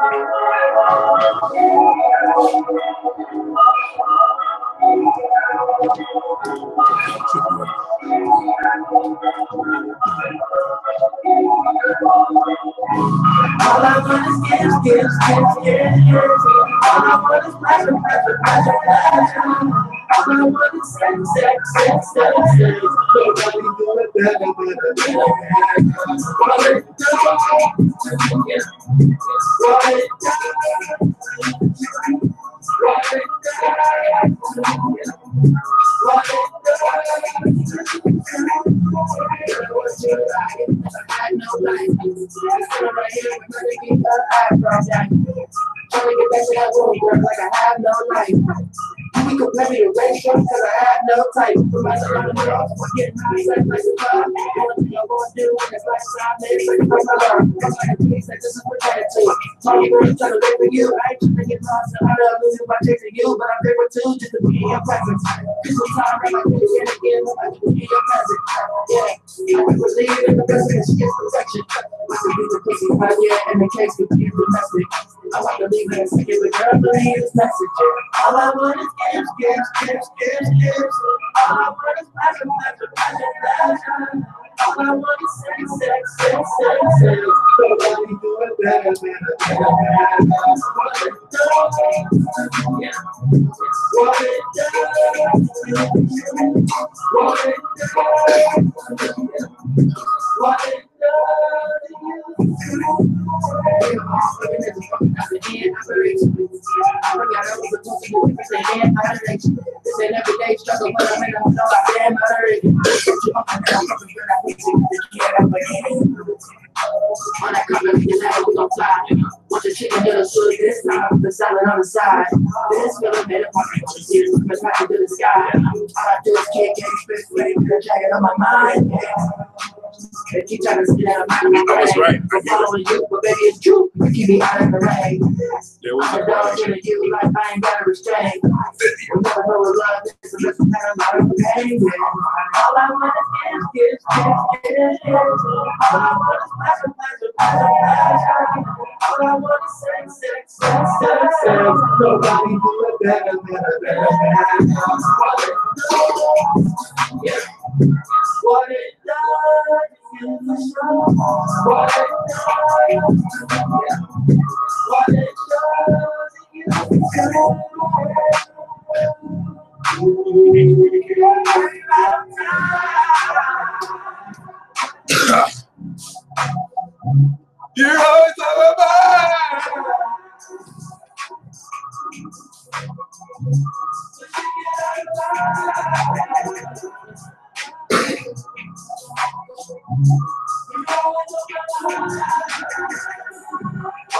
All I want is gifts, gifts, gifts, gifts, gifts. All I want is pleasure, pleasure, pleasure, pleasure. All I want is sex, sex, sex, sex, sex. Nobody do it better, better, better. What it does, what it does, what it does, what it I know life. Right here, we're gonna keep the eyebrows down. Trying to get back to that wood work like I have no life. We could play me a ratio because I have no type. Put myself on the girl, getting high, sex like a club. What do you want to do when it's lifestyle? It's like a love. It's like a piece that this is what I do. Tell you what, trying to wait for you. I ain't trying to get lost in how to lose you by chasing you, but I'm there with two just to be in your presence. This was time, I'm like, you can't again, but I can be in your presence. Yeah, I would believe in the best because she gets protection. I could be the pussy, but yeah, in the case, we keep domestic. I like to leave it and say, the girl, believe this message. All I want is gifts, gifts, gifts, gifts, gifts. All I want is pleasure, pleasure, pleasure, pleasure. All I want is sex, sex, sex, sex, sex. Nobody do it better, better, better, better. What it does, yeah. What it does, what it does, what it does. This ain't everyday struggle, but I mean, I know I am already. When I come to your level, don't fly. Want the chicken little food this time, the salad on the side. This feeling made up my serious, but I can do the sky. All I do is kick and spit, ready to the jacket on my mind. They keep trying to spit out of my brain. That's right. I'm following you, but baby, it's true. You keep me out of the rain. I'm a dog in you like I ain't got a restraint. We'll never know what love is unless we have a lot of pain. All I want is gifts, gifts, gifts, gifts. All I want is pleasure, pleasure, pleasure, pleasure. All I want is sex, sex, sex, sex, sex. Nobody do it better, better, better, better. What it does, yeah. What it does, you know. What it does, yeah. What it does, you know. You're always on my mind.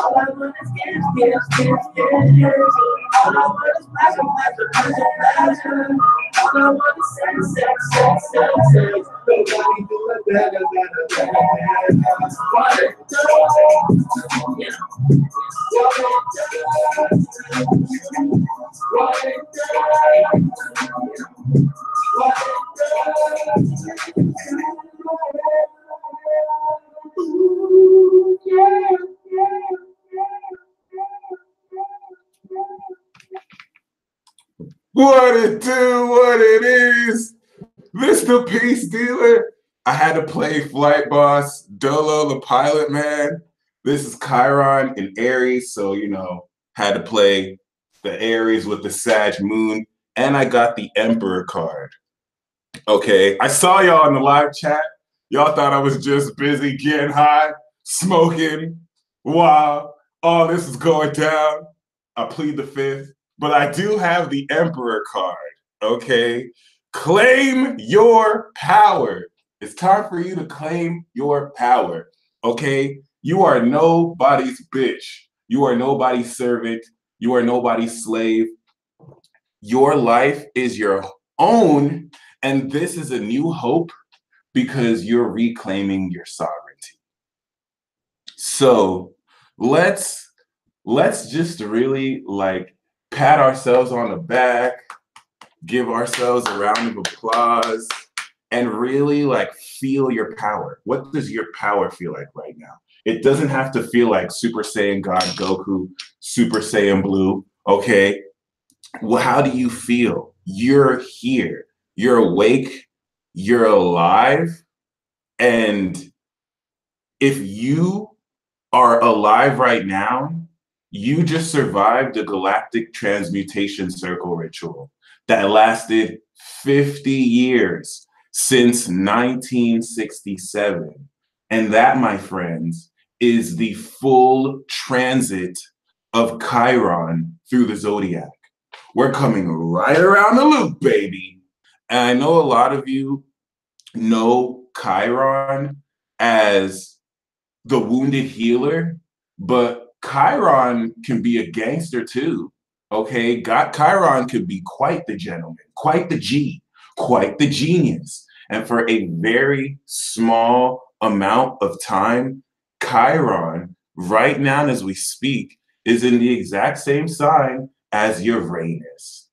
All I want is gifts, gifts, gifts, gifts, gifts. All I want is pleasure, pleasure, pleasure, pleasure. All I want is sex, sex, sex, sex, sex. Nobody do it better, better, better, better. What it does, yeah. What it does, what it does, what it does. Ooh, yeah, yeah. What it do, what it is, Mr. Peace Dealer. I had to play Flight Boss, Dolo the Pilot Man. This is Chiron in Aries, so, you know, had to play the Aries with the Sag Moon, and I got the Emperor card. Okay, I saw y'all in the live chat. Y'all thought I was just busy getting high, smoking, while all this is going down. I plead the fifth. But I do have the Emperor card, okay? Claim your power. It's time for you to claim your power, okay? You are nobody's bitch. You are nobody's servant. You are nobody's slave. Your life is your own, and this is a new hope because you're reclaiming your sovereignty. So let's just really like pat ourselves on the back, give ourselves a round of applause, and really like feel your power. What does your power feel like right now? It doesn't have to feel like Super Saiyan God Goku, Super Saiyan Blue, okay? Well, how do you feel? You're here. You're awake. You're alive. And if you are alive right now, you just survived a galactic transmutation circle ritual that lasted 50 years since 1967. And that, my friends, is the full transit of Chiron through the Zodiac. We're coming right around the loop, baby. And I know a lot of you know Chiron as the wounded healer, but Chiron can be a gangster too. Okay, Chiron could be quite the gentleman, quite the G, quite the genius. And for a very small amount of time, Chiron, right now as we speak, is in the exact same sign as Uranus.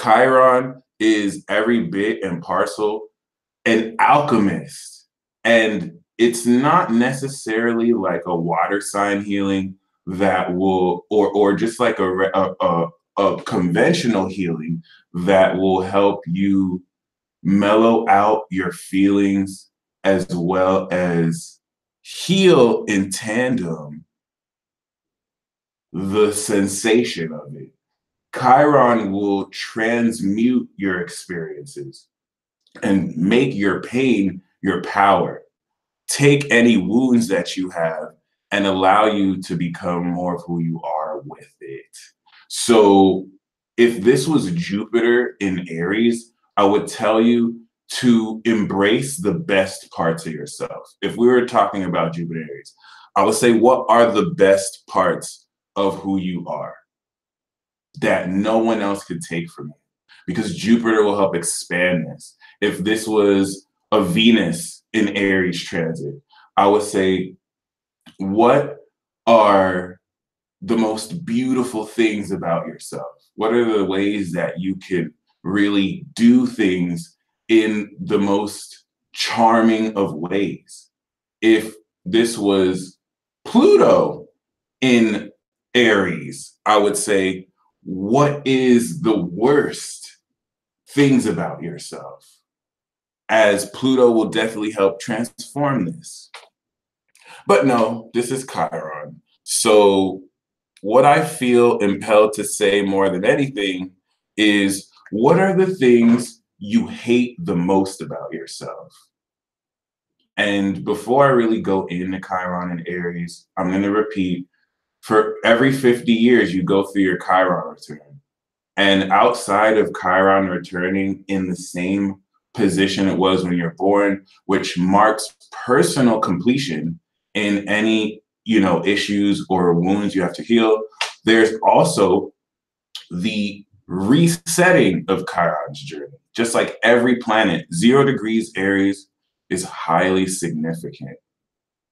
Chiron is every bit and parcel an alchemist. And it's not necessarily like a water sign healing that will, or just like a conventional healing that will help you mellow out your feelings as well as heal in tandem the sensation of it. Chiron will transmute your experiences and make your pain your power. Take any wounds that you have and allow you to become more of who you are with it. So if this was Jupiter in Aries, I would tell you to embrace the best parts of yourself. If we were talking about Jupiter in Aries, I would say, what are the best parts of who you are that no one else could take from you? Because Jupiter will help expand this. If this was a Venus in Aries transit, I would say, what are the most beautiful things about yourself? What are the ways that you can really do things in the most charming of ways? If this was Pluto in Aries, I would say, what is the worst things about yourself? As Pluto will definitely help transform this. But no, this is Chiron. So what I feel impelled to say more than anything is, what are the things you hate the most about yourself? And before I really go into Chiron and Aries, I'm going to repeat, for every 50 years, you go through your Chiron return. And outside of Chiron returning in the same position it was when you're born, which marks personal completion in any, issues or wounds you have to heal, there's also the resetting of Chiron's journey. Just like every planet, 0 degrees Aries is highly significant.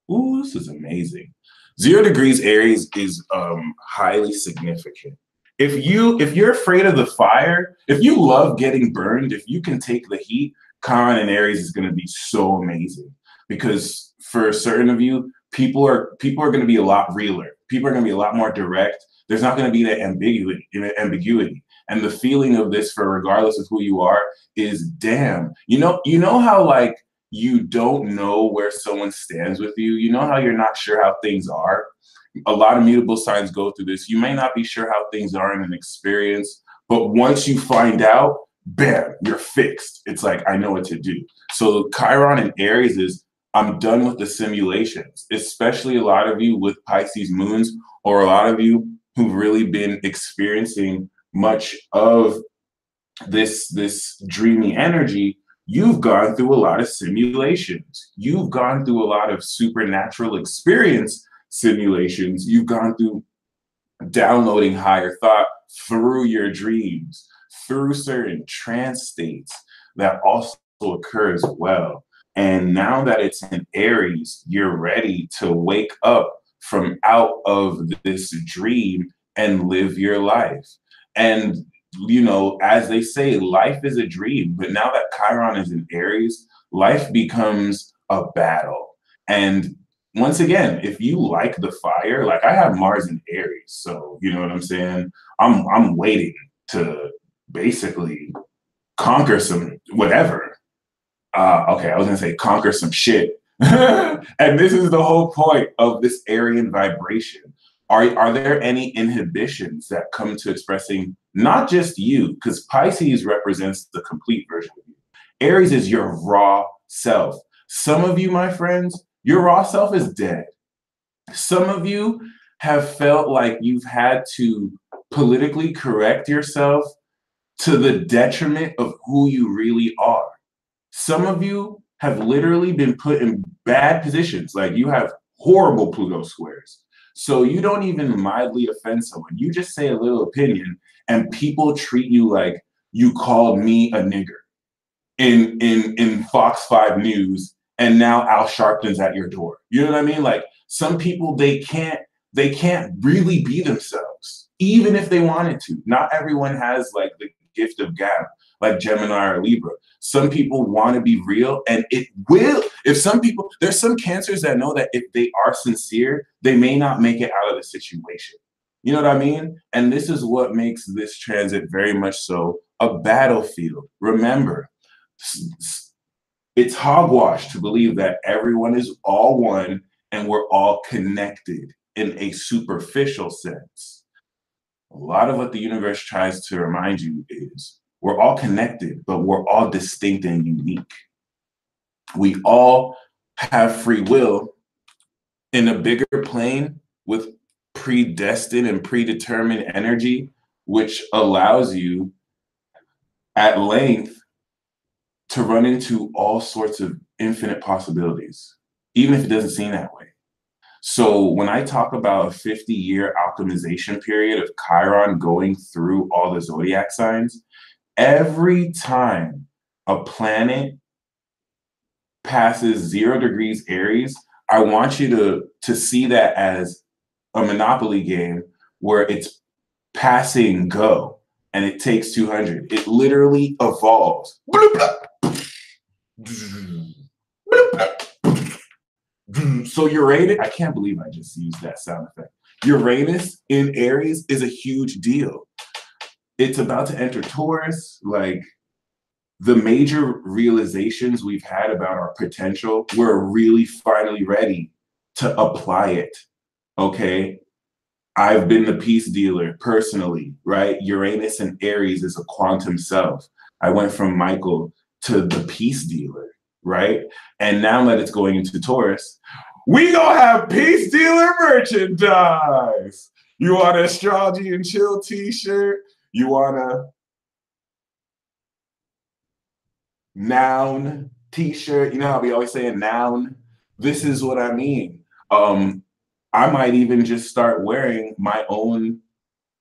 Ooh, this is amazing. 0 degrees Aries is highly significant. If you're afraid of the fire, if you love getting burned, if you can take the heat, Chiron and Aries is going to be so amazing. Because for certain of you, people are going to be a lot realer. People are going to be a lot more direct. There's not going to be that ambiguity. And the feeling of this, for regardless of who you are, is damn. You know how like you don't know where someone stands with you. You know how you're not sure how things are. A lot of mutable signs go through this. You may not be sure how things are in an experience, but once you find out, bam, you're fixed. It's like, I know what to do. So Chiron and Aries is, I'm done with the simulations, especially a lot of you with Pisces moons, or a lot of you who've really been experiencing much of this dreamy energy. You've gone through a lot of simulations. You've gone through a lot of supernatural experience simulations. You've gone through downloading higher thought through your dreams, through certain trance states that also occur as well. And now that it's in Aries, you're ready to wake up from out of this dream and live your life. And, as they say, life is a dream. But now that Chiron is in Aries, life becomes a battle. And once again, if you like the fire, like I have Mars in Aries, so you know what I'm saying? I'm waiting to basically conquer some whatever. Okay, I was gonna say conquer some shit. And this is the whole point of this Aryan vibration. Are there any inhibitions that come to expressing not just you, because Pisces represents the complete version of you. Aries is your raw self. Some of you, my friends, your raw self is dead. Some of you have felt like you've had to politically correct yourself to the detriment of who you really are. Some of you have literally been put in bad positions, like you have horrible Pluto squares. So you don't even mildly offend someone. You just say a little opinion and people treat you like you called me a nigger in Fox 5 News, and now Al Sharpton's at your door. You know what I mean? Like some people, they can't really be themselves, even if they wanted to. Not everyone has like the gift of gab, like Gemini or Libra. Some people want to be real, and it will. If some people, there's some cancers that know that if they are sincere, they may not make it out of the situation. You know what I mean? And this is what makes this transit very much so a battlefield. Remember, it's hogwash to believe that everyone is all one and we're all connected in a superficial sense. A lot of what the universe tries to remind you is we're all connected, but we're all distinct and unique. We all have free will in a bigger plane with predestined and predetermined energy, which allows you at length to run into all sorts of infinite possibilities, even if it doesn't seem that way. So when I talk about a 50-year alchemization period of Chiron going through all the zodiac signs, every time a planet passes 0 degrees Aries, I want you to see that as a Monopoly game where it's passing go and it takes 200. It literally evolves. So Uranus, I can't believe I just used that sound effect. Uranus in Aries is a huge deal. It's about to enter Taurus. Like the major realizations we've had about our potential, we're really finally ready to apply it. Okay. I've been the peace dealer personally, right? Uranus and Aries is a quantum self. I went from Michael to the peace dealer, right? And now that it's going into Taurus, we gonna have peace dealer merchandise. You want an astrology and chill t-shirt? You want a noun t-shirt? You know how we always say a noun? This is what I mean. I might even just start wearing my own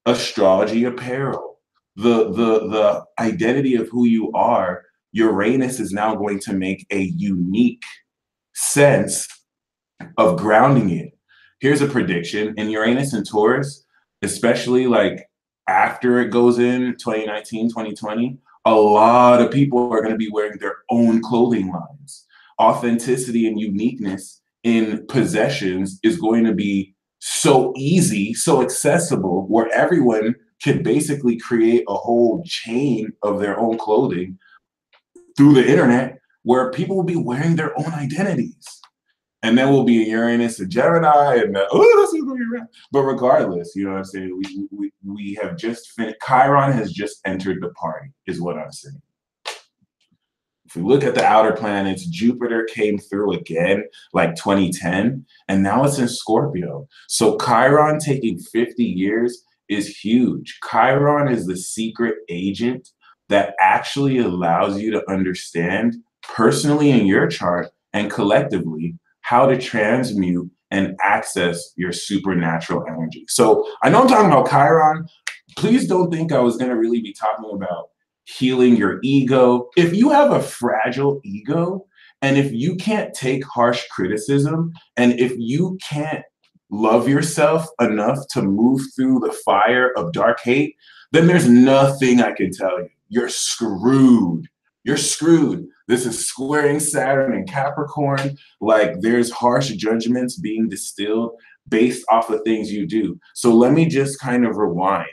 astrology apparel. The identity of who you are, Uranus is now going to make a unique sense of grounding it. Here's a prediction. In Uranus and Taurus, especially like after it goes in 2019, 2020, a lot of people are going to be wearing their own clothing lines. Authenticity and uniqueness in possessions is going to be so easy, so accessible, where everyone can basically create a whole chain of their own clothing through the internet, where people will be wearing their own identities. And then we'll be in Uranus and Gemini, and that's going to be around. But regardless, you know what I'm saying? We have just finished. Chiron has just entered the party, is what I'm saying. If we look at the outer planets, Jupiter came through again, like 2010, and now it's in Scorpio. So Chiron taking 50 years is huge. Chiron is the secret agent that actually allows you to understand personally in your chart and collectively how to transmute and access your supernatural energy. So I know I'm talking about Chiron. Please don't think I was going to really be talking about healing your ego. If you have a fragile ego, and if you can't take harsh criticism, and if you can't love yourself enough to move through the fire of dark hate, then there's nothing I can tell you. You're screwed. You're screwed. This is squaring Saturn and Capricorn. Like there's harsh judgments being distilled based off of things you do. So let me just kind of rewind.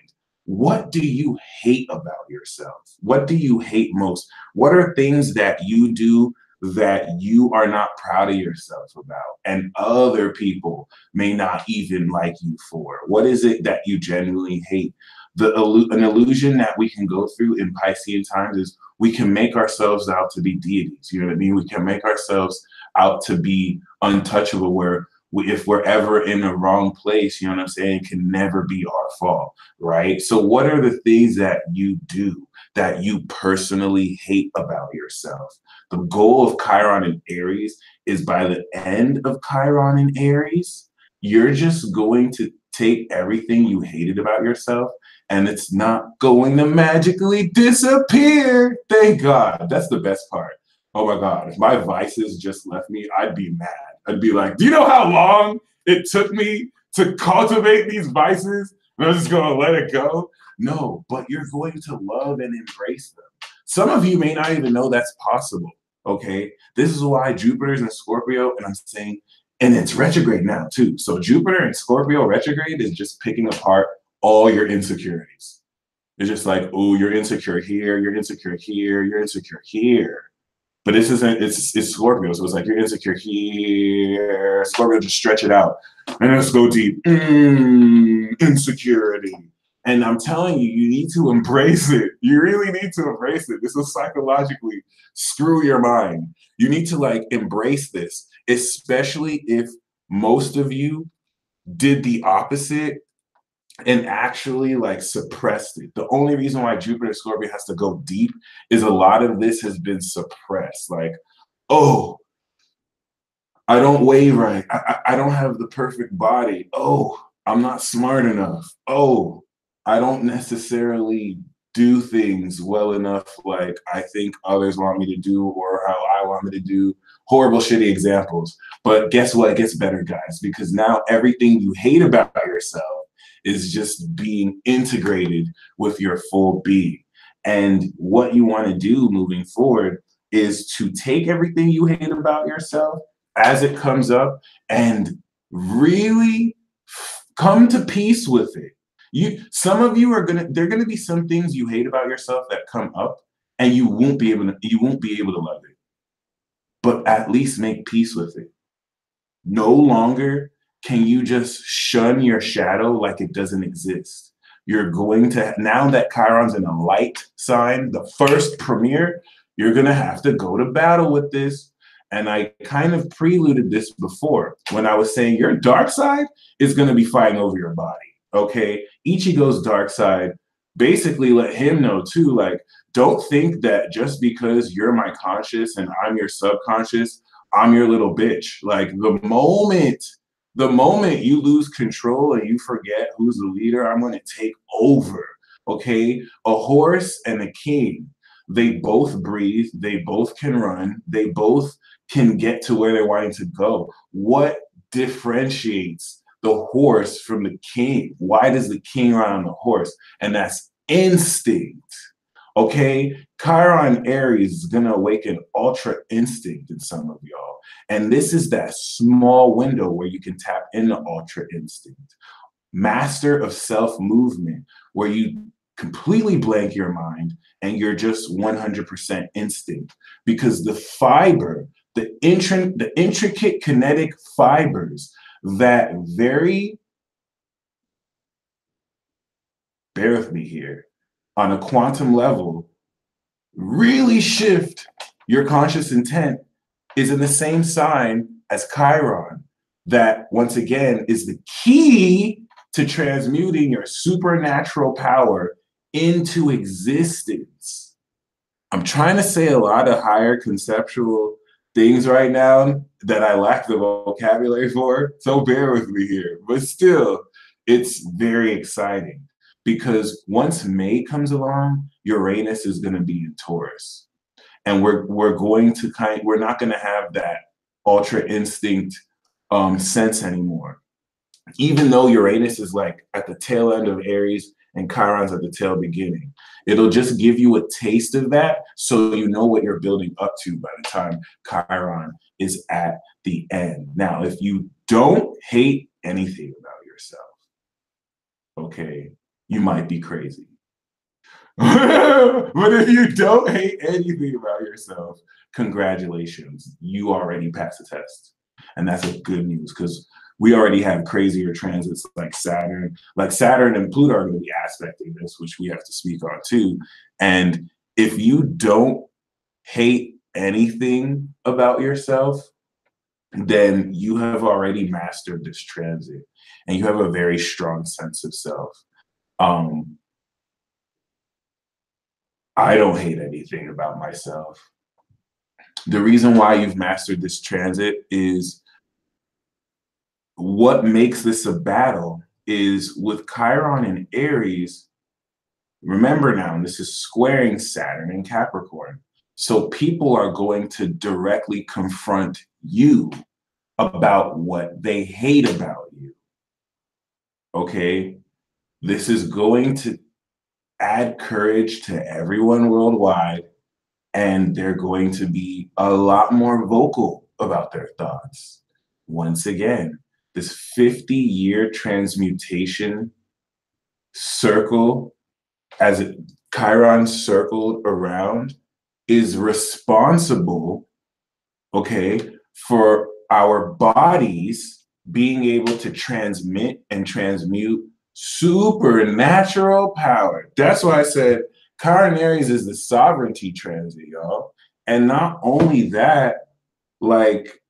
What do you hate about yourself? What do you hate most? What are things that you do that you are not proud of yourself about and other people may not even like you for? What is it that you genuinely hate? An illusion that we can go through in Piscean times is we can make ourselves out to be deities. You know what I mean? We can make ourselves out to be untouchable, where if we're ever in the wrong place, you know what I'm saying, it can never be our fault, right? So what are the things that you do that you personally hate about yourself? The goal of Chiron in Aries is by the end of Chiron in Aries, you're just going to take everything you hated about yourself and it's not going to magically disappear. Thank God. That's the best part. Oh my God, if my vices just left me, I'd be mad. I'd be like, do you know how long it took me to cultivate these vices? And I'm just gonna let it go? No, but you're going to love and embrace them. Some of you may not even know that's possible, okay? This is why Jupiter's in Scorpio, and I'm saying, and it's retrograde now too. So Jupiter in Scorpio retrograde is just picking apart all your insecurities. It's just like, oh, you're insecure here, you're insecure here, you're insecure here. But this isn't, it's Scorpio. So it's like you're insecure here. Scorpio, just stretch it out. And let's go deep. Insecurity. And I'm telling you, you need to embrace it. You really need to embrace it. This will psychologically screw your mind. You need to like embrace this, especially if most of you did the opposite and actually like suppressed it. The only reason why Jupiter Scorpio has to go deep is a lot of this has been suppressed. Like, oh, I don't weigh right. I don't have the perfect body. Oh, I'm not smart enough. Oh, I don't necessarily do things well enough like I think others want me to do or how I want me to do. Horrible, shitty examples. But guess what? It gets better, guys, because now everything you hate about yourself is just being integrated with your full being. And what you want to do moving forward is to take everything you hate about yourself as it comes up and really come to peace with it. Some of you there are gonna be some things you hate about yourself that come up and you won't be able to love it. But at least make peace with it. No longer can you just shun your shadow like it doesn't exist. You're going to, now that Chiron's in a light sign, the first premiere, you're going to have to go to battle with this. And I kind of preluded this before when I was saying your dark side is going to be fighting over your body. Okay. Ichigo's dark side, basically let him know too, like, don't think that just because you're my conscious and I'm your subconscious, I'm your little bitch. Like the moment you lose control and you forget who's the leader, I'm going to take over. Okay. A horse and a king, they both breathe. They both can run. They both can get to where they're wanting to go. What differentiates the horse from the king? Why does the king ride on the horse? And that's instinct. Okay, Chiron Aries is going to awaken ultra instinct in some of y'all. And this is that small window where you can tap into ultra instinct. Master of self movement, where you completely blank your mind and you're just 100% instinct. Because the fiber, the intricate kinetic fibers that bear with me here, on a quantum level, really shift your conscious intent is in the same sign as Chiron. That, once again, is the key to transmuting your supernatural power into existence. I'm trying to say a lot of higher conceptual things right now that I lack the vocabulary for, so bear with me here. But still, it's very exciting. Because once May comes along, Uranus is going to be in Taurus, and we're not going to have that ultra instinct sense anymore. Even though Uranus is like at the tail end of Aries and Chiron's at the tail beginning. It'll just give you a taste of that so you know what you're building up to by the time Chiron is at the end. Now, if you don't hate anything about yourself, okay, you might be crazy. But if you don't hate anything about yourself, congratulations, you already passed the test. And that's a good news because we already have crazier transits like Saturn. Like Saturn and Pluto are going to be aspecting this, which we have to speak on too. And if you don't hate anything about yourself, then you have already mastered this transit and you have a very strong sense of self. I don't hate anything about myself. The reason why you've mastered this transit is what makes this a battle is with Chiron and Aries. Remember now, this is squaring Saturn and Capricorn. So people are going to directly confront you about what they hate about you. Okay? This is going to add courage to everyone worldwide, and they're going to be a lot more vocal about their thoughts. Once again, this 50-year transmutation circle, as Chiron circled around, is responsible, okay, for our bodies being able to transmit and transmute supernatural power. That's why I said Chiron Aries is the sovereignty transit, y'all. And not only that, like,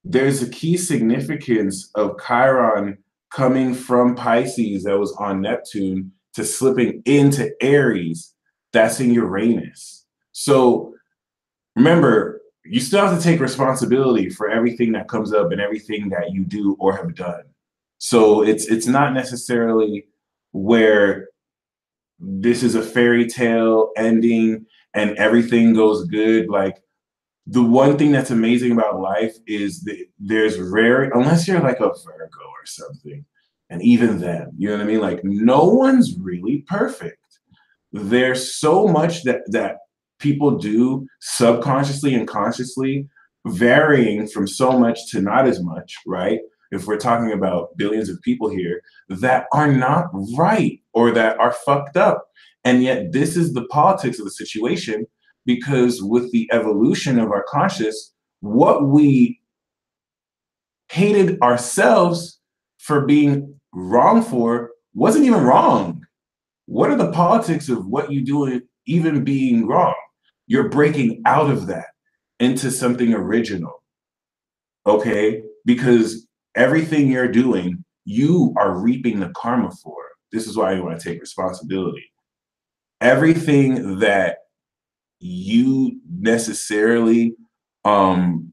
there's a key significance of Chiron coming from Pisces that was on Neptune to slipping into Aries. That's in Uranus. So remember, you still have to take responsibility for everything that comes up and everything that you do or have done. So it's not necessarily where this is a fairy tale ending and everything goes good. Like, the one thing that's amazing about life is that there's unless you're like a Virgo or something, and even then, you know what I mean? Like, no one's really perfect. There's so much that people do subconsciously and consciously, varying from so much to not as much, right? If we're talking about billions of people here that are not right or that are fucked up. And yet this is the politics of the situation, because with the evolution of our conscious, what we hated ourselves for being wrong for wasn't even wrong. What are the politics of what you do even being wrong? You're breaking out of that into something original, okay? Because everything you're doing, you are reaping the karma for. This is why you want to take responsibility. Everything that you necessarily aren't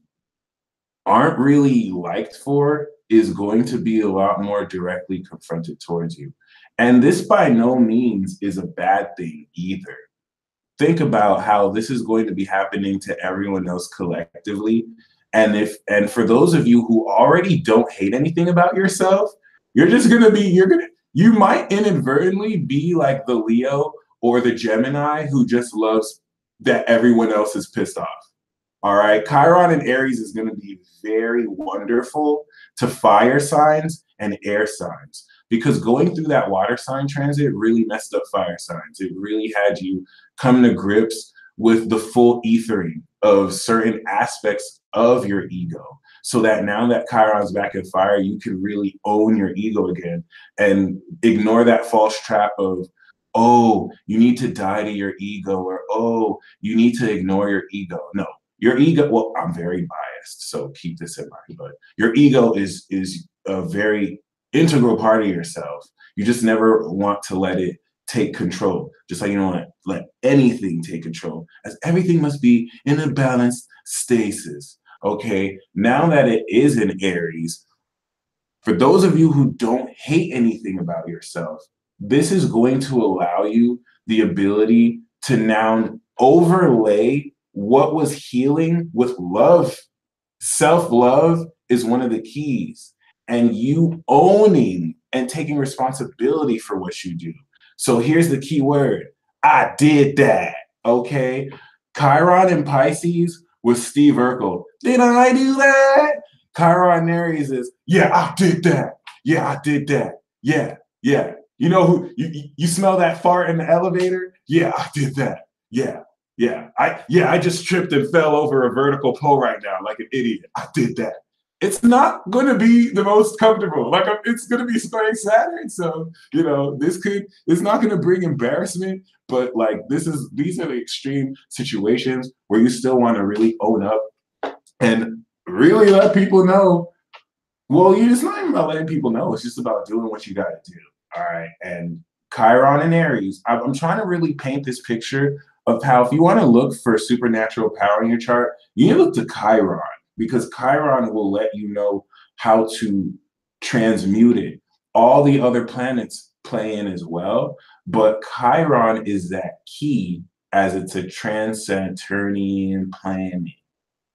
really liked for is going to be a lot more directly confronted towards you. And this by no means is a bad thing either. Think about how this is going to be happening to everyone else collectively. And for those of you who already don't hate anything about yourself, you might inadvertently be like the Leo or the Gemini who just loves that everyone else is pissed off. All right. Chiron and Aries is going to be very wonderful to fire signs and air signs, because going through that water sign transit really messed up fire signs. It really had you come to grips with the full ethering of certain aspects of your ego, so that now that Chiron's back in fire, you can really own your ego again and ignore that false trap of, oh, you need to die to your ego, or, oh, you need to ignore your ego. No, your ego, well, I'm very biased, so keep this in mind, but your ego is a very integral part of yourself. You just never want to let it take control, just like you don't want to let anything take control, as everything must be in a balanced stasis. Okay, now that it is in Aries, for those of you who don't hate anything about yourself, this is going to allow you the ability to now overlay what was healing with love. Self-love is one of the keys, and you owning and taking responsibility for what you do. So here's the key word. I did that. Okay. Chiron in Pisces was Steve Urkel. Did I do that? Chiron in Aries is, yeah, I did that. Yeah, I did that. Yeah, yeah. You know who you smell that fart in the elevator? Yeah, I did that. Yeah, yeah. I just tripped and fell over a vertical pole right now like an idiot. I did that. It's not going to be the most comfortable. Like it's going to be squaring Saturn, so you know it's not going to bring embarrassment. But like these are the extreme situations where you still want to really own up and really let people know. Well, it's not even about letting people know. It's just about doing what you got to do. All right. And Chiron and Aries, I'm trying to really paint this picture of how if you want to look for supernatural power in your chart, you need to look to Chiron because Chiron will let you know how to transmute it. All the other planets play in as well, but Chiron is that key as it's a trans-Saturnian planet.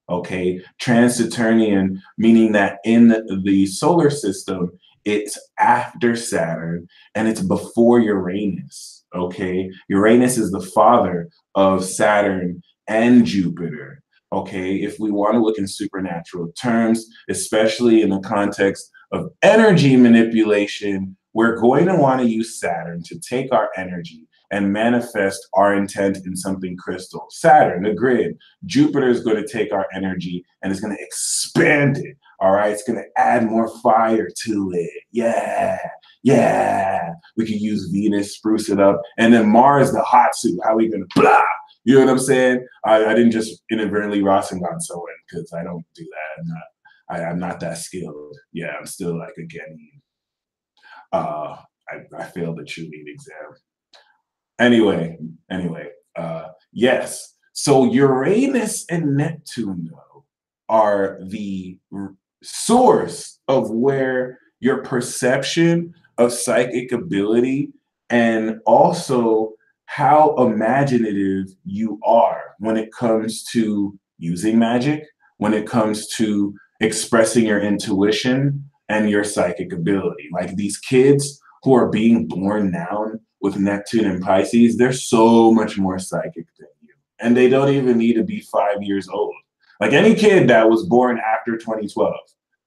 Okay, trans-Saturnian, meaning that in the solar system, it's after Saturn and it's before Uranus. Okay, Uranus is the father of Saturn and Jupiter. Okay, if we want to look in supernatural terms, especially in the context of energy manipulation, we're going to want to use Saturn to take our energy and manifest our intent in something crystal. Saturn, the grid. Jupiter is going to take our energy and it's going to expand it. All right. It's going to add more fire to it. Yeah. Yeah. We can use Venus, spruce it up. And then Mars, the hot suit. How are we going to blah? You know what I'm saying? I didn't just inadvertently Rasengan someone because I don't do that. I'm not that skilled. Yeah. I'm still like a Getty. I failed the cheerleading exam. Anyway, yes. So Uranus and Neptune, though, are the source of where your perception of psychic ability and also how imaginative you are when it comes to using magic, when it comes to expressing your intuition and your psychic ability. Like these kids who are being born now with Neptune and Pisces, they're so much more psychic than you. And they don't even need to be 5 years old. Like any kid that was born after 2012,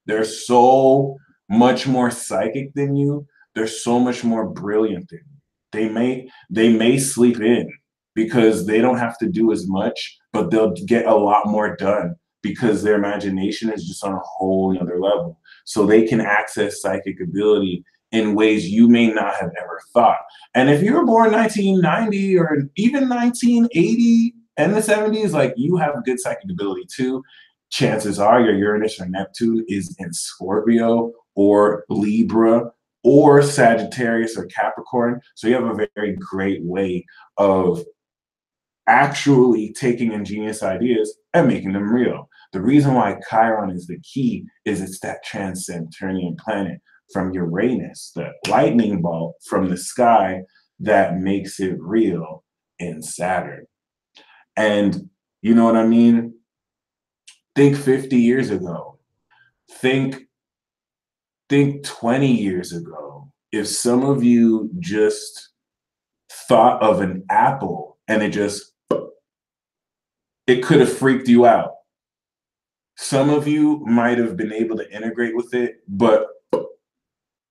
they're so much more psychic than you. They're so much more brilliant than you. They may sleep in because they don't have to do as much, but they'll get a lot more done because their imagination is just on a whole nother level. So they can access psychic ability in ways you may not have ever thought. And if you were born 1990 or even 1980 and the 70s, like you have good psychic ability too. Chances are your Uranus or Neptune is in Scorpio or Libra or Sagittarius or Capricorn. So you have a very great way of actually taking ingenious ideas and making them real. The reason why Chiron is the key is it's that trans-Saturnian planet from Uranus, the lightning bolt from the sky that makes it real in Saturn. And you know what I mean? Think 50 years ago. Think 20 years ago. If some of you just thought of an apple and it could have freaked you out. Some of you might have been able to integrate with it, but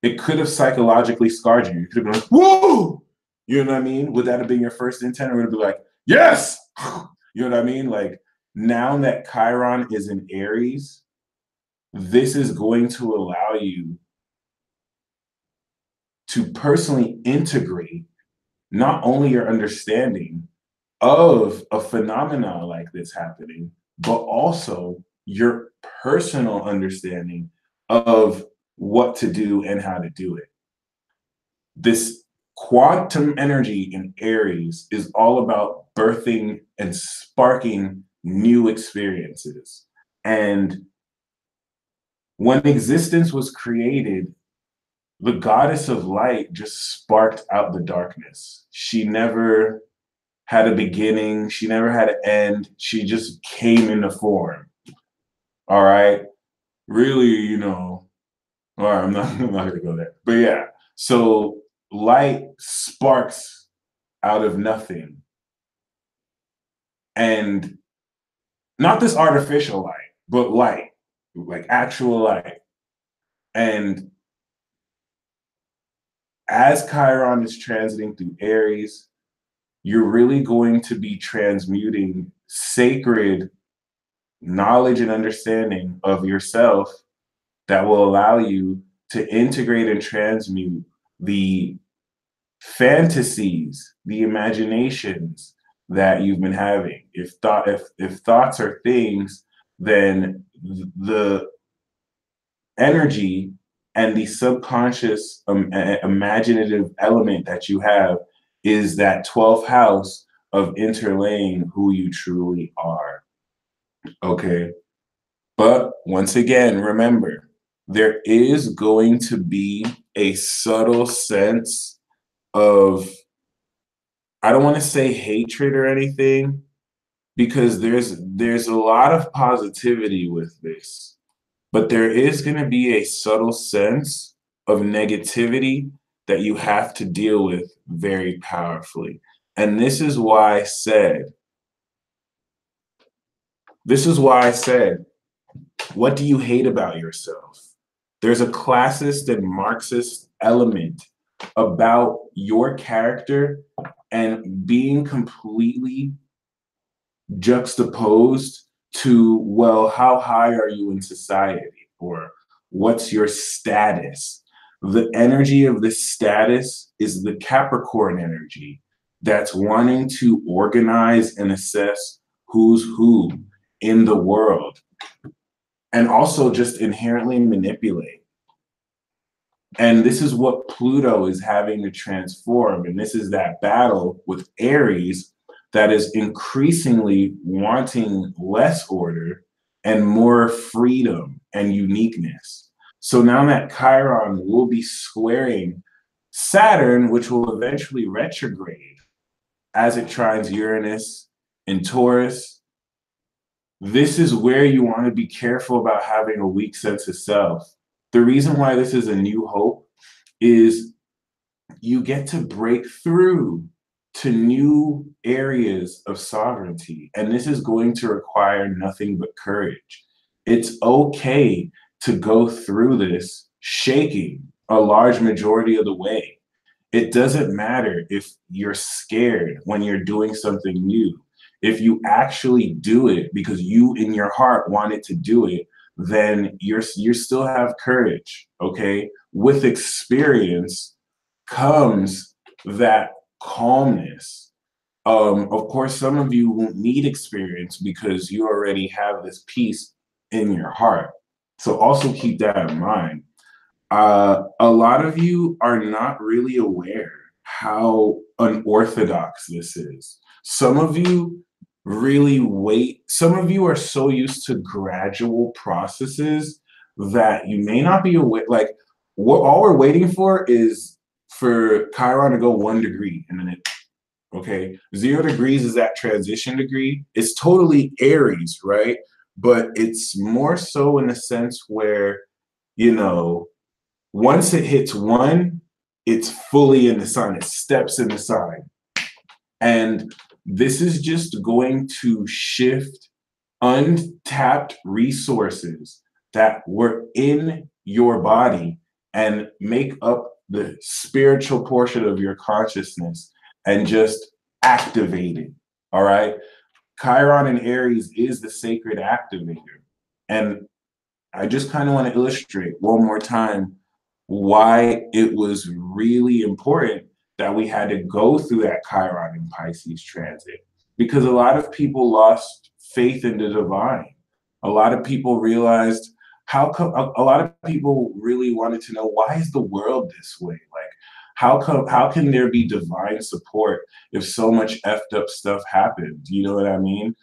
it could have psychologically scarred you. You could have been like, whoa! You know what I mean? Would that have been your first intent? Or would it be like, yes! You know what I mean? Like, now that Chiron is in Aries, this is going to allow you to personally integrate not only your understanding of a phenomenon like this happening, but also your personal understanding of what to do and how to do it. This quantum energy in Aries is all about birthing and sparking new experiences. And when existence was created, the goddess of light just sparked out the darkness. She never had a beginning. She never had an end. She just came into form. All right. Really, Or I'm not gonna go there. But yeah, so light sparks out of nothing. And not this artificial light, but light, like actual light. And as Chiron is transiting through Aries, you're really going to be transmuting sacred knowledge and understanding of yourself that will allow you to integrate and transmute the fantasies, the imaginations that you've been having. If thoughts are things, then the energy and the subconscious imaginative element that you have is that 12th house of interlaying who you truly are. Okay. But once again, remember, there is going to be a subtle sense of, I don't want to say hatred or anything, because there's a lot of positivity with this, but there is going to be a subtle sense of negativity that you have to deal with very powerfully. And this is why I said, what do you hate about yourself? There's a classist and Marxist element about your character and being completely juxtaposed to, well, how high are you in society? Or what's your status? The energy of this status is the Capricorn energy that's wanting to organize and assess who's who in the world, and also just inherently manipulate. And this is what Pluto is having to transform. And this is that battle with Aries that is increasingly wanting less order and more freedom and uniqueness. So now that Chiron will be squaring Saturn, which will eventually retrograde as it trines Uranus in Taurus, this is where you want to be careful about having a weak sense of self. The reason why this is a new hope is you get to break through to new areas of sovereignty. And this is going to require nothing but courage. It's okay to go through this shaking a large majority of the way. It doesn't matter if you're scared when you're doing something new. If you actually do it because you in your heart wanted to do it, then you still have courage, okay? With experience comes that calmness. Of course, some of you won't need experience because you already have this peace in your heart. So also keep that in mind. A lot of you are not really aware how unorthodox this is. Some of you really wait. Some of you are so used to gradual processes that you may not be aware. Like, what all we're waiting for is for Chiron to go 1 degree and then it, okay, 0 degrees is that transition degree. It's totally Aries, right? But it's more so in a sense where, you know, once it hits 1, it's fully in the sign. It steps in the sign. And this is just going to shift untapped resources that were in your body and make up the spiritual portion of your consciousness and just activate it. All right. Chiron in Aries is the sacred activator. And I just kind of want to illustrate one more time why it was really important that we had to go through that Chiron in Pisces transit, because a lot of people lost faith in the divine. A lot of people realized how come, a lot of people really wanted to know, why is the world this way? Like, how can there be divine support if so much effed up stuff happened? You know what I mean?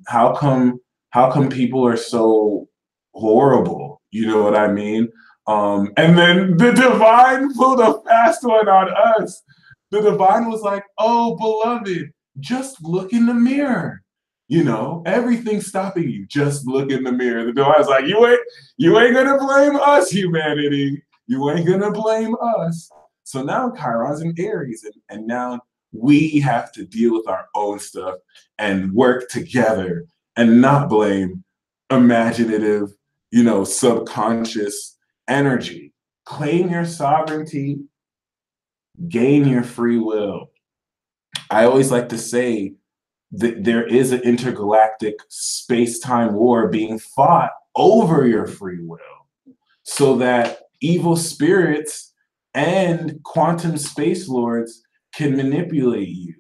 How come people are so horrible? You know what I mean? And then the divine pulled a fast one on us. The divine was like, oh, beloved, just look in the mirror. You know, everything's stopping you. Just look in the mirror. The door is like, you ain't gonna blame us, humanity. You ain't gonna blame us. So now Chiron's in Aries, and now we have to deal with our own stuff and work together and not blame imaginative, subconscious energy. Claim your sovereignty, gain your free will. I always like to say that there is an intergalactic space-time war being fought over your free will, so that evil spirits and quantum space lords can manipulate you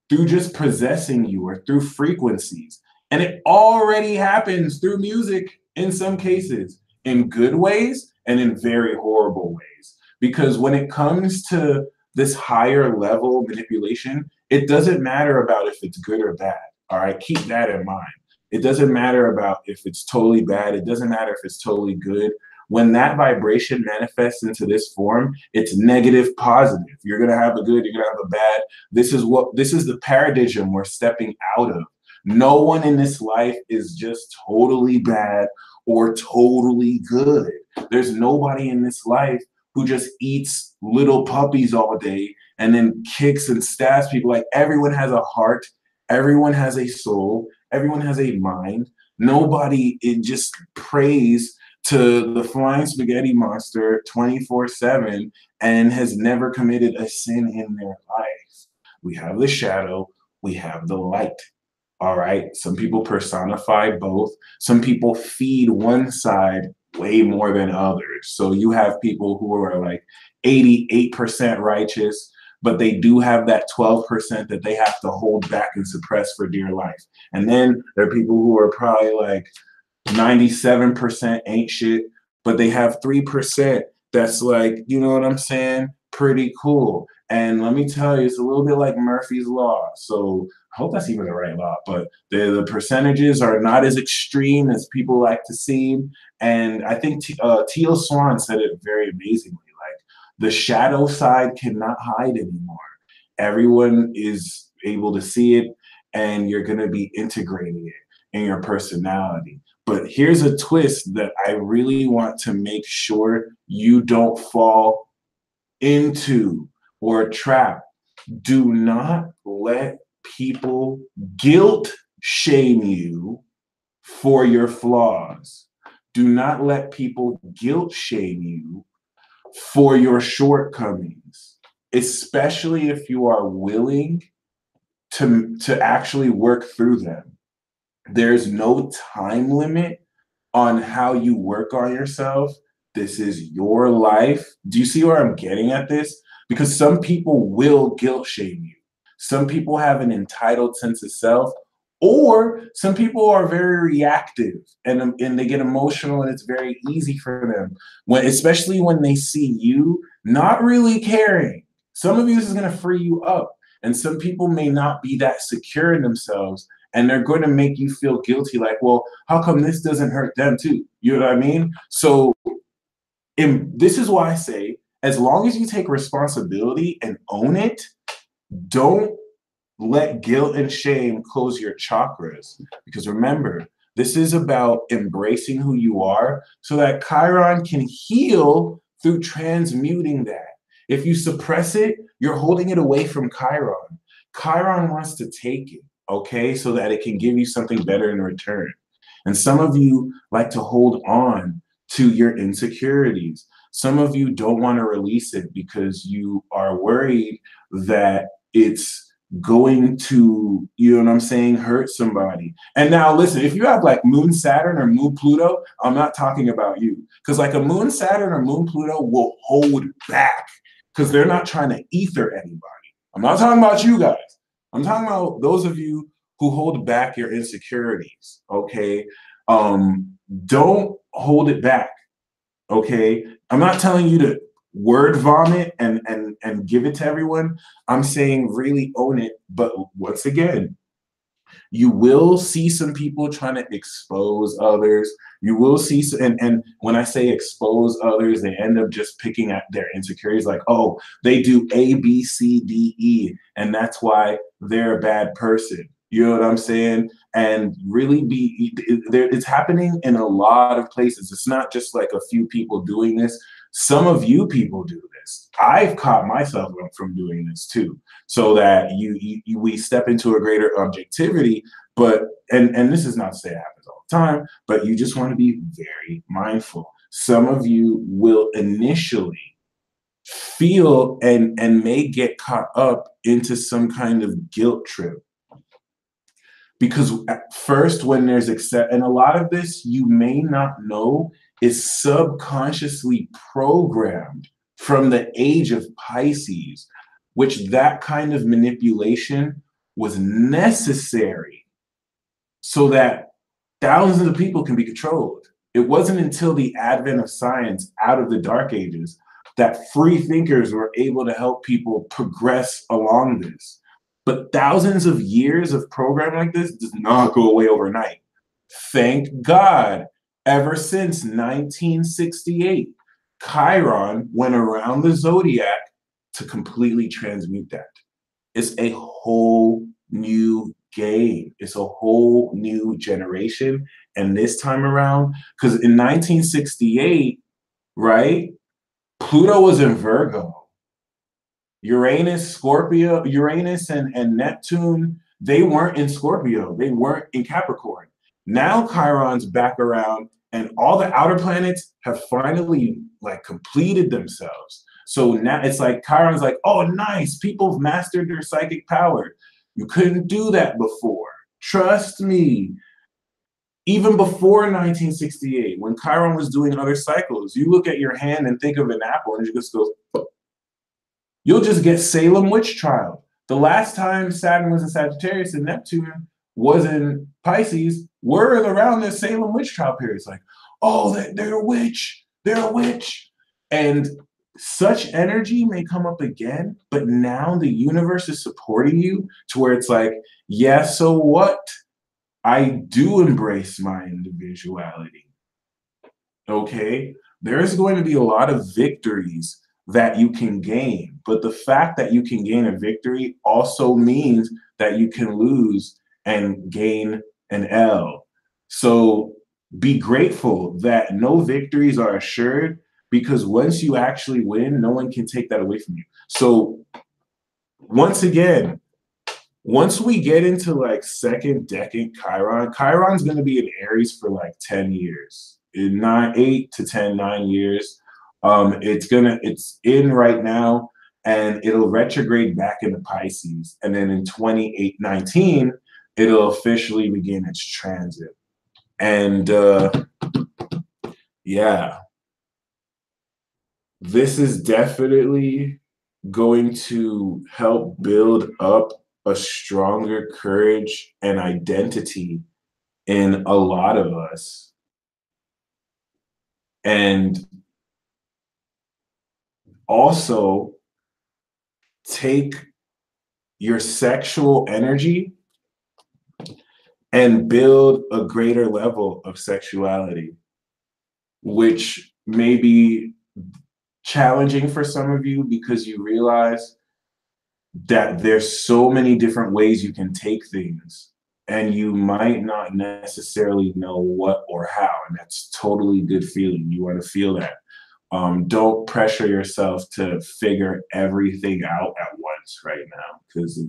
through just possessing you or through frequencies. And it already happens through music in some cases, in good ways and in very horrible ways. Because when it comes to this higher level manipulation, it doesn't matter about if it's good or bad. All right, keep that in mind. It doesn't matter about if it's totally bad. It doesn't matter if it's totally good. When that vibration manifests into this form, it's negative, positive. You're gonna have a good, you're gonna have a bad. This is the paradigm we're stepping out of. No one in this life is just totally bad or totally good. There's nobody in this life who just eats little puppies all day and then kicks and stabs people. Like, everyone has a heart, everyone has a soul, everyone has a mind. Nobody just prays to the flying spaghetti monster 24/7 and has never committed a sin in their life. We have the shadow, we have the light. All right. Some people personify both. Some people feed one side way more than others. So you have people who are like 88% righteous, but they do have that 12% that they have to hold back and suppress for dear life. And then there are people who are probably like 97% ain't shit, but they have 3% that's like, you know what I'm saying? Pretty cool. And let me tell you, it's a little bit like Murphy's Law. So I hope that's even the right law, but the percentages are not as extreme as people like to seem. And I think Teal Swan said it very amazingly. Like, the shadow side cannot hide anymore. Everyone is able to see it, and you're going to be integrating it in your personality. But here's a twist that I really want to make sure you don't fall into or trap. Do not let people guilt shame you for your flaws. Do not let people guilt shame you for your shortcomings, especially if you are willing to actually work through them. There's no time limit on how you work on yourself. This is your life. Do you see where I'm getting at this? Because some people will guilt shame you. Some people have an entitled sense of self, or some people are very reactive and they get emotional, and it's very easy for them, especially when they see you not really caring. Some of you, this is going to free you up. And some people may not be that secure in themselves, and they're going to make you feel guilty, like, well, how come this doesn't hurt them too? You know what I mean? So this is why I say, as long as you take responsibility and own it, don't let guilt and shame close your chakras. Because remember, this is about embracing who you are so that Chiron can heal through transmuting that. If you suppress it, you're holding it away from Chiron. Chiron wants to take it, okay, so that it can give you something better in return. And some of you like to hold on to your insecurities. Some of you don't want to release it because you are worried that it's going to, you know what I'm saying, hurt somebody. And now listen, if you have like Moon Saturn or Moon Pluto, I'm not talking about you. Because like a Moon Saturn or Moon Pluto will hold back because they're not trying to ether anybody. I'm not talking about you guys. I'm talking about those of you who hold back your insecurities, okay? Don't hold it back, okay? I'm not telling you to word vomit and give it to everyone. I'm saying really own it. But once again, you will see some people trying to expose others. You will see, and when I say expose others, they end up just picking at their insecurities, like, oh, they do A, B, C, D, E, and that's why they're a bad person. You know what I'm saying? And really it's happening in a lot of places. It's not just like a few people doing this. Some of you people do this. I've caught myself from doing this too, so that we step into a greater objectivity. But and this is not to say it happens all the time, but you just want to be very mindful. Some of you will initially feel and may get caught up into some kind of guilt trip. Because at first, when there's and a lot of this you may not know is subconsciously programmed from the age of Pisces, which that kind of manipulation was necessary so that thousands of people can be controlled. It wasn't until the advent of science out of the dark ages that free thinkers were able to help people progress along this. But thousands of years of program like this does not go away overnight. Thank God, ever since 1968, Chiron went around the Zodiac to completely transmute that. It's a whole new game. It's a whole new generation. And this time around, because in 1968, right, Pluto was in Virgo. Uranus, Scorpio, Uranus and Neptune, they weren't in Scorpio. They weren't in Capricorn. Now Chiron's back around and all the outer planets have finally like completed themselves. So now it's like Chiron's like, oh, nice. People have mastered their psychic power. You couldn't do that before. Trust me. Even before 1968, when Chiron was doing other cycles, you look at your hand and think of an apple and it just goes, oh. You'll just get Salem witch trial. The last time Saturn was in Sagittarius and Neptune was in Pisces, we're around this Salem witch trial period. It's like, oh, they're a witch. They're a witch. And such energy may come up again, but now the universe is supporting you to where it's like, yeah, so what? I do embrace my individuality. Okay? There's going to be a lot of victories that you can gain. But the fact that you can gain a victory also means that you can lose and gain an L. So be grateful that no victories are assured, because once you actually win, no one can take that away from you. So once again, once we get into like second decade Chiron's going to be in Aries for like 10 years, in 8 to 10, 9 years. It's in right now, and it'll retrograde back into Pisces. And then in 2019, it'll officially begin its transit. And yeah, this is definitely going to help build up a stronger courage and identity in a lot of us. And also take your sexual energy and build a greater level of sexuality, which may be challenging for some of you because you realize that there's so many different ways you can take things and you might not necessarily know what or how, and that's totally good feeling. You want to feel that. Don't pressure yourself to figure everything out at once right now, because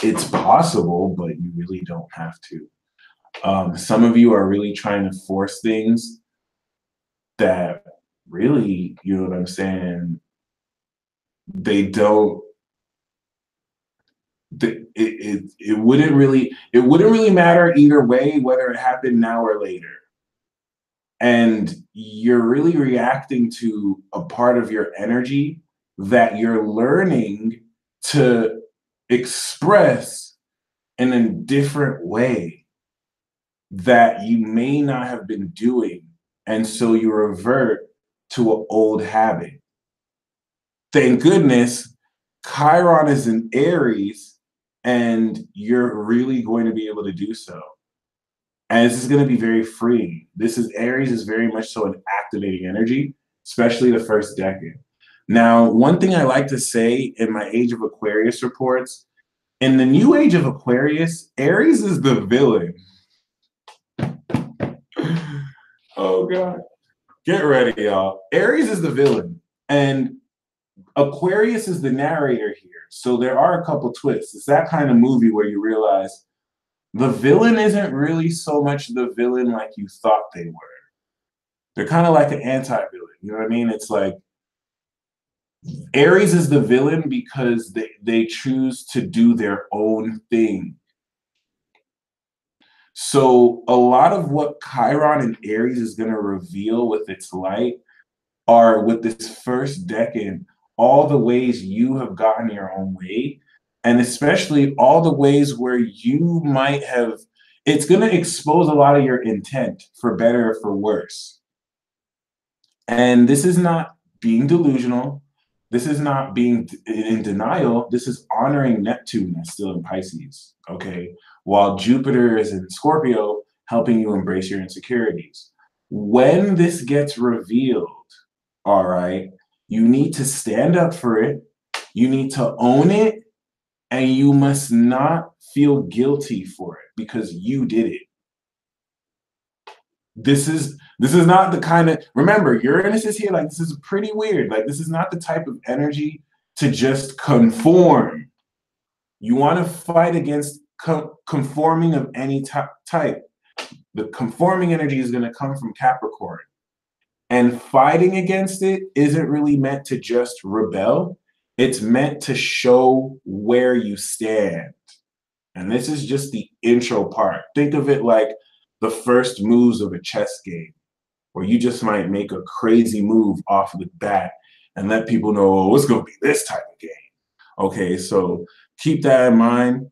it's possible, but you really don't have to. Some of you are really trying to force things that really, you know what I'm saying, they don't. It wouldn't really matter either way whether it happened now or later. And you're really reacting to a part of your energy that you're learning to express in a different way that you may not have been doing. And so you revert to an old habit. Thank goodness Chiron is in Aries and you're really going to be able to do so. And this is going to be very freeing. Aries is very much so an activating energy, especially the first decade. Now, one thing I like to say in my Age of Aquarius reports In the new age of Aquarius, Aries is the villain. Oh, God. Get ready, y'all. Aries is the villain, and Aquarius is the narrator here. So there are a couple twists. It's that kind of movie where you realize the villain isn't really so much the villain like you thought they were. They're kind of like an anti-villain. You know what I mean? It's like Aries is the villain because they choose to do their own thing. So a lot of what Chiron and Aries is going to reveal with its light are with this first decade, all the ways you have gotten your own way, and especially all the ways where you might have, it's going to expose a lot of your intent for better or for worse. And this is not being delusional. This is not being in denial. This is honoring Neptune that's still in Pisces, okay? While Jupiter is in Scorpio, helping you embrace your insecurities. When this gets revealed, all right, you need to stand up for it. You need to own it. And you must not feel guilty for it because you did it. This is not the kind of, remember, Uranus is here, like this is pretty weird. Like this is not the type of energy to just conform. You want to fight against conforming of any type. The conforming energy is going to come from Capricorn. And fighting against it isn't really meant to just rebel. It's meant to show where you stand. And this is just the intro part. Think of it like the first moves of a chess game, where you just might make a crazy move off the bat and let people know, oh, it's going to be this type of game. Okay, so keep that in mind.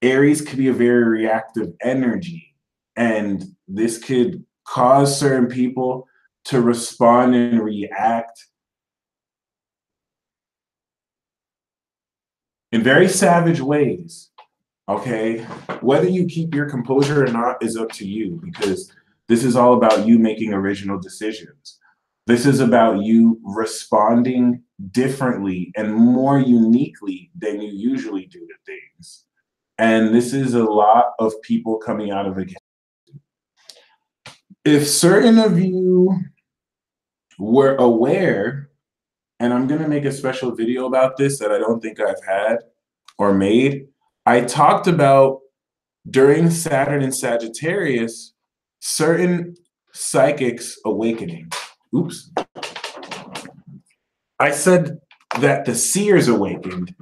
Aries could be a very reactive energy, and this could cause certain people to respond and react in very savage ways. Okay, whether you keep your composure or not is up to you, because this is all about you making original decisions. This is about you responding differently and more uniquely than you usually do to things. And this is a lot of people coming out of it. If certain of you were aware, and I'm going to make a special video about this that I don't think I've had or made, I talked about during Saturn and Sagittarius, certain psychics awakening. Oops. I said that the seers awakened,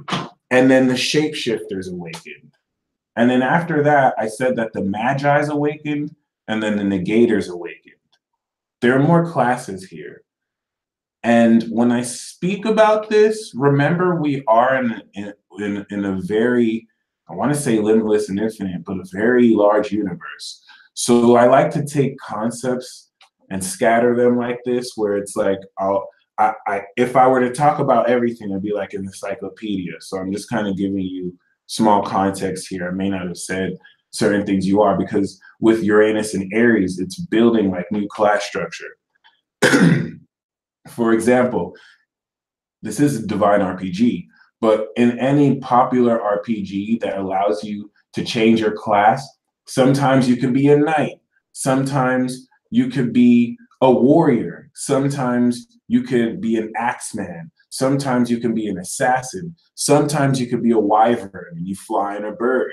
and then the shapeshifters awakened. And then after that, I said that the Magi's awakened, and then the negators awakened. There are more classes here. And when I speak about this, remember we are in a very, I want to say limitless and infinite, but a very large universe. So I like to take concepts and scatter them like this, where it's like, if I were to talk about everything, it'd be like an encyclopedia. So I'm just kind of giving you small context here. I may not have said certain things you are, because with Uranus and Aries, it's building like new class structure. For example, this is a divine RPG, but in any popular RPG that allows you to change your class, sometimes you could be a knight, sometimes you could be a warrior, sometimes you could be an axeman, sometimes you can be an assassin, sometimes you could be a wyvern and you fly in a bird.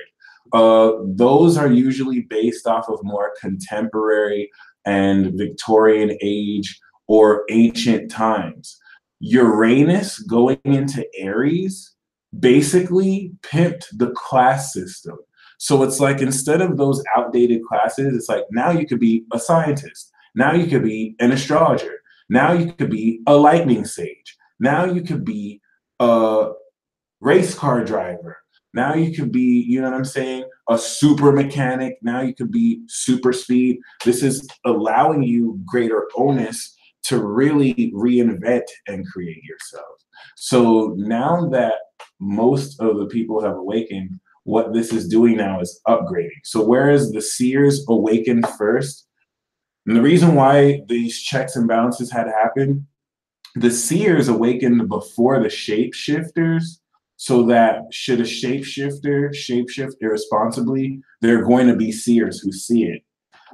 Those are usually based off of more contemporary and Victorian age or ancient times. Uranus going into Aries basically pimped the class system. So it's like, instead of those outdated classes, it's like now you could be a scientist. Now you could be an astrologer. Now you could be a lightning sage. Now you could be a race car driver. Now you could be, you know what I'm saying, a super mechanic. Now you could be super speed. This is allowing you greater onus to really reinvent and create yourself. So now that most of the people have awakened, what this is doing now is upgrading. So whereas the seers awakened first, and the reason why these checks and balances had happened, the seers awakened before the shapeshifters, so that should a shapeshifter shapeshift irresponsibly, there are going to be seers who see it.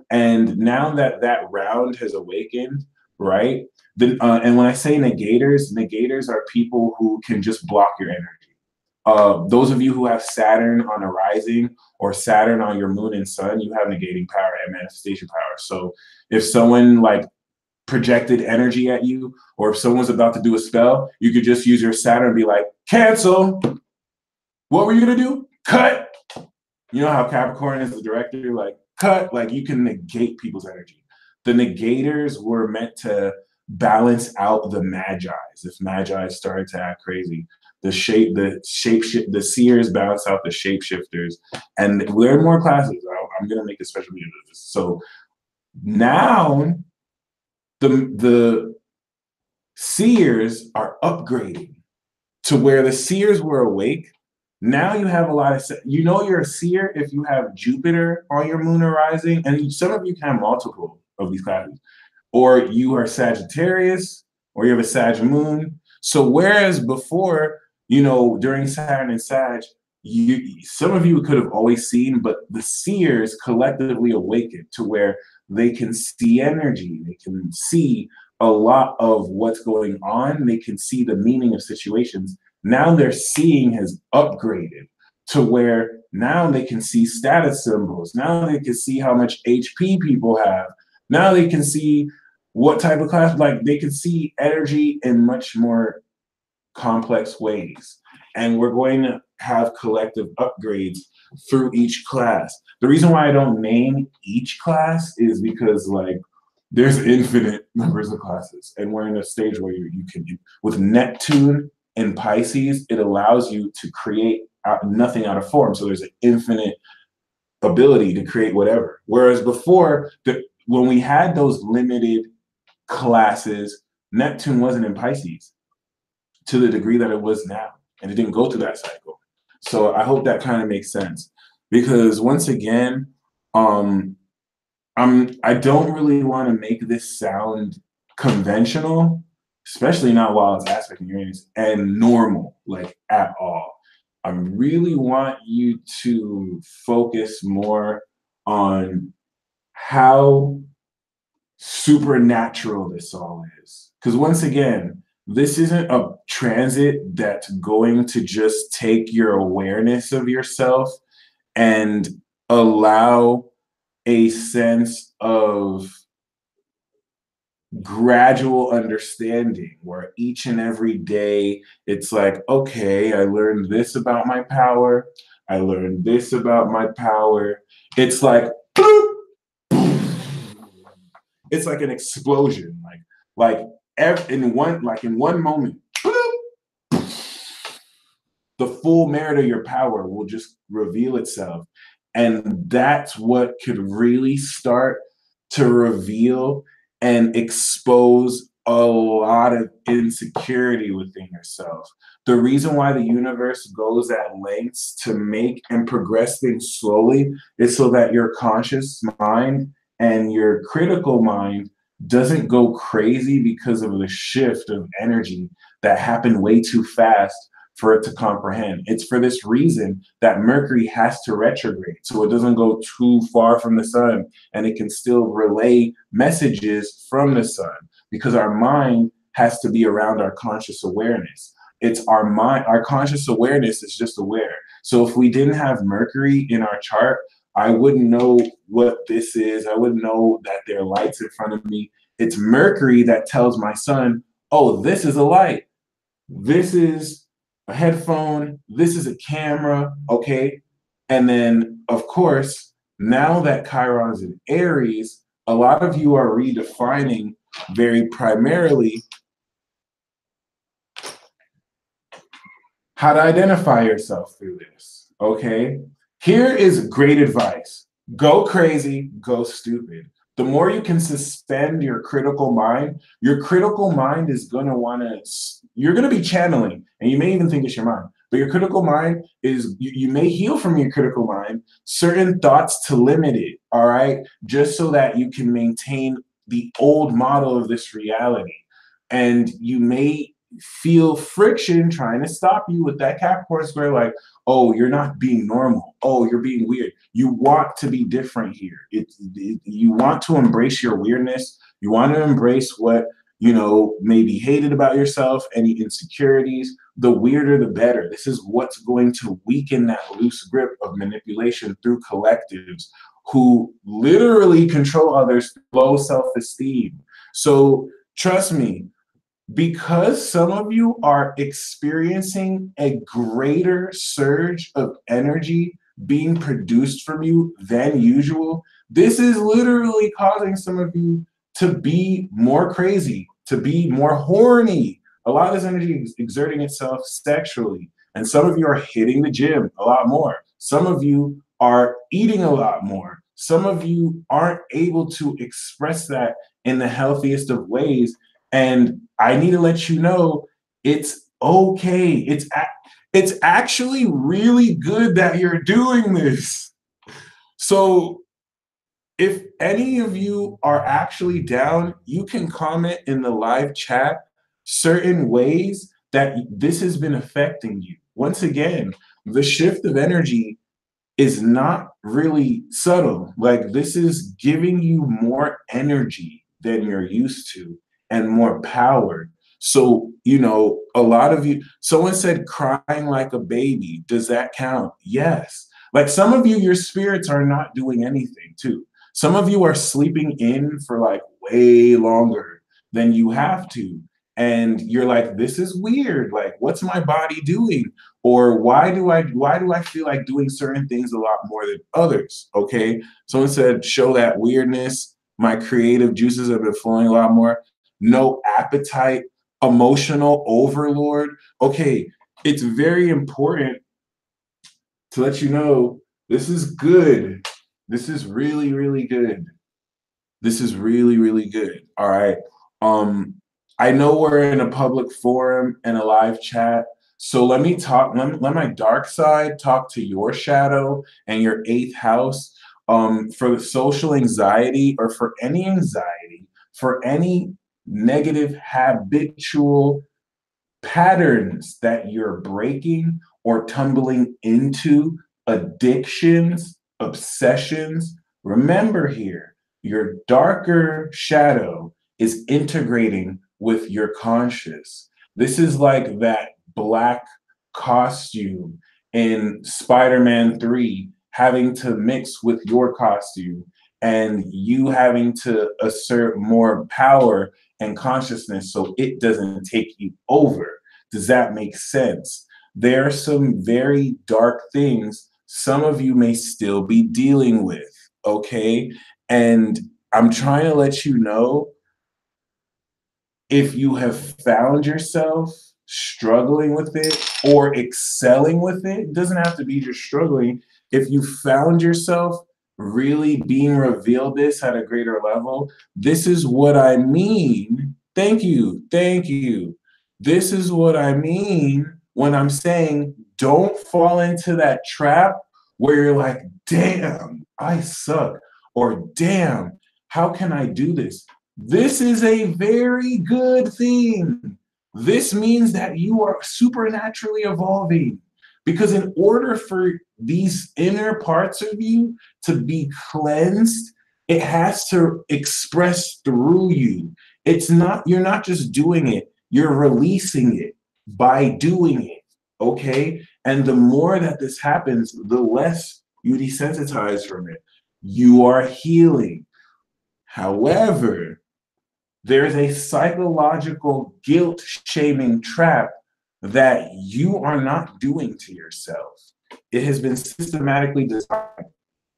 And now that that round has awakened, right? Then, and when I say negators, negators are people who can just block your energy. Those of you who have Saturn on a rising or Saturn on your moon and sun, you have negating power and manifestation power. So if someone like projected energy at you, or if someone's about to do a spell, you could just use your Saturn and be like, cancel. What were you gonna do? Cut. You know how Capricorn is the director, like cut, like you can negate people's energy. The negators were meant to balance out the magi's. If magi started to act crazy, the seers balance out the shapeshifters, and we're in more classes. I'm gonna make a special video of this. So now the seers are upgrading to where the seers were awake. Now you have a lot of, you know, you're a seer if you have Jupiter on your moon or rising, and some of you can have multiple of these classes, or you are Sagittarius, or you have a Sag moon. So whereas before, you know, during Saturn and Sag, some of you could have always seen, but the seers collectively awakened to where they can see energy, they can see a lot of what's going on, they can see the meaning of situations. Now their seeing has upgraded to where now they can see status symbols. Now they can see how much HP people have. Now they can see what type of class, like they can see energy in much more complex ways. And we're going to have collective upgrades through each class. The reason why I don't name each class is because like there's infinite numbers of classes. And we're in a stage where you can, with Neptune in Pisces, it allows you to create nothing out of form. So there's an infinite ability to create whatever. Whereas before, when we had those limited classes, Neptune wasn't in Pisces to the degree that it was now. And it didn't go through that cycle. So I hope that kind of makes sense. Because once again, I don't really want to make this sound conventional, especially not while it's aspecting Uranus, and normal, like at all. I really want you to focus more on how supernatural this all is. Because once again, this isn't a transit that's going to just take your awareness of yourself and allow a sense of gradual understanding where each and every day it's like, okay, I learned this about my power. I learned this about my power. It's like, boop, boop. It's like an explosion. In one moment, boop, the full merit of your power will just reveal itself. And that's what could really start to reveal and expose a lot of insecurity within yourself. The reason why the universe goes at lengths to make and progress things slowly is so that your conscious mind and your critical mind doesn't go crazy because of the shift of energy that happened way too fast for it to comprehend. It's for this reason that Mercury has to retrograde, so it doesn't go too far from the sun and it can still relay messages from the sun, because our mind has to be around our conscious awareness. It's our mind, our conscious awareness is just aware. So if we didn't have Mercury in our chart, I wouldn't know what this is. I wouldn't know that there are lights in front of me. It's Mercury that tells my sun, oh, this is a light. This is a headphone, this is a camera, okay? And then, of course, now that Chiron is in Aries, a lot of you are redefining very primarily how to identify yourself through this, okay? Here is great advice. Go crazy, go stupid. The more you can suspend your critical mind is going to want to, you're going to be channeling, and you may even think it's your mind, but your critical mind is, you may heal from your critical mind certain thoughts to limit it, all right? Just so that you can maintain the old model of this reality. And you may feel friction trying to stop you with that Capricorn square, like, oh, you're not being normal. Oh, you're being weird. You want to be different here. You want to embrace your weirdness. You want to embrace what, you know, may be hated about yourself, any insecurities. The weirder, the better. This is what's going to weaken that loose grip of manipulation through collectives who literally control others through low self-esteem. So trust me, because some of you are experiencing a greater surge of energy being produced from you than usual, this is literally causing some of you to be more crazy, to be more horny. A lot of this energy is exerting itself sexually. And some of you are hitting the gym a lot more. Some of you are eating a lot more. Some of you aren't able to express that in the healthiest of ways. And I need to let you know it's okay. It's actually really good that you're doing this. So if any of you are actually down, you can comment in the live chat certain ways that this has been affecting you. Once again, the shift of energy is not really subtle. Like, this is giving you more energy than you're used to and more power. So, you know, a lot of you, someone said crying like a baby. Does that count? Yes. Like, some of you, your spirits are not doing anything too. Some of you are sleeping in for like way longer than you have to. And you're like, this is weird. Like, what's my body doing? Or why do I feel like doing certain things a lot more than others? Okay. Someone said, show that weirdness. My creative juices have been flowing a lot more. No appetite, emotional overlord. Okay. It's very important to let you know this is good. This is really, really good. This is really, really good. All right. I know we're in a public forum and a live chat. So let me talk, let my dark side talk to your shadow and your eighth house. For the social anxiety or for any anxiety, for any negative habitual patterns that you're breaking or tumbling into, addictions, obsessions. Remember here, your darker shadow is integrating with your conscious. This is like that black costume in Spider-Man 3 having to mix with your costume and you having to assert more power and consciousness so it doesn't take you over. Does that make sense? There are some very dark things some of you may still be dealing with, okay? And I'm trying to let you know, if you have found yourself struggling with it or excelling with it, it doesn't have to be just struggling. If you found yourself really being revealed this at a greater level, this is what I mean. Thank you. Thank you. This is what I mean when I'm saying don't fall into that trap where you're like, damn, I suck, or damn, how can I do this? This is a very good thing. This means that you are supernaturally evolving. Because in order for these inner parts of you to be cleansed, it has to express through you. It's not, you're not just doing it, you're releasing it by doing it. Okay? And the more that this happens, the less you desensitize from it. You are healing. However, there's a psychological guilt shaming trap that you are not doing to yourself. It has been systematically designed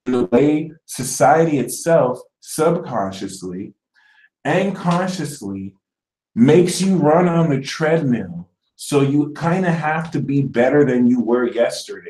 in the way society itself, subconsciously and consciously, makes you run on the treadmill. So you kind of have to be better than you were yesterday.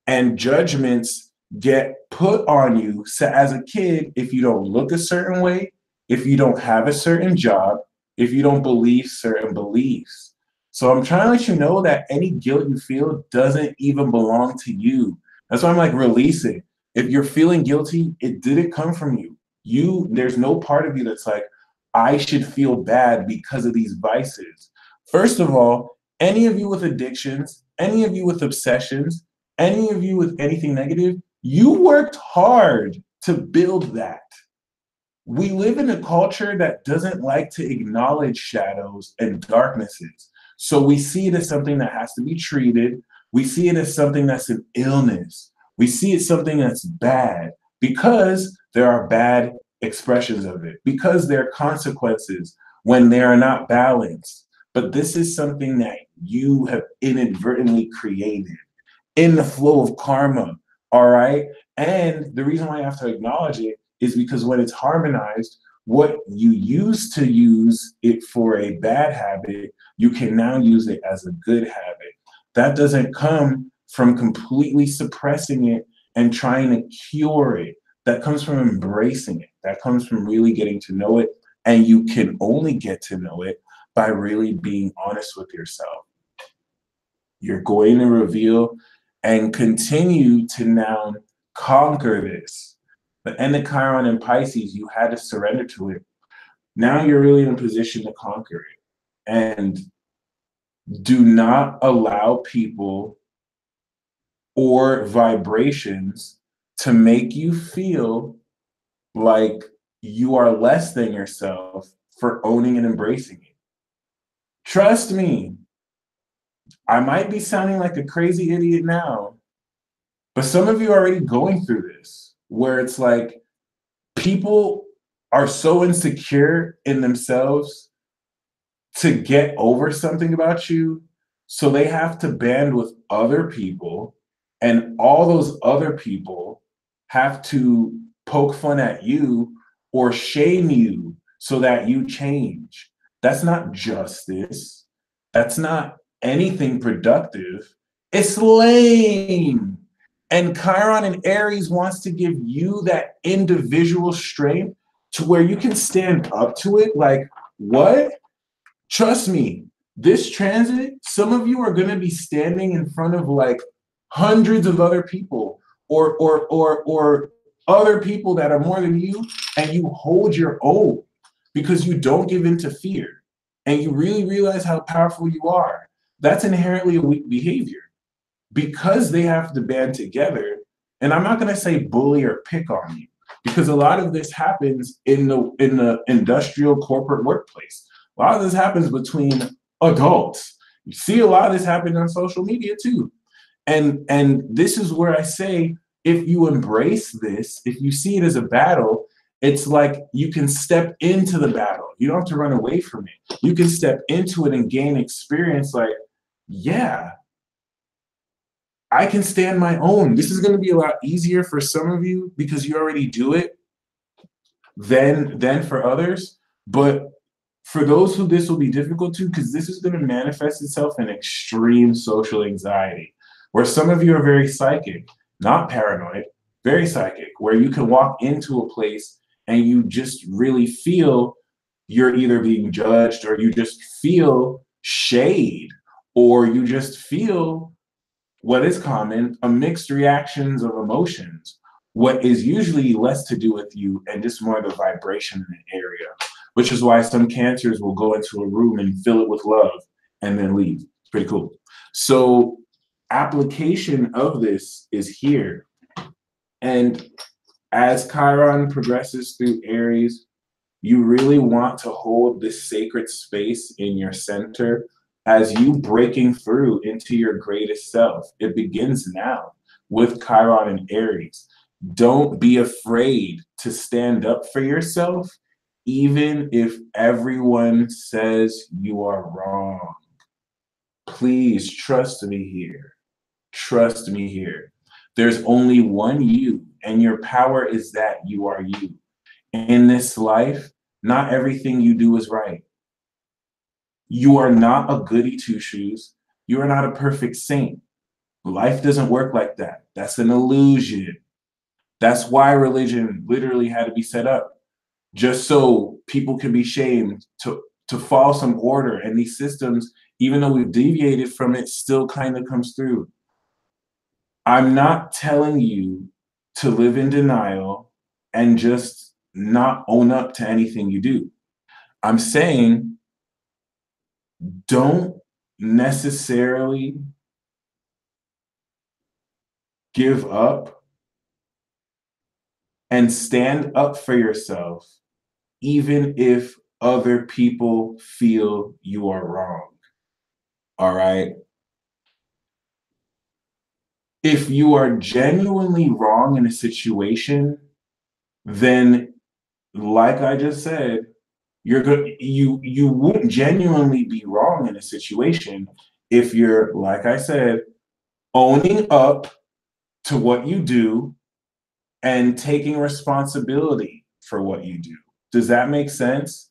And judgments get put on you. So as a kid, if you don't look a certain way, if you don't have a certain job, if you don't believe certain beliefs. So I'm trying to let you know that any guilt you feel doesn't even belong to you. That's why I'm like, release it. If you're feeling guilty, it didn't come from you. There's no part of you that's like, I should feel bad because of these vices. First of all, any of you with addictions, any of you with obsessions, any of you with anything negative, you worked hard to build that. We live in a culture that doesn't like to acknowledge shadows and darknesses. So we see it as something that has to be treated. We see it as something that's an illness. We see it as something that's bad because there are bad expressions of it, because there are consequences when they are not balanced. But this is something that you have inadvertently created in the flow of karma. All right. And the reason why I have to acknowledge it is because when it's harmonized, what you used to use it for a bad habit, you can now use it as a good habit. That doesn't come from completely suppressing it and trying to cure it. That comes from embracing it. That comes from really getting to know it. And you can only get to know it by really being honest with yourself. You're going to reveal and continue to now conquer this. The end of Chiron and Pisces, you had to surrender to it. Now you're really in a position to conquer it. And do not allow people or vibrations to make you feel like you are less than yourself for owning and embracing it. Trust me, I might be sounding like a crazy idiot now, but some of you are already going through this, where it's like people are so insecure in themselves to get over something about you. So they have to band with other people, and all those other people have to poke fun at you or shame you so that you change. That's not justice. That's not anything productive. It's lame. And Chiron and Aries wants to give you that individual strength to where you can stand up to it. Like, what? Trust me, this transit, some of you are going to be standing in front of like hundreds of other people or other people that are more than you, and you hold your own because you don't give in to fear and you really realize how powerful you are. That's inherently a weak behavior because they have to band together. And I'm not going to say bully or pick on you because a lot of this happens in the industrial corporate workplace. A lot of this happens between adults. You see a lot of this happen on social media too. And this is where I say, if you embrace this, if you see it as a battle, it's like you can step into the battle. You don't have to run away from it. You can step into it and gain experience like, yeah, I can stand my own. This is going to be a lot easier for some of you because you already do it than for others. But for those who this will be difficult to, because this is going to manifest itself in extreme social anxiety, where some of you are very psychic, not paranoid, very psychic, where you can walk into a place and you just really feel you're either being judged or you just feel shade or you just feel what is common, a mixed reactions of emotions, what is usually less to do with you and just more the vibration in the area, which is why some cancers will go into a room and fill it with love and then leave. It's pretty cool. So application of this is here. And as Chiron progresses through Aries, you really want to hold this sacred space in your center as you breaking through into your greatest self. It begins now with Chiron and Aries. Don't be afraid to stand up for yourself, even if everyone says you are wrong. Please trust me here. Trust me here. There's only one you, and your power is that you are you. In this life, not everything you do is right. You are not a goody two shoes. You are not a perfect saint. Life doesn't work like that. That's an illusion. That's why religion literally had to be set up, just so people can be shamed to follow some order. And these systems, even though we've deviated from it, still kind of comes through. I'm not telling you to live in denial and just not own up to anything you do. I'm saying don't necessarily give up and stand up for yourself, even if other people feel you are wrong. All right. If you are genuinely wrong in a situation, then, like I just said, you're good. You wouldn't genuinely be wrong in a situation if you're, like I said, owning up to what you do and taking responsibility for what you do. Does that make sense?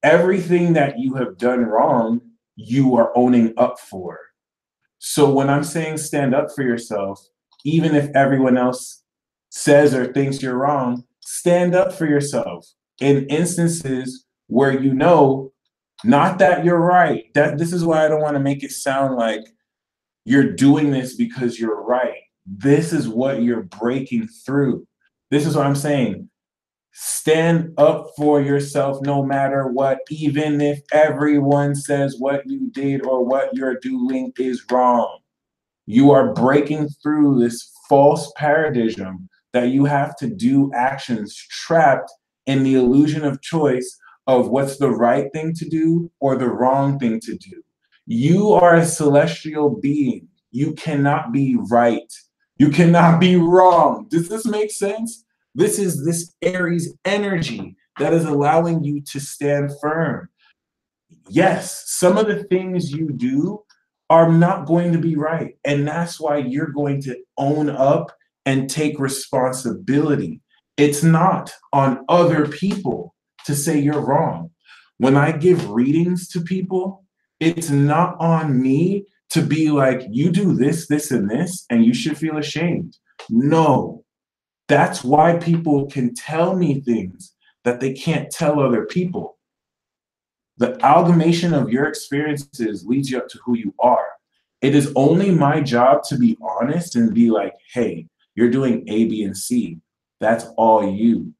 Everything that you have done wrong, you are owning up for. So when I'm saying stand up for yourself, even if everyone else says or thinks you're wrong, stand up for yourself in instances where you know not that you're right. That this is why I don't want to make it sound like you're doing this because you're right. This is what you're breaking through. This is what I'm saying. Stand up for yourself no matter what, even if everyone says what you did or what you're doing is wrong. You are breaking through this false paradigm that you have to do actions trapped in the illusion of choice of what's the right thing to do or the wrong thing to do. You are a celestial being. You cannot be right. You cannot be wrong. Does this make sense? This is this Aries energy that is allowing you to stand firm. Yes, some of the things you do are not going to be right. And that's why you're going to own up and take responsibility. It's not on other people to say you're wrong. When I give readings to people, it's not on me to be like, you do this, this, and this, and you should feel ashamed. No, that's why people can tell me things that they can't tell other people. The amalgamation of your experiences leads you up to who you are. It is only my job to be honest and be like, hey, you're doing A, B, and C. That's all you.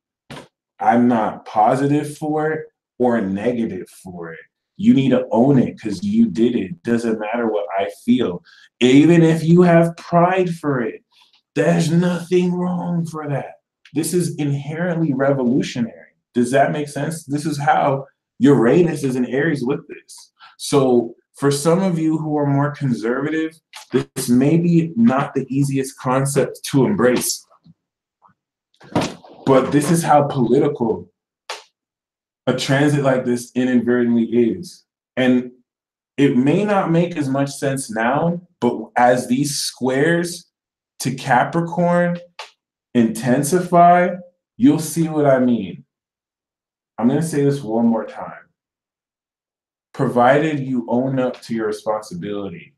I'm not positive for it or negative for it. You need to own it because you did it. Doesn't matter what I feel. Even if you have pride for it, there's nothing wrong for that. This is inherently revolutionary. Does that make sense? This is how Uranus is in Aries with this. So for some of you who are more conservative, this may be not the easiest concept to embrace. But this is how political a transit like this inadvertently is. And it may not make as much sense now, but as these squares to Capricorn intensify, you'll see what I mean. I'm going to say this one more time. Provided you own up to your responsibility,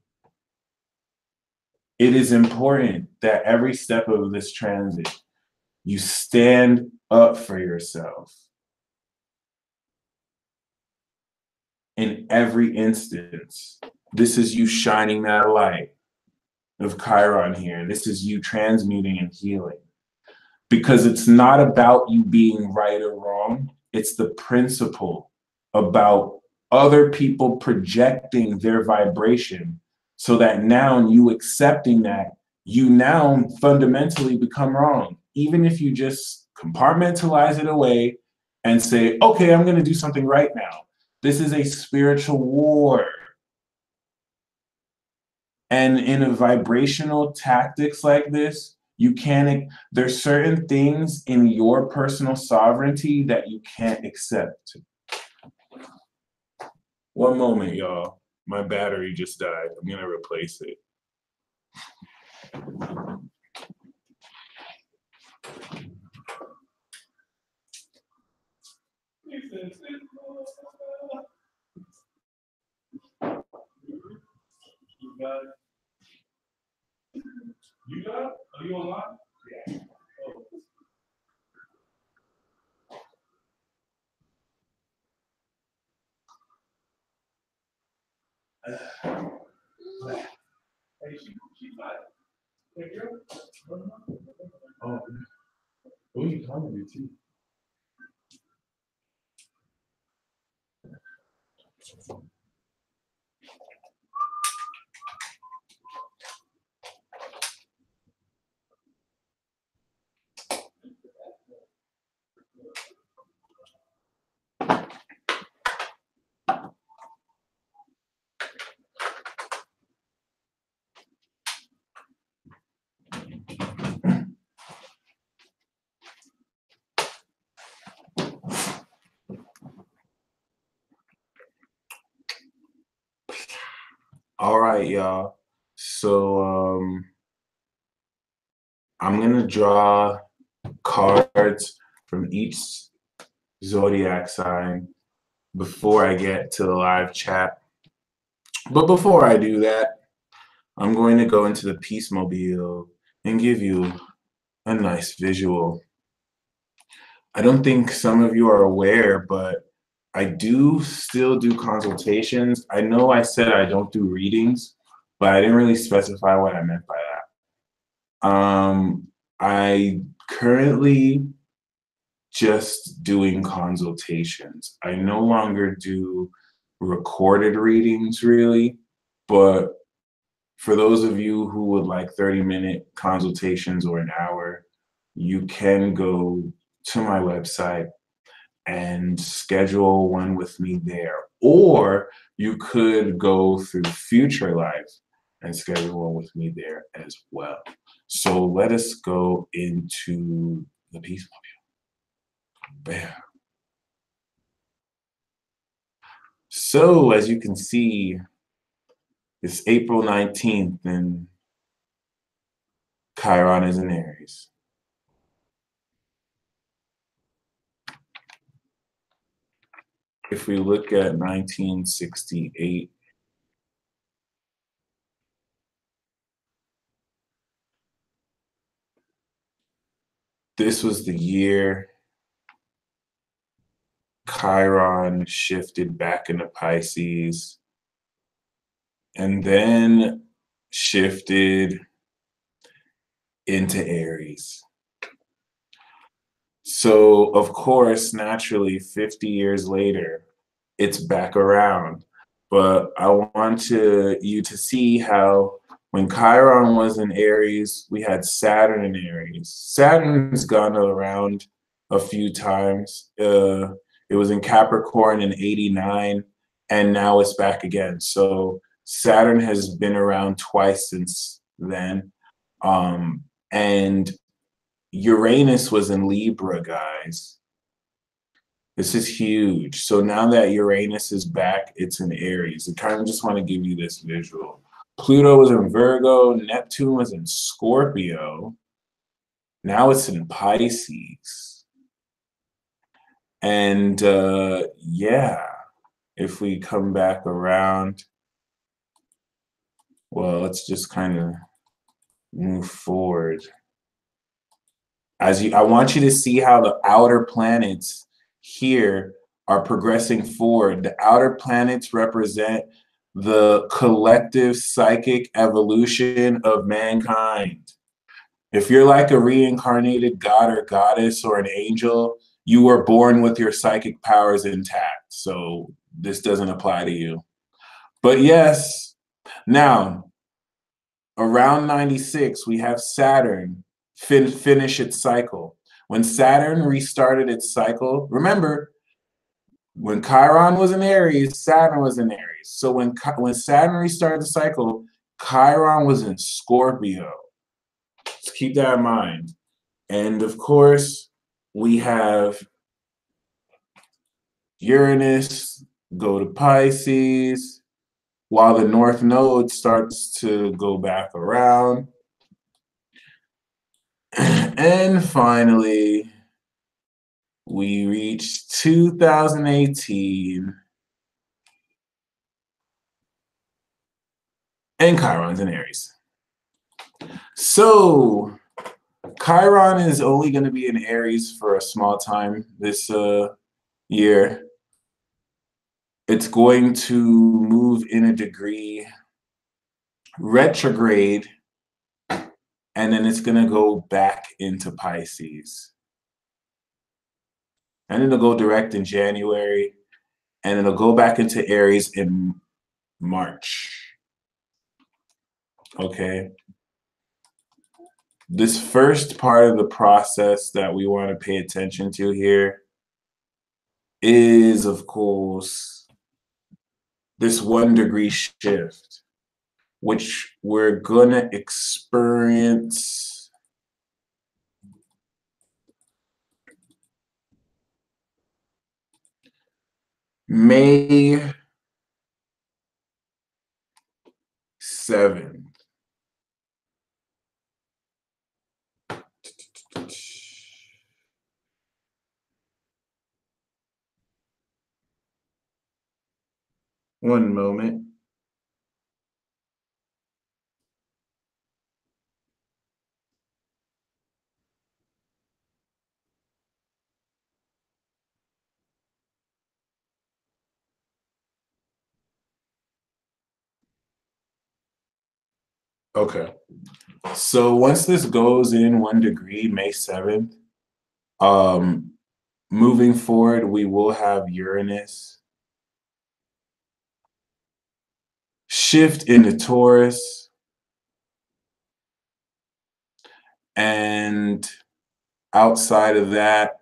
it is important that every step of this transit, you stand up for yourself. In every instance, this is you shining that light of Chiron here. This is you transmuting and healing. Because it's not about you being right or wrong. It's the principle about other people projecting their vibration so that now you accepting that, you now fundamentally become wrong. Even if you just compartmentalize it away and say, okay, I'm going to do something right now. This is a spiritual war. And in a vibrational tactics like this, you can't, there's certain things in your personal sovereignty that you can't accept. One moment, y'all. My battery just died. I'm gonna replace it. You got it? Are you online? Yeah. Hey, she's fine. Hey, girl. Oh, you calling me too? All right, y'all. So I'm gonna draw cards from each zodiac sign before I get to the live chat. But before I do that, I'm going to go into the Peace Mobile and give you a nice visual. I don't think some of you are aware, but I do still do consultations. I know I said I don't do readings, but I didn't really specify what I meant by that. I currently just doing consultations. I no longer do recorded readings really, but for those of you who would like 30-minute consultations or an hour, you can go to my website and schedule one with me there. Or you could go through Future Life and schedule one with me there as well. So let us go into the Peace Mobile. Bam. So as you can see, it's April 19th and Chiron is in Aries. If we look at 1968, this was the year Chiron shifted back into Pisces and then shifted into Aries. So, of course, naturally, 50 years later, it's back around. But I want you to see how when Chiron was in Aries, we had Saturn in Aries. Saturn's gone around a few times. It was in Capricorn in 89, and now it's back again. So Saturn has been around twice since then. And Uranus was in Libra, guys. This is huge. So now that Uranus is back, it's in Aries. I kind of just want to give you this visual. Pluto was in Virgo. Neptune was in Scorpio. Now it's in Pisces. And yeah, if we come back around, well, let's just kind of move forward. I want you to see how the outer planets here are progressing forward. The outer planets represent the collective psychic evolution of mankind. If you're like a reincarnated god or goddess or an angel, you were born with your psychic powers intact. So this doesn't apply to you. But yes, now around 96, we have Saturn finish its cycle. When Saturn restarted its cycle, remember, when Chiron was in Aries, Saturn was in Aries. So when Saturn restarted the cycle, Chiron was in Scorpio. Just keep that in mind. And of course, we have Uranus go to Pisces, while the North Node starts to go back around. And finally, we reached 2018, and Chiron's in Aries. So Chiron is only going to be in Aries for a small time this year. It's going to move in a degree retrograde, and then it's going to go back into Pisces. And it'll go direct in January, and it'll go back into Aries in March. Okay. This first part of the process that we want to pay attention to here is, of course, this 1 degree shift, which we're going to experience May 7th. One moment. Okay. So once this goes in 1 degree, May 7th, moving forward, we will have Uranus shift into Taurus, and outside of that,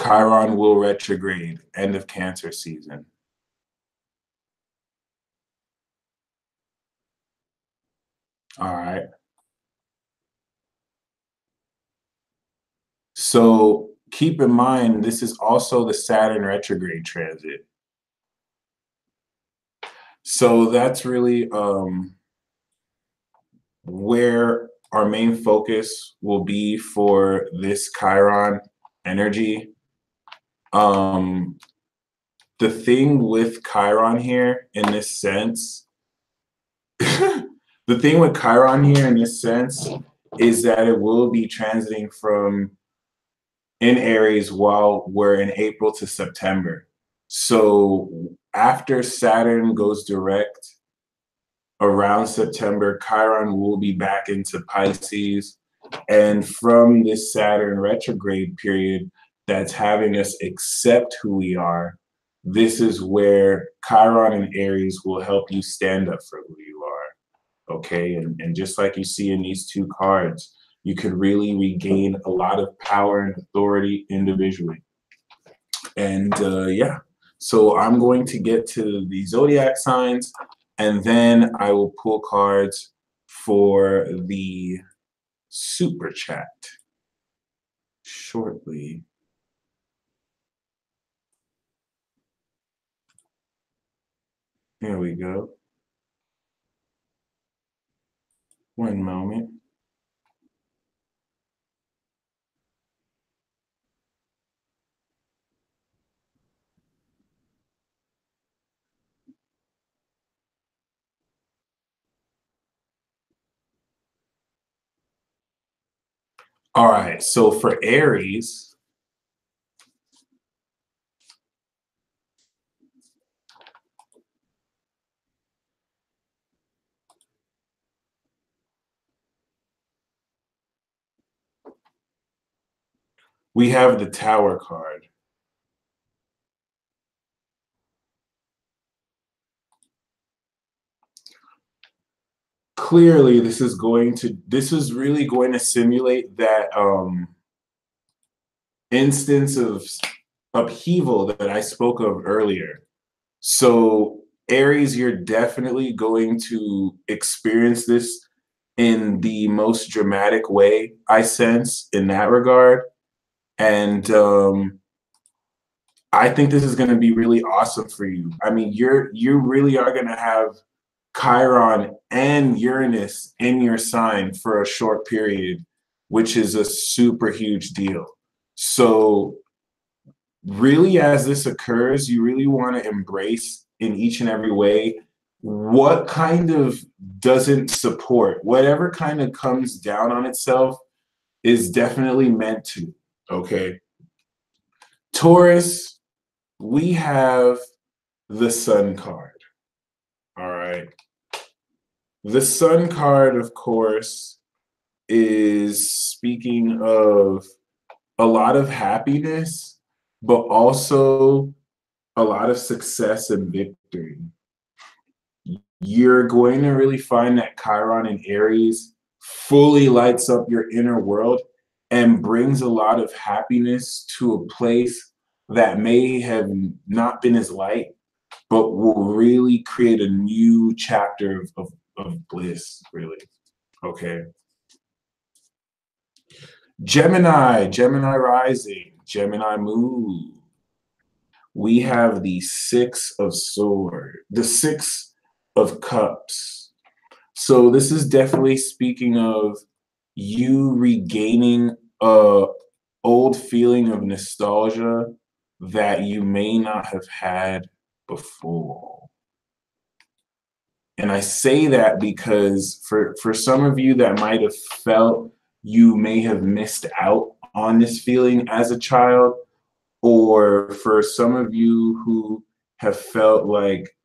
Chiron will retrograde, end of Cancer season. All right. So keep in mind, this is also the Saturn retrograde transit. So that's really where our main focus will be for this Chiron energy. The thing with Chiron here in this sense, the thing with Chiron here in this sense is that it will be transiting from in Aries while we're in April to September. So after Saturn goes direct around September, Chiron will be back into Pisces. And from this Saturn retrograde period that's having us accept who we are, this is where Chiron and Aries will help you stand up for who you are. Okay. And just like you see in these two cards, you could really regain a lot of power and authority individually. And yeah, so I'm going to get to the zodiac signs, and then I will pull cards for the super chat shortly. Here we go. One moment. All right, so for Aries, we have the Tower card. Clearly, this is really going to simulate that instance of upheaval that I spoke of earlier. So Aries, you're definitely going to experience this in the most dramatic way, I sense, in that regard. And I think this is going to be really awesome for you. I mean, you really are going to have Chiron and Uranus in your sign for a short period, which is a super huge deal. So really, as this occurs, you really want to embrace in each and every way what kind of doesn't support, whatever kind of comes down on itself is definitely meant to. Okay. Taurus, we have the Sun card. All right. The Sun card, of course, is speaking of a lot of happiness, but also a lot of success and victory. You're going to really find that Chiron in Aries fully lights up your inner world and brings a lot of happiness to a place that may have not been as light, but will really create a new chapter of bliss, really. Okay. Gemini rising, Gemini moon. we have the Six of Swords, the Six of Cups. So this is definitely speaking of you regaining a old feeling of nostalgia that you may not have had before. And I say that because for some of you that might have felt you may have missed out on this feeling as a child, or for some of you who have felt like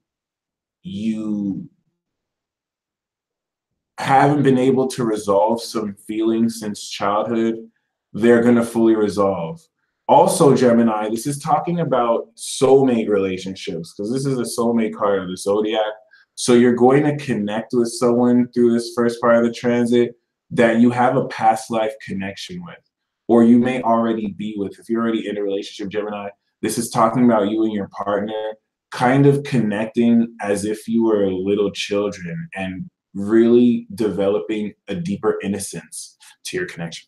you haven't been able to resolve some feelings since childhood, they're going to fully resolve. Also, Gemini, this is talking about soulmate relationships because this is a soulmate card of the Zodiac. So you're going to connect with someone through this first part of the transit that you have a past life connection with, or you may already be with. If you're already in a relationship, Gemini, this is talking about you and your partner kind of connecting as if you were little children and really developing a deeper innocence to your connection.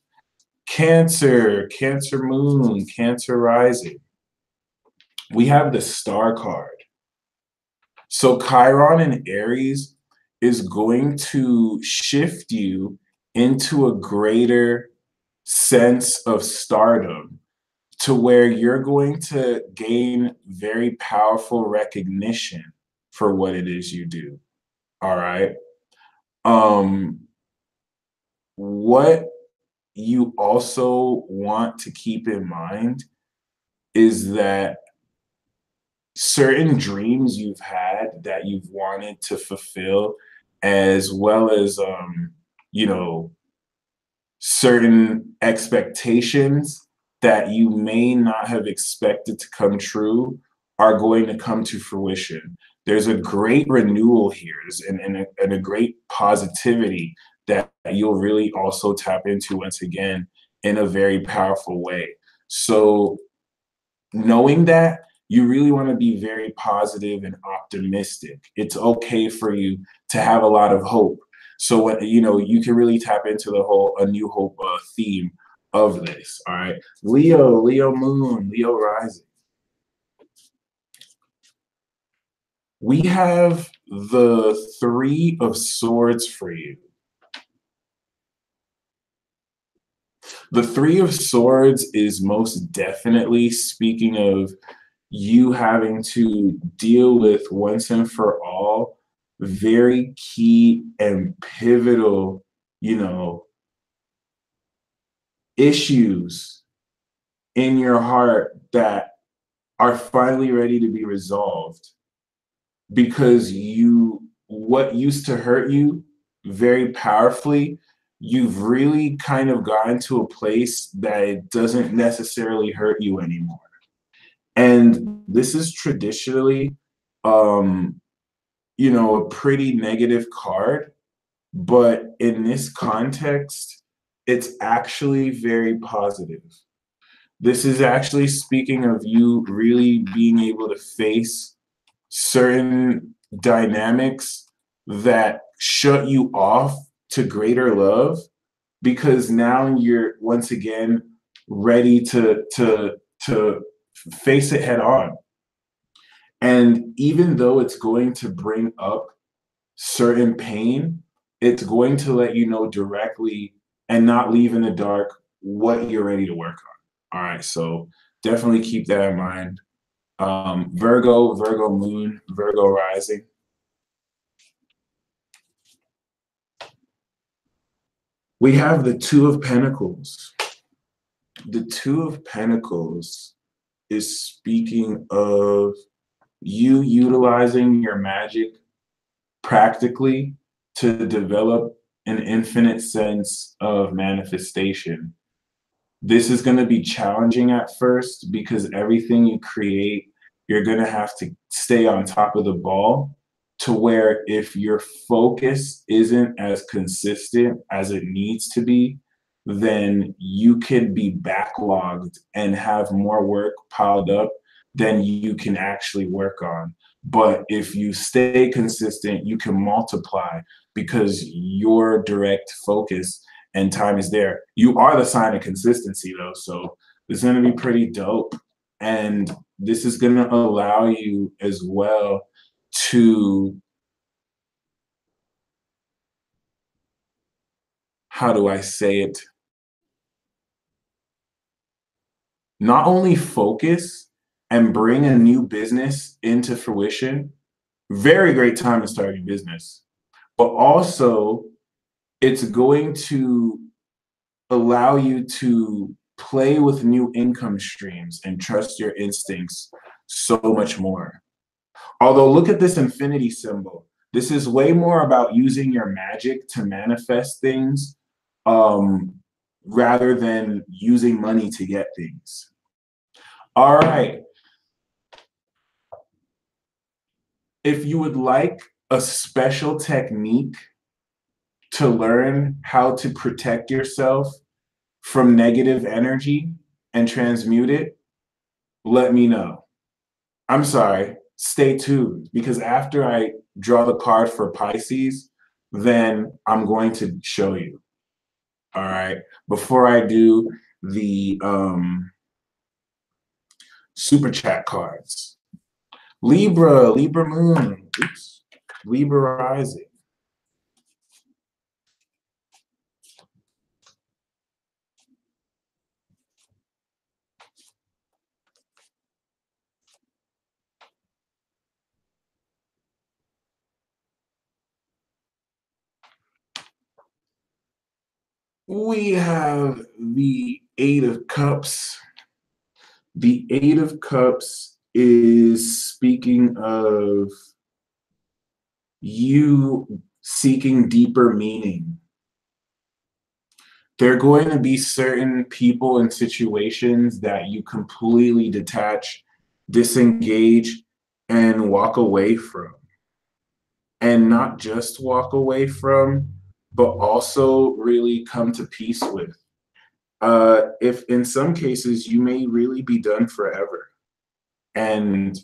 Cancer, Cancer moon, Cancer rising. We have the Star card. So Chiron in Aries is going to shift you into a greater sense of stardom to where you're going to gain very powerful recognition for what it is you do. All right. What you also want to keep in mind is that certain dreams you've had that you've wanted to fulfill, as well as you know, certain expectations that you may not have expected to come true are going to come to fruition. There's a great renewal here and a great positivity that you'll really also tap into once again in a very powerful way. So knowing that, you really want to be very positive and optimistic. It's okay for you to have a lot of hope. So when you can really tap into the whole a new hope theme of this. All right, Leo moon, Leo rising. We have the Three of Swords for you. The Three of Swords is most definitely speaking of you having to deal with once and for all very key and pivotal, issues in your heart that are finally ready to be resolved because what used to hurt you very powerfully, you've really kind of gotten to a place that it doesn't necessarily hurt you anymore. And this is traditionally, a pretty negative card, but in this context, it's actually very positive. This is actually speaking of you really being able to face certain dynamics that shut you off to greater love, because now you're once again ready to face it head on. And even though it's going to bring up certain pain, it's going to let you know directly and not leave in the dark what you're ready to work on. All right, so definitely keep that in mind. Virgo moon, Virgo rising. We have the Two of Pentacles. The Two of Pentacles is speaking of you utilizing your magic practically to develop an infinite sense of manifestation. This is going to be challenging at first because everything you create, you're going to have to stay on top of the ball, to where if your focus isn't as consistent as it needs to be, then you can be backlogged and have more work piled up than you can actually work on. But if you stay consistent, you can multiply because your direct focus and time is there. You are the sign of consistency, though, so it's going to be pretty dope. And this is going to allow you as well to, how do I say it? Not only focus and bring a new business into fruition, very great time to start your business, but also it's going to allow you to play with new income streams and trust your instincts so much more. Although look at this infinity symbol. This is way more about using your magic to manifest things rather than using money to get things. All right. If you would like a special technique to learn how to protect yourself from negative energy and transmute it, let me know. I'm sorry, stay tuned, because after I draw the card for Pisces, then I'm going to show you. All right. Before I do the super chat cards. Libra moon, oops, Libra rising. We have the Eight of Cups. The Eight of Cups is speaking of you seeking deeper meaning. There are going to be certain people and situations that you completely detach, disengage, and walk away from. And not just walk away from, but also really come to peace with. If in some cases you may really be done forever and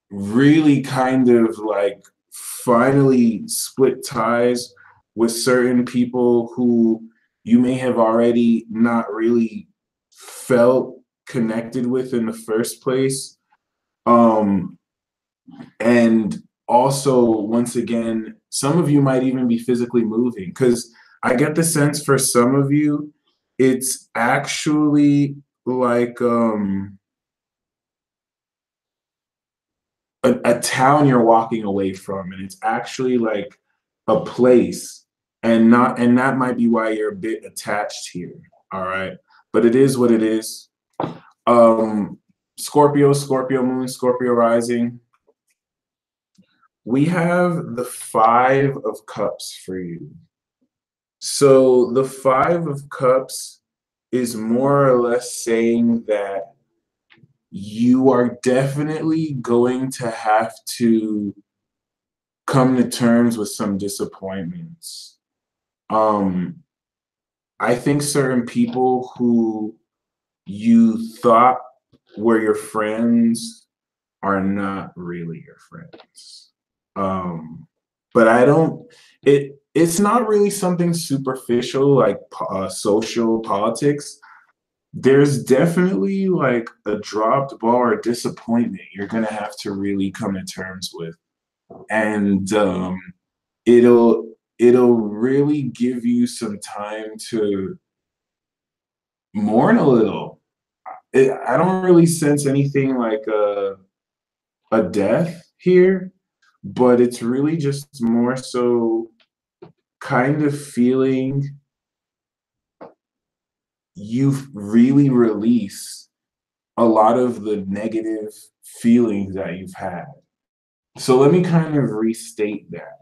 really kind of like finally split ties with certain people who you may have already not really felt connected with in the first place. And also, once again, some of you might even be physically moving, because I get the sense for some of you, it's actually like a town you're walking away from, and it's actually like a place, and that might be why you're a bit attached here. All right, but it is what it is. Scorpio moon, Scorpio rising. We have the Five of Cups for you. So the Five of Cups is more or less saying that you are definitely going to have to come to terms with some disappointments. I think certain people who you thought were your friends are not really your friends. But it's not really something superficial like social politics. There's definitely like a dropped ball or disappointment you're gonna have to really come to terms with. And it'll really give you some time to mourn a little. I don't really sense anything like a death here, but it's really just more so kind of feeling you've really released a lot of the negative feelings that you've had. So let me kind of restate that.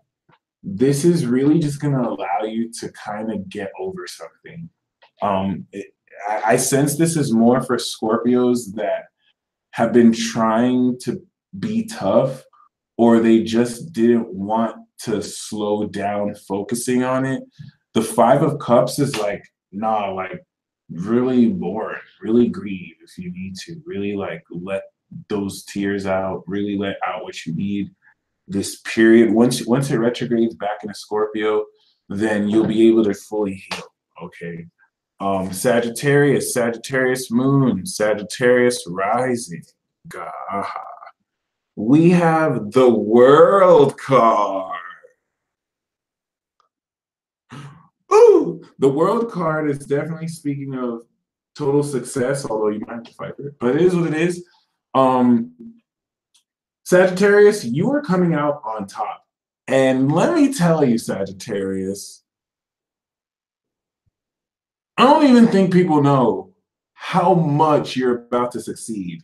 This is really just going to allow you to kind of get over something. I sense this is more for Scorpios that have been trying to be tough, or they just didn't want to slow down focusing on it. The Five of Cups is like, nah, like really bored, really grieve if you need to, really like let those tears out, really let out what you need. This period, once it retrogrades back into Scorpio, then you'll be able to fully heal. Okay. Sagittarius moon, Sagittarius rising. God. We have the World card. Ooh, the World card is definitely speaking of total success, although you might have to fight for it, but it is what it is. Sagittarius, you are coming out on top. And let me tell you, Sagittarius, I don't even think people know how much you're about to succeed.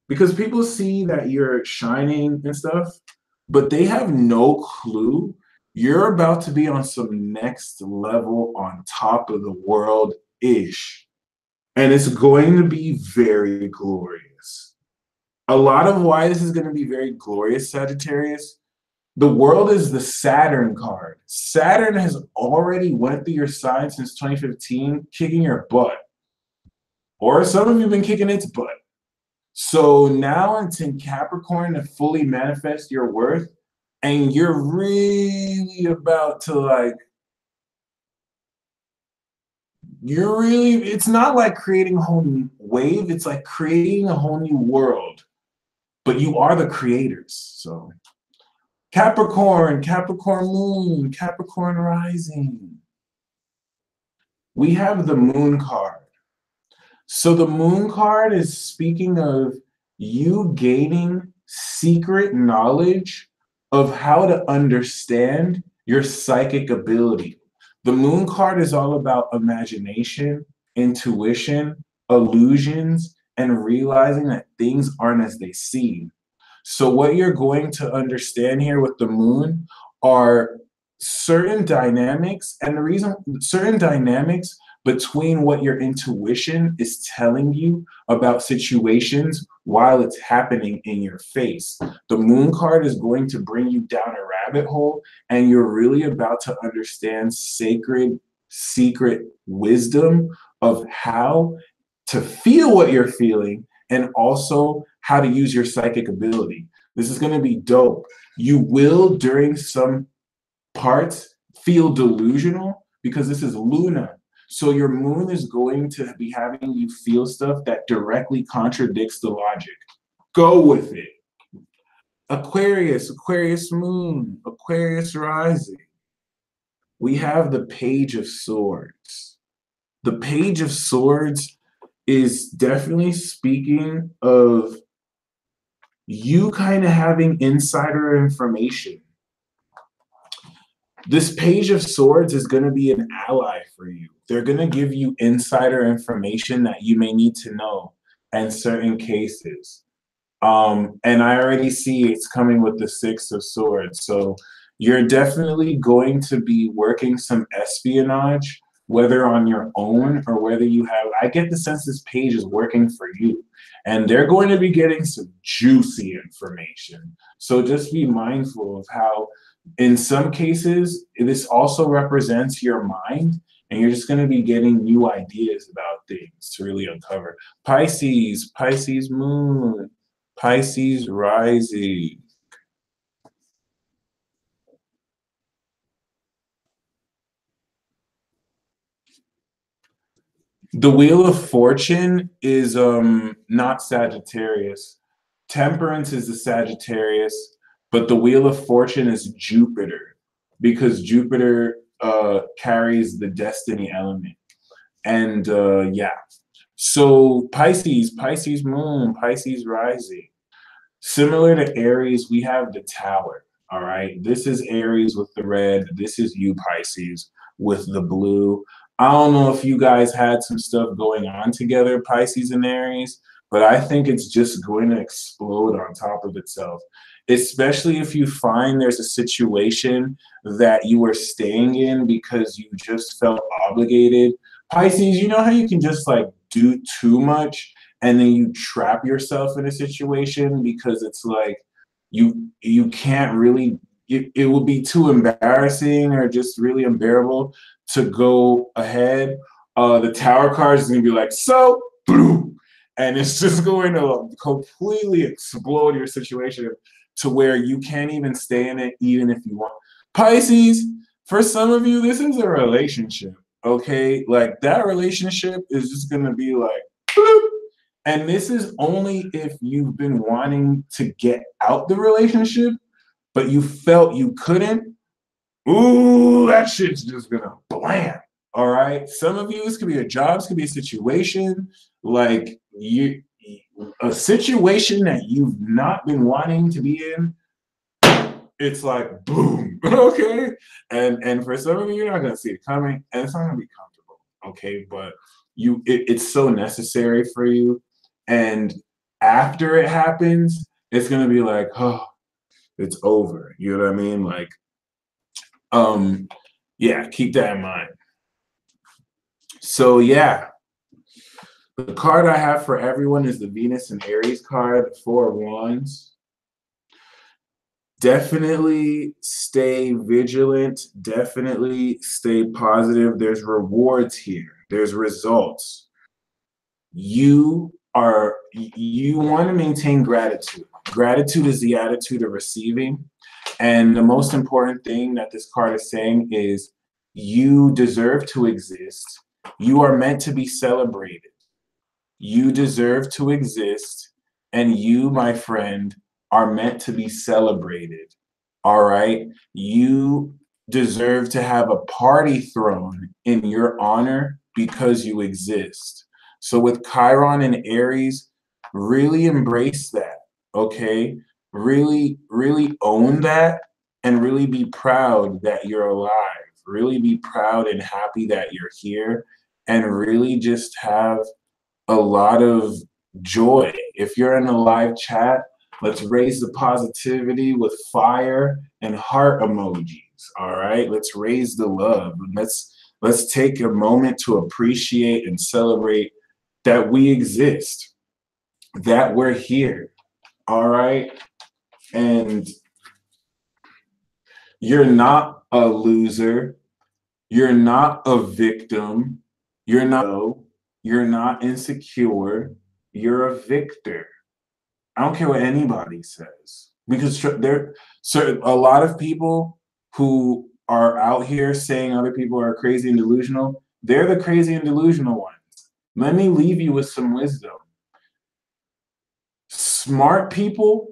Because people see that you're shining and stuff, but they have no clue you're about to be on some next level on top of the world-ish. And it's going to be very glorious. A lot of why this is going to be very glorious, Sagittarius, the world is the Saturn card. Saturn has already went through your sign since 2015, kicking your butt. Or some of you have been kicking its butt. So now it's in Capricorn to fully manifest your worth, and you're really about to it's not like creating a whole new wave, it's like creating a whole new world, but you are the creators. So Capricorn, Capricorn moon, Capricorn rising. We have the moon card. So the moon card is speaking of you gaining secret knowledge of how to understand your psychic ability. The moon card is all about imagination, intuition, illusions, and realizing that things aren't as they seem. So what you're going to understand here with the moon are certain dynamics, and the reason certain dynamics between what your intuition is telling you about situations while it's happening in your face. The moon card is going to bring you down a rabbit hole, and you're really about to understand sacred, secret wisdom of how to feel what you're feeling and also how to use your psychic ability. This is going to be dope. You will, during some parts, feel delusional because this is Luna. So your moon is going to be having you feel stuff that directly contradicts the logic. Go with it. Aquarius, Aquarius moon, Aquarius rising. We have the Page of Swords. The Page of Swords is definitely speaking of you kind of having insider information. This Page of Swords is going to be an ally for you. They're going to give you insider information that you may need to know in certain cases. And I already see it's coming with the Six of Swords. So you're definitely going to be working some espionage, whether on your own or whether you have, I get the sense this page is working for you. And they're going to be getting some juicy information. So just be mindful of how, in some cases, this also represents your mind, and you're just going to be getting new ideas about things to really uncover. Pisces, Pisces moon, Pisces rising. The Wheel of Fortune is not Sagittarius. Temperance is the Sagittarius, but the Wheel of Fortune is Jupiter, because Jupiter carries the destiny element. And yeah, so Pisces, Pisces moon, Pisces rising. Similar to Aries, we have the Tower. All right, this is Aries with the red. This is you, Pisces, with the blue. I don't know if you guys had some stuff going on together, Pisces and Aries, but I think it's just going to explode on top of itself, especially if you find there's a situation that you were staying in because you just felt obligated. Pisces, you know how you can just like do too much and then you trap yourself in a situation because it's like you can't really, it will be too embarrassing or just really unbearable to go ahead. The Tower card is going to be like, so, boom, and it's just going to completely explode your situation to where you can't even stay in it even if you want. Pisces, for some of you, this is a relationship. okay? Like that relationship is just gonna be like, bloop. And this is only if you've been wanting to get out the relationship, but you felt you couldn't. Ooh, that shit's just gonna blam. All right. Some of you, this could be a job, this could be a situation, like a situation that you've not been wanting to be in. It's like boom, okay. And for some of you, you're not gonna see it coming, and it's not gonna be comfortable, okay. But it's so necessary for you, and after it happens, it's gonna be like, oh, it's over. You know what I mean? Like, yeah, keep that in mind. So yeah, the card I have for everyone is the Venus and Aries card, the Four of Wands. Definitely stay vigilant. Definitely stay positive. There's rewards here. There's results. You want to maintain gratitude. Gratitude is the attitude of receiving. And the most important thing that this card is saying is you deserve to exist. You are meant to be celebrated. You deserve to exist. And you, my friend, are meant to be celebrated. All right? You deserve to have a party thrown in your honor because you exist. So with Chiron and Aries, really embrace that, okay? Really, really own that and really be proud that you're alive. Really be proud and happy that you're here and really just have a lot of joy. If you're in a live chat, let's raise the positivity with fire and heart emojis. All right, let's raise the love. Let's take a moment to appreciate and celebrate that we exist, that we're here. All right, and you're not a loser. You're not a victim. You're not insecure. You're a victor. I don't care what anybody says, because a lot of people who are out here saying other people are crazy and delusional. They're the crazy and delusional ones. Let me leave you with some wisdom. Smart people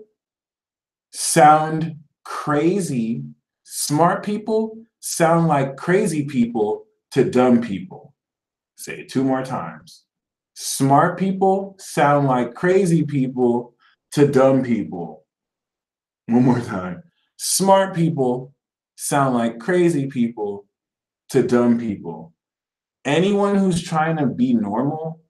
sound crazy. Smart people sound like crazy people to dumb people. Say it 2 more times. Smart people sound like crazy people to dumb people. 1 more time. Smart people sound like crazy people to dumb people. Anyone who's trying to be normal,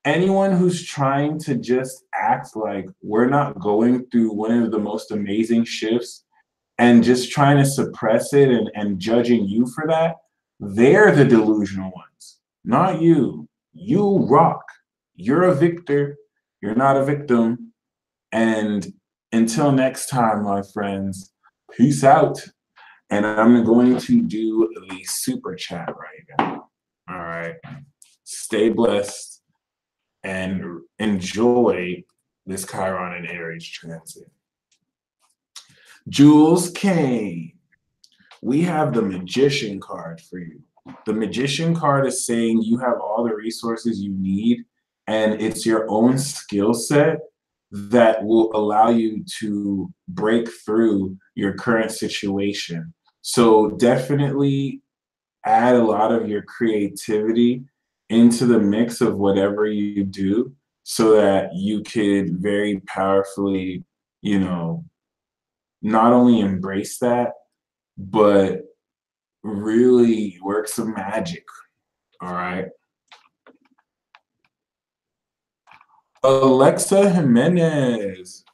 anyone who's trying to just act like we're not going through one of the most amazing shifts and just trying to suppress it and judging you for that, they're the delusional ones, not you. You rock. You're a victor. You're not a victim. And until next time, my friends, peace out. And I'm going to do the super chat right now. All right. Stay blessed and enjoy this Chiron and Aries transit. Jules Kane, we have the Magician card for you. The Magician card is saying you have all the resources you need, and it's your own skill set that will allow you to break through your current situation. So definitely add a lot of your creativity into the mix of whatever you do so that you could very powerfully, not only embrace that, but really work some magic. All right. Alexa Jimenez.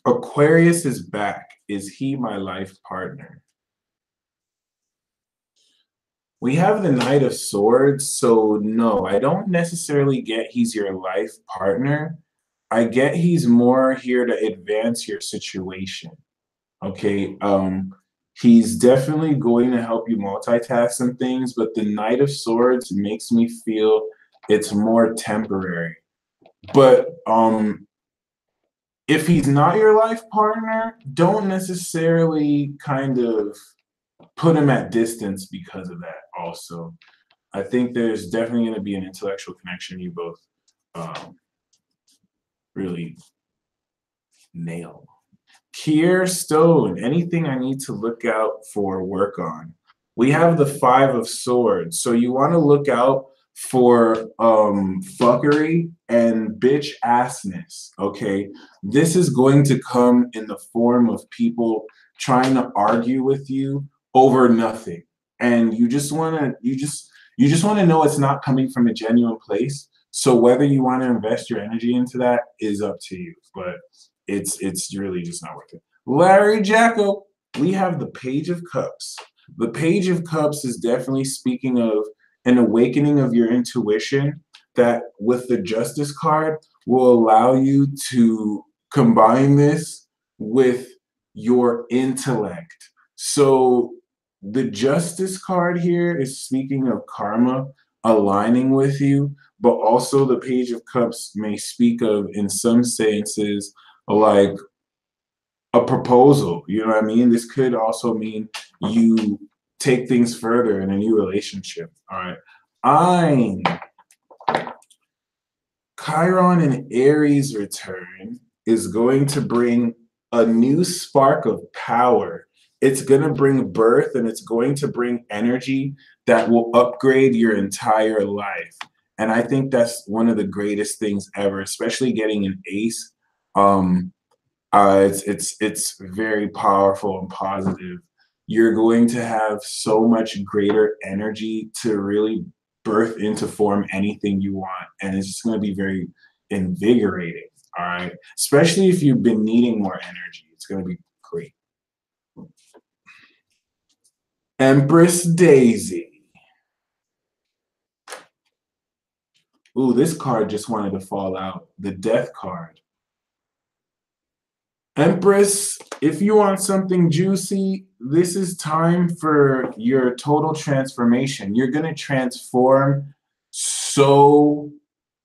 Aquarius is back. Is he my life partner? We have the Knight of Swords, so no, I don't necessarily get he's your life partner. I get he's more here to advance your situation. Okay. He's definitely going to help you multitask some things, but the Knight of Swords makes me feel it's more temporary. But if he's not your life partner, don't necessarily kind of put him at distance because of that also. I think there's definitely going to be an intellectual connection you both really nail. Kier Stone, anything I need to look out for, work on. We have the 5 of Swords, so you want to look out for fuckery and bitch assness. Okay, this is going to come in the form of people trying to argue with you over nothing, and you just want to know it's not coming from a genuine place. So whether you want to invest your energy into that is up to you, but it's really just not worth it. Larry Jacko, we have the Page of Cups. The Page of Cups is definitely speaking of an awakening of your intuition that with the Justice card will allow you to combine this with your intellect. So the Justice card here is speaking of karma aligning with you, but also the Page of Cups may speak of, in some senses, like a proposal. You know what I mean? This could also mean you take things further in a new relationship. All right. Chiron and Aries return is going to bring a new spark of power. It's going to bring birth, and it's going to bring energy that will upgrade your entire life. And I think that's one of the greatest things ever, especially getting an ace. It's very powerful and positive. You're going to have so much greater energy to really birth into form anything you want, and it's just going to be very invigorating. All right, especially if you've been needing more energy, it's going to be great. Empress Daisy. Ooh, this card just wanted to fall out. The Death card. Empress, if you want something juicy, this is time for your total transformation. You're going to transform so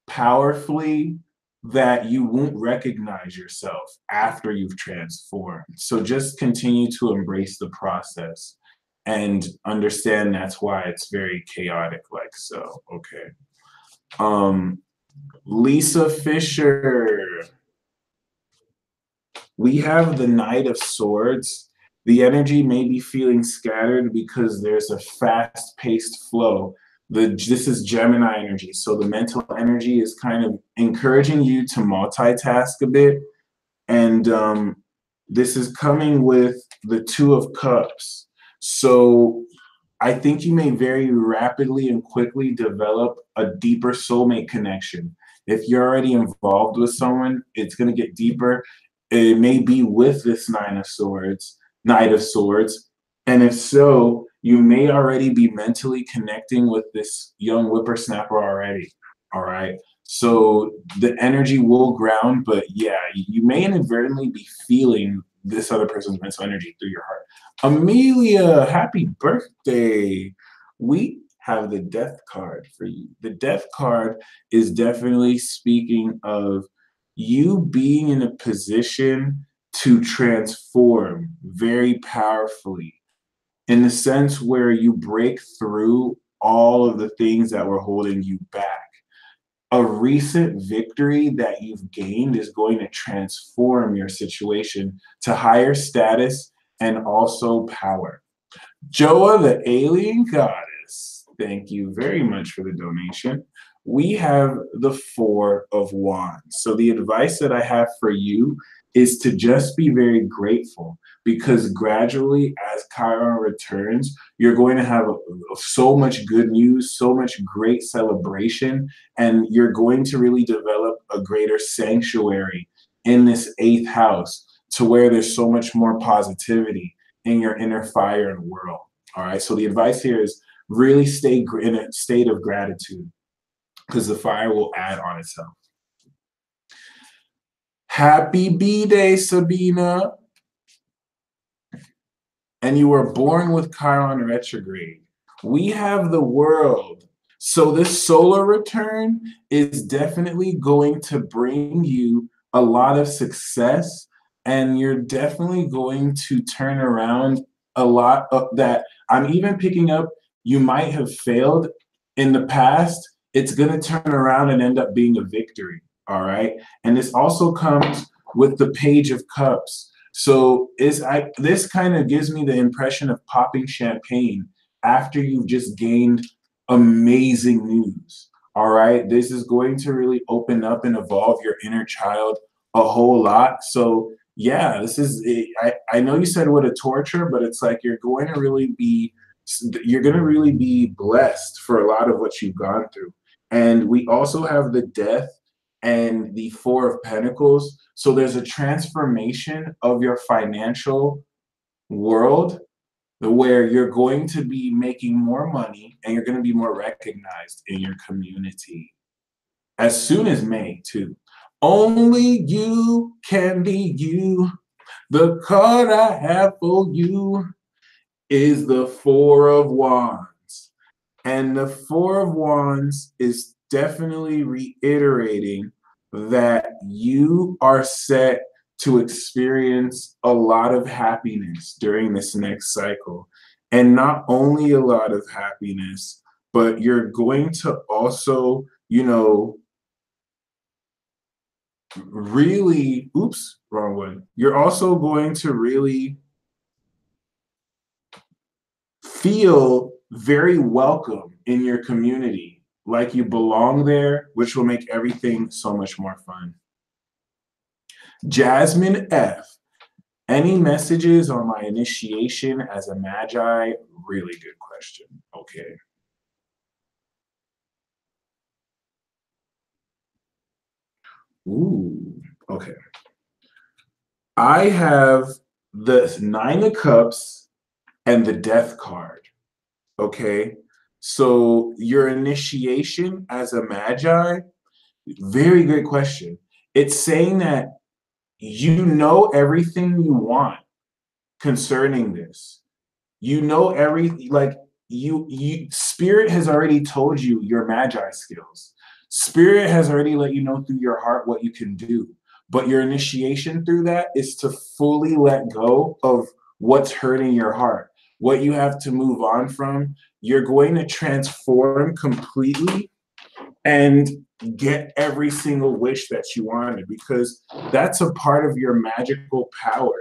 powerfully that you won't recognize yourself after you've transformed. So just continue to embrace the process and understand that's why it's very chaotic like so. Okay. Lisa Fisher. We have the Knight of Swords. The energy may be feeling scattered because there's a fast-paced flow. This is Gemini energy, so the mental energy is kind of encouraging you to multitask a bit. And this is coming with the 2 of Cups. So I think you may very rapidly and quickly develop a deeper soulmate connection. If you're already involved with someone, it's going to get deeper. It may be with this Knight of Swords, and if so, you may already be mentally connecting with this young whippersnapper already. All right, so the energy will ground, but yeah, you may inadvertently be feeling this other person's mental energy through your heart. Amelia, happy birthday! We have the Death card for you. The Death card is definitely speaking of you being in a position to transform very powerfully in the sense where you break through all of the things that were holding you back. A recent victory that you've gained is going to transform your situation to higher status and also power. Joa, the alien goddess, thank you very much for the donation. We have the 4 of Wands. So the advice that I have for you is to just be very grateful, because gradually as Chiron returns, you're going to have so much good news, so much great celebration, and you're going to really develop a greater sanctuary in this 8th house to where there's so much more positivity in your inner fire and world. All right, so the advice here is really stay in a state of gratitude, because the fire will add on itself. Happy B-Day, Sabina. And you were born with Chiron retrograde. We have the World. So this solar return is definitely going to bring you a lot of success, and you're definitely going to turn around a lot of that. I'm even picking up, you might have failed in the past, it's going to turn around and end up being a victory. All right. And this also comes with the Page of Cups. So this kind of gives me the impression of popping champagne after you've just gained amazing news. All right. This is going to really open up and evolve your inner child a whole lot. So yeah, this is, I know you said what a torture, but it's like you're going to really be blessed for a lot of what you've gone through. And we also have the Death and the Four of Pentacles. So there's a transformation of your financial world where you're going to be making more money and you're going to be more recognized in your community as soon as May, too. Only you can be you. The card I have for you is the Four of Wands. And the Four of Wands is definitely reiterating that you are set to experience a lot of happiness during this next cycle. And not only a lot of happiness, but you're going to also, you know, really, oops, wrong one. You're also going to really feel very welcome in your community, like you belong there, which will make everything so much more fun. Jasmine F. Any messages on my initiation as a Magi? Really good question. Okay. Ooh, okay. I have the Nine of Cups and the Death card. Okay. So your initiation as a Magi, very good question. It's saying that you know everything you want concerning this. You know everything, like you Spirit has already told you your Magi skills. Spirit has already let you know through your heart what you can do. But your initiation through that is to fully let go of what's hurting your heart, what you have to move on from. You're going to transform completely and get every single wish that you wanted, because that's a part of your magical power.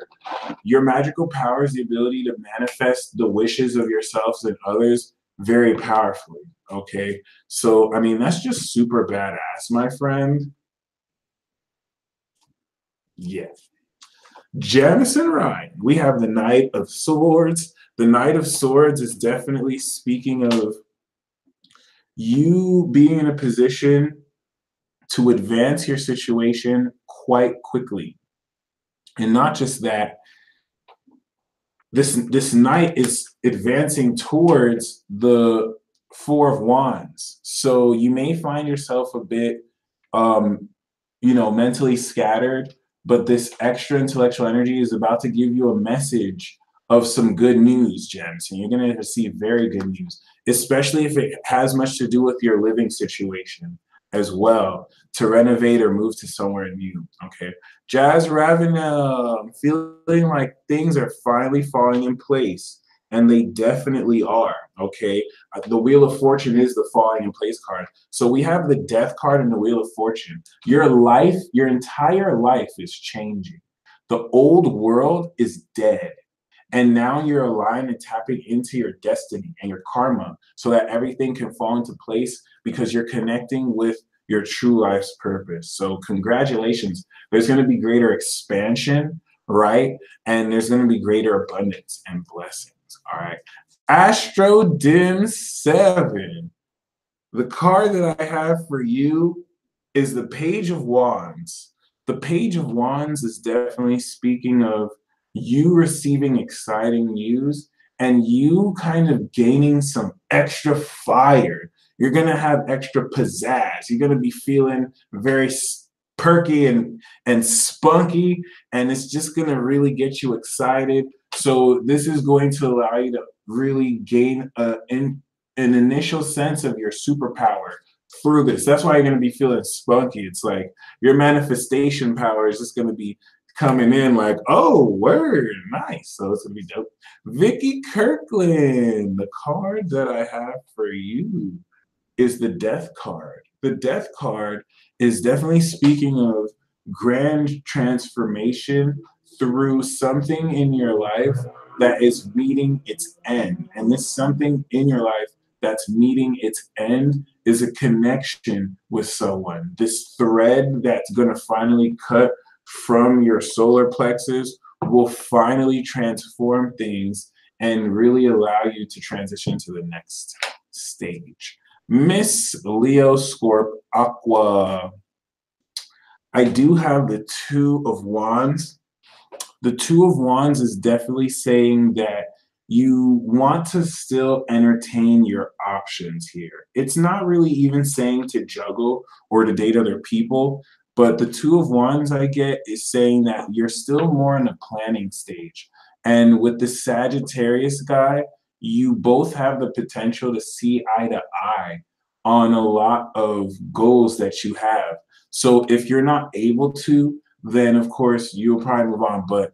Your magical power is the ability to manifest the wishes of yourselves and others very powerfully. Okay. So, I mean, that's just super badass, my friend. Yeah. Jamison Ryan, we have the Knight of Swords. The Knight of Swords is definitely speaking of you being in a position to advance your situation quite quickly. And not just that, this knight is advancing towards the Four of Wands. So you may find yourself a bit, mentally scattered, but this extra intellectual energy is about to give you a message of some good news, Gems. And you're going to receive very good news, especially if it has much to do with your living situation as well, to renovate or move to somewhere new. Okay. Jazz Ravenel, I'm feeling like things are finally falling in place, and they definitely are. Okay. The Wheel of Fortune is the falling in place card. So we have the Death card and the Wheel of Fortune. Your life, your entire life is changing. The old world is dead. And now you're aligned and tapping into your destiny and your karma so that everything can fall into place because you're connecting with your true life's purpose. So congratulations. There's going to be greater expansion, right? And there's going to be greater abundance and blessings. All right. Astro Dim 7. The card that I have for you is the Page of Wands. The Page of Wands is definitely speaking of you receiving exciting news and you kind of gaining some extra fire. You're going to have extra pizzazz. You're going to be feeling very perky and spunky, and it's just going to really get you excited. So this is going to allow you to really gain an initial sense of your superpower through this. That's why you're going to be feeling spunky. It's like your manifestation power is just going to be coming in like, oh, word, nice. So it's going to be dope. Vicky Kirkland, the card that I have for you is the Death card. The Death card is definitely speaking of grand transformation through something in your life that is meeting its end. And this something in your life that's meeting its end is a connection with someone. This thread that's going to finally cut from your solar plexus will finally transform things and really allow you to transition to the next stage. Miss Leo Scorp Aqua. I do have the Two of Wands. The Two of Wands is definitely saying that you want to still entertain your options here. It's not really even saying to juggle or to date other people, but the Two of Wands I get is saying that you're still more in a planning stage. And with the Sagittarius guy, you both have the potential to see eye to eye on a lot of goals that you have. So if you're not able to, then of course you'll probably move on. But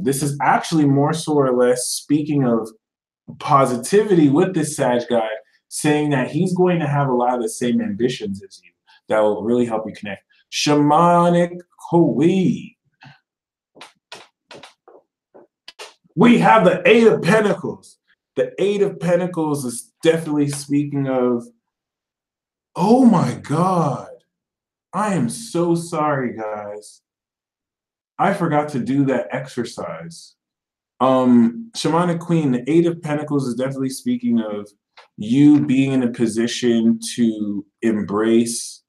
this is actually more so or less speaking of positivity with this Sag guy, saying that he's going to have a lot of the same ambitions as you that will really help you connect. Shamanic Queen. We have the Eight of Pentacles. The Eight of Pentacles is definitely speaking of, oh my God. I am so sorry, guys. I forgot to do that exercise. Shamanic Queen, the Eight of Pentacles is definitely speaking of you being in a position to embrace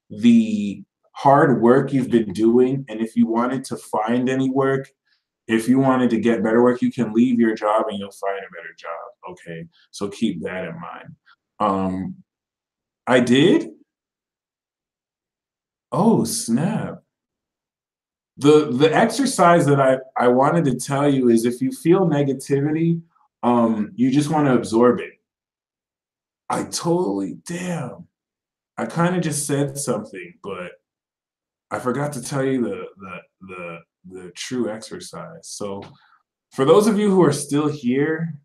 the hard work you've been doing. And if you wanted to find any work, if you wanted to get better work, you can leave your job and you'll find a better job. Okay, so keep that in mind. I did? Oh, snap. The exercise that I wanted to tell you is if you feel negativity, you just want to absorb it. Damn. I kind of just said something, but I forgot to tell you the true exercise. So for those of you who are still here,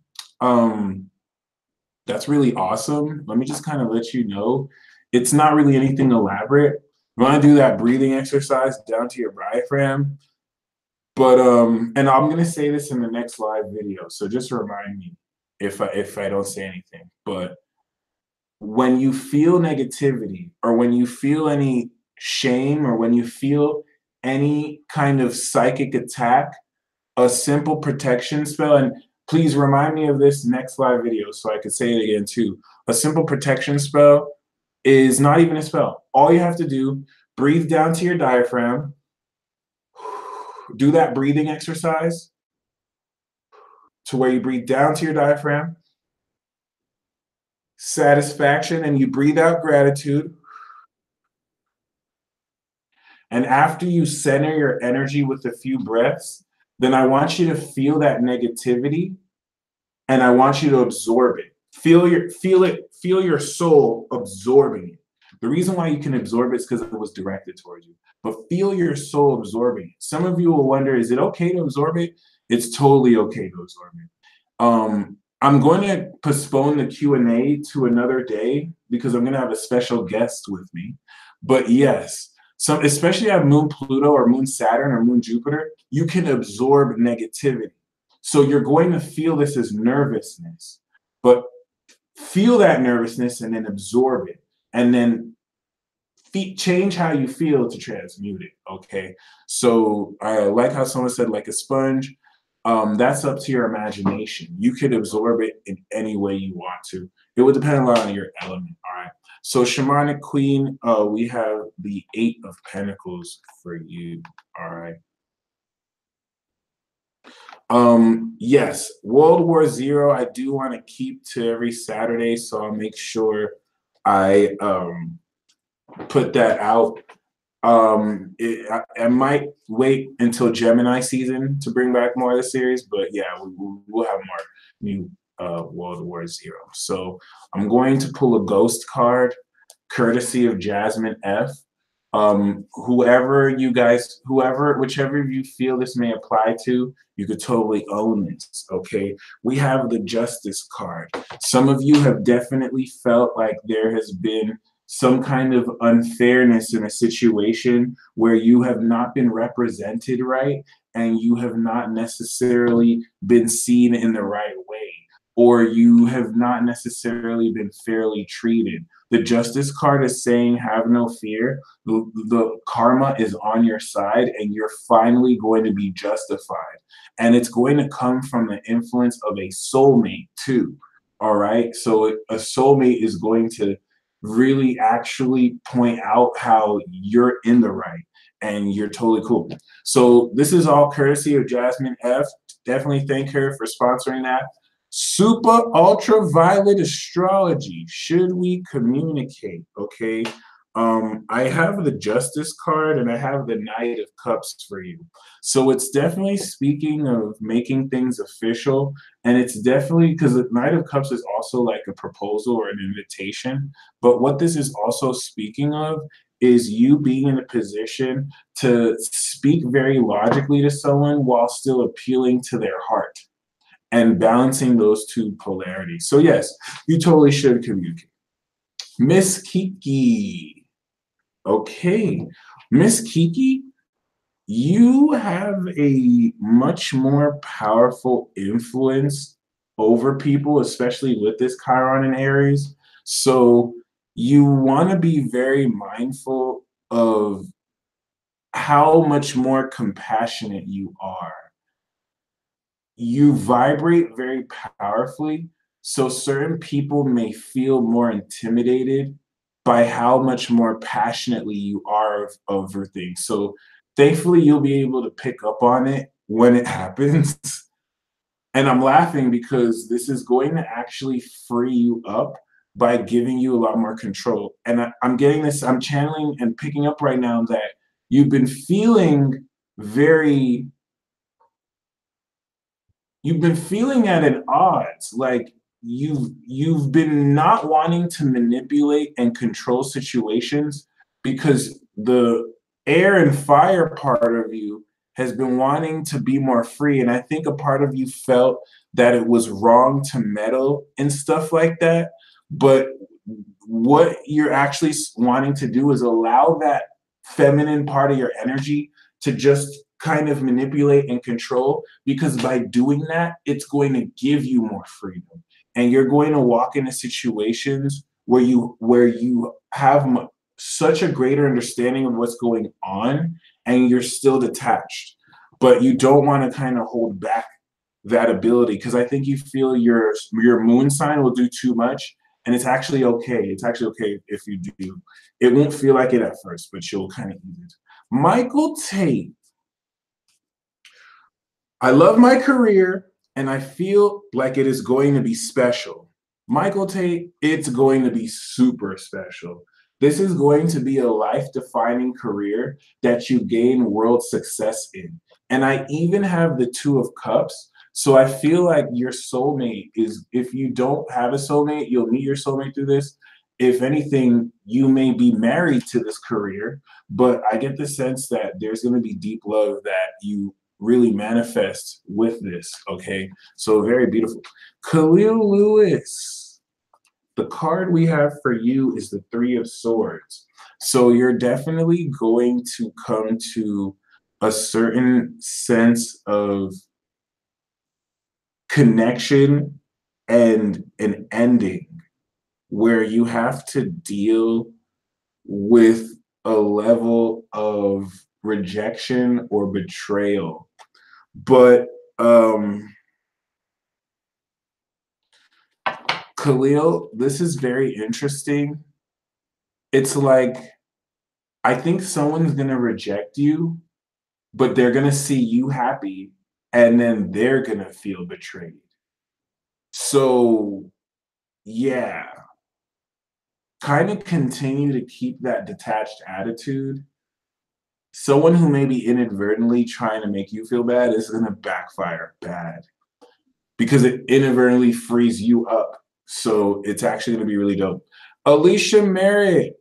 that's really awesome. Let me just kind of let you know, it's not really anything elaborate. You want to do that breathing exercise down to your diaphragm. But and I'm gonna say this in the next live video, so just remind me if I don't say anything. But when you feel negativity, or when you feel any shame, or when you feel any kind of psychic attack, a simple protection spell, and please remind me of this next live video so I could say it again too. A simple protection spell is not even a spell. All you have to do, breathe down to your diaphragm, do that breathing exercise to where you breathe down to your diaphragm, satisfaction, and you breathe out gratitude. And after you center your energy with a few breaths, then I want you to feel that negativity and I want you to absorb it. Feel your soul absorbing it. The reason why you can absorb it is because it was directed towards you. But feel your soul absorbing it. Some of you will wonder, is it okay to absorb it? It's totally okay to absorb it. I'm going to postpone the Q&A to another day because I'm going to have a special guest with me. But yes, especially at Moon Pluto or Moon Saturn or Moon Jupiter, you can absorb negativity. So you're going to feel this as nervousness, but feel that nervousness and then absorb it, and then change how you feel to transmute it. Okay, so I like how someone said like a sponge. That's up to your imagination. You could absorb it in any way you want to. It would depend a lot on your element. All right, so Shamanic Queen, we have the Eight of Pentacles for you. All right. Yes, World War Zero, I do want to keep to every Saturday, so I'll make sure I put that out. I might wait until Gemini season to bring back more of the series, but yeah, we'll have more new World War Zero. So I'm going to pull a ghost card, courtesy of Jasmine F. Whichever of you feel this may apply to, you could totally own this. Okay, we have the Justice card. Some of you have definitely felt like there has been some kind of unfairness in a situation where you have not been represented right and you have not necessarily been seen in the right way, or you have not necessarily been fairly treated. The Justice card is saying, have no fear. The karma is on your side and you're finally going to be justified. And it's going to come from the influence of a soulmate too. All right. So a soulmate is going to really actually point out how you're in the right and you're totally cool. So this is all courtesy of Jasmine F. Definitely thank her for sponsoring that. Super ultraviolet astrology. Should we communicate? Okay. I have the Justice card and I have the Knight of Cups for you. So it's definitely speaking of making things official. And it's definitely because the Knight of Cups is also like a proposal or an invitation. But what this is also speaking of is you being in a position to speak very logically to someone while still appealing to their heart and balancing those two polarities. So yes, you totally should communicate. Miss Kiki. Okay. Miss Kiki, you have a much more powerful influence over people, especially with this Chiron in Aries. So you want to be very mindful of how much more compassionate you are. You vibrate very powerfully, so certain people may feel more intimidated by how much more passionately you are over things. So thankfully, you'll be able to pick up on it when it happens. And I'm laughing because this is going to actually free you up by giving you a lot more control. And I'm getting this, I'm channeling and picking up right now that you've been feeling very you've been feeling at an odds, like you've been not wanting to manipulate and control situations because the air and fire part of you has been wanting to be more free. And I think a part of you felt that it was wrong to meddle and stuff like that. But what you're actually wanting to do is allow that feminine part of your energy to just kind of manipulate and control, because by doing that, it's going to give you more freedom. And you're going to walk into situations where you have such a greater understanding of what's going on and you're still detached. But you don't want to kind of hold back that ability, because I think you feel your moon sign will do too much. And it's actually okay. It's actually okay if you do. It won't feel like it at first, but you'll kind of ease it. Michael Tate. I love my career and I feel like it is going to be special. Michael Tate, it's going to be super special. This is going to be a life-defining career that you gain world success in. And I even have the Two of Cups. So I feel like your soulmate is, if you don't have a soulmate, you'll meet your soulmate through this. If anything, you may be married to this career, but I get the sense that there's going to be deep love that you really manifest with this. Okay, so very beautiful. Khalil Lewis, the card we have for you is the Three of Swords. So you're definitely going to come to a certain sense of connection and an ending where you have to deal with a level of rejection or betrayal. But Khalil, this is very interesting. It's like, I think someone's going to reject you, but they're going to see you happy, and then they're going to feel betrayed. So, yeah, kind of continue to keep that detached attitude. Someone who may be inadvertently trying to make you feel bad is going to backfire bad because it inadvertently frees you up. So it's actually going to be really dope. Alicia Merritt,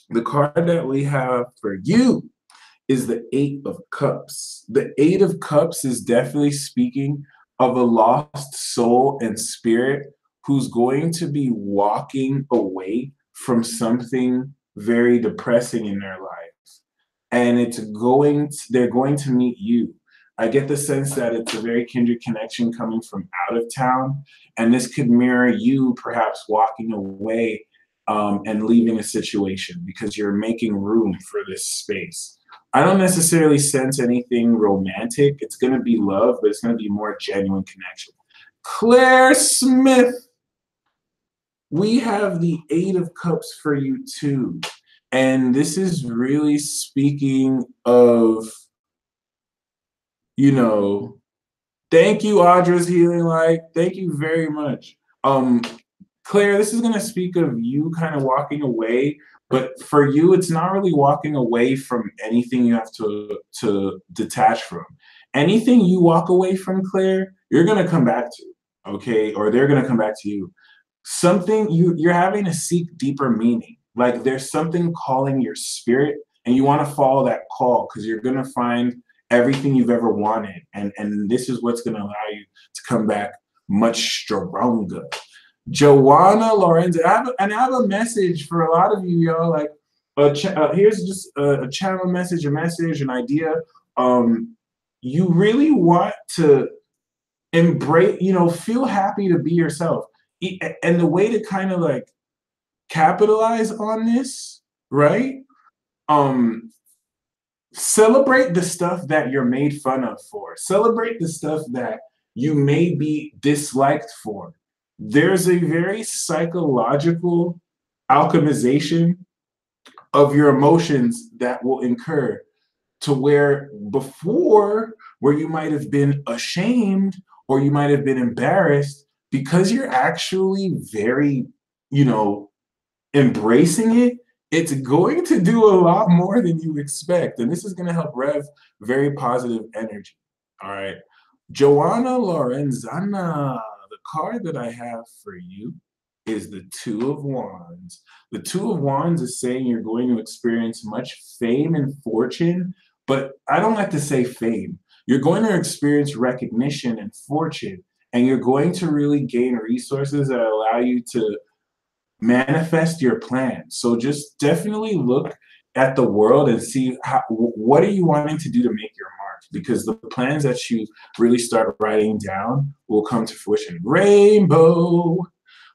the card that we have for you is the Eight of Cups. The Eight of Cups is definitely speaking of a lost soul and spirit who's going to be walking away from something very depressing in their lives. And they're going to meet you. I get the sense that it's a very kindred connection coming from out of town. And this could mirror you perhaps walking away and leaving a situation because you're making room for this space. I don't necessarily sense anything romantic. It's going to be love, but it's going to be more genuine connection. Claire Smith, we have the 8 of Cups for you too. And this is really speaking of, you know, thank you, Audra's Healing Light. Thank you very much. Claire, this is going to speak of you kind of walking away, but for you, it's not really walking away from anything you have to detach from. Anything you walk away from, Claire, you're going to come back to, okay? Or they're going to come back to you. Something you're having to seek deeper meaning. Like there's something calling your spirit, and you want to follow that call because you're going to find everything you've ever wanted. And this is what's going to allow you to come back much stronger. Joanna Lorenzo, I have a message for a lot of you, y'all. Like, here's just a channel message, an idea. You really want to embrace, feel happy to be yourself. And the way to kind of like capitalize on this, right? Celebrate the stuff that you're made fun of for. Celebrate the stuff that you may be disliked for. There's a very psychological alchemization of your emotions that will incur to where before, where you might have been ashamed or you might have been embarrassed, because you're actually very, embracing it, it's going to do a lot more than you expect. And this is going to help rev very positive energy. All right. Joanna Lorenzana, the card that I have for you is the 2 of Wands. The 2 of Wands is saying you're going to experience much fame and fortune, but I don't like to say fame. You're going to experience recognition and fortune, and you're going to really gain resources that allow you to manifest your plan. So just definitely look at the world and see what are you wanting to do to make your mark, because the plans that you really start writing down will come to fruition. Rainbow.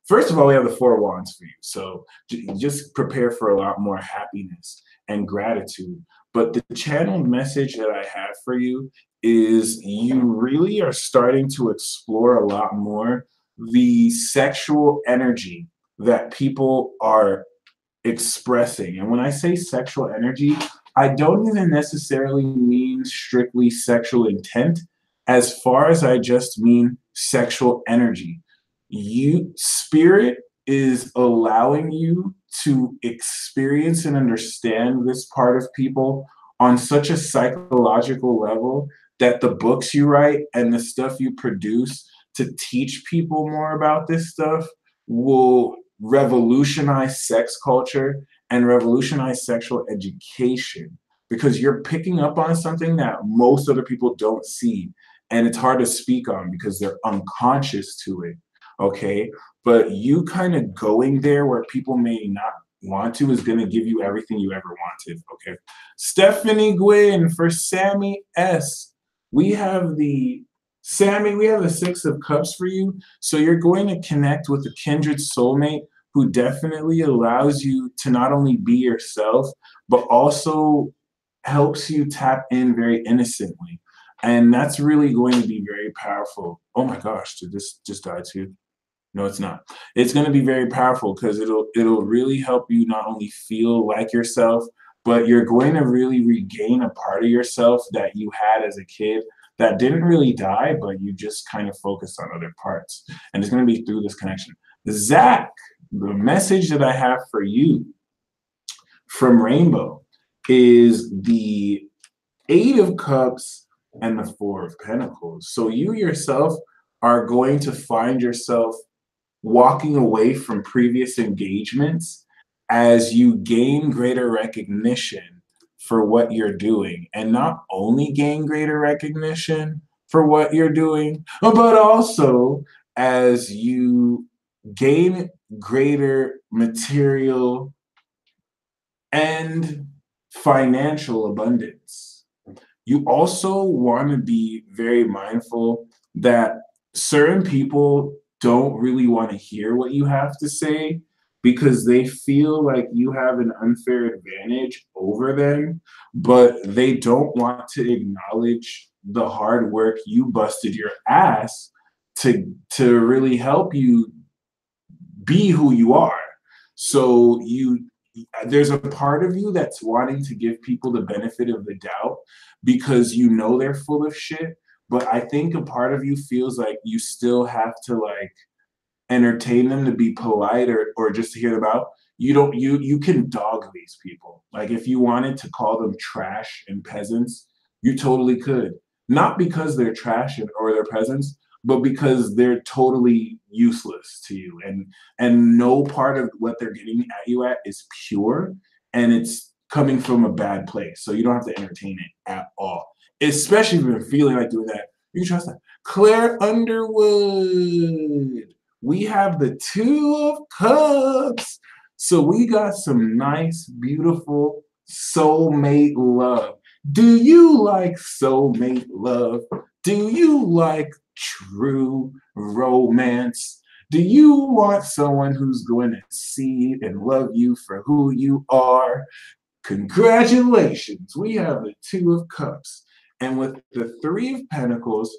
First of all, we have the 4 of Wands for you. So just prepare for a lot more happiness and gratitude. But the channeled message that I have for you is you really are starting to explore a lot more the sexual energy that people are expressing. And when I say sexual energy, I don't even necessarily mean strictly sexual intent, as far as I just mean sexual energy. Spirit is allowing you to experience and understand this part of people on such a psychological level that the books you write and the stuff you produce to teach people more about this stuff will revolutionize sex culture and revolutionize sexual education, because you're picking up on something that most other people don't see, and it's hard to speak on because they're unconscious to it. Okay, but you kind of going there where people may not want to is going to give you everything you ever wanted. Okay, Stephanie Gwynn for Sammy S. We have the 6 of Cups for you. So you're going to connect with a kindred soulmate who definitely allows you to not only be yourself, but also helps you tap in very innocently. And that's really going to be very powerful. Oh my gosh, did this just die too? No, it's not. It's going to be very powerful because it'll really help you not only feel like yourself, but you're going to really regain a part of yourself that you had as a kid that didn't really die, but you just kind of focused on other parts. And it's going to be through this connection. Zach, the message that I have for you from Rainbow is the 8 of Cups and the 4 of Pentacles. So you yourself are going to find yourself walking away from previous engagements as you gain greater recognition for what you're doing, and not only gain greater recognition for what you're doing, but also as you gain greater material and financial abundance. You also want to be very mindful that certain people don't really want to hear what you have to say because they feel like you have an unfair advantage over them, but they don't want to acknowledge the hard work you busted your ass to really help you be who you are. So there's a part of you that's wanting to give people the benefit of the doubt because you know they're full of shit. But I think a part of you feels like you still have to like entertain them to be polite or just to hear them out. You can dog these people. Like if you wanted to call them trash and peasants, you totally could. Not because they're trash or they're peasants, but because they're totally useless to you. And no part of what they're getting at you at is pure and it's coming from a bad place. So you don't have to entertain it at all. Especially if you're feeling like doing that. You can trust that. Claire Underwood. We have the Two of Cups. So we got some nice, beautiful soulmate love. Do you like soulmate love? Do you like true romance? Do you want someone who's going to see and love you for who you are? Congratulations. We have the Two of Cups. And with the Three of Pentacles,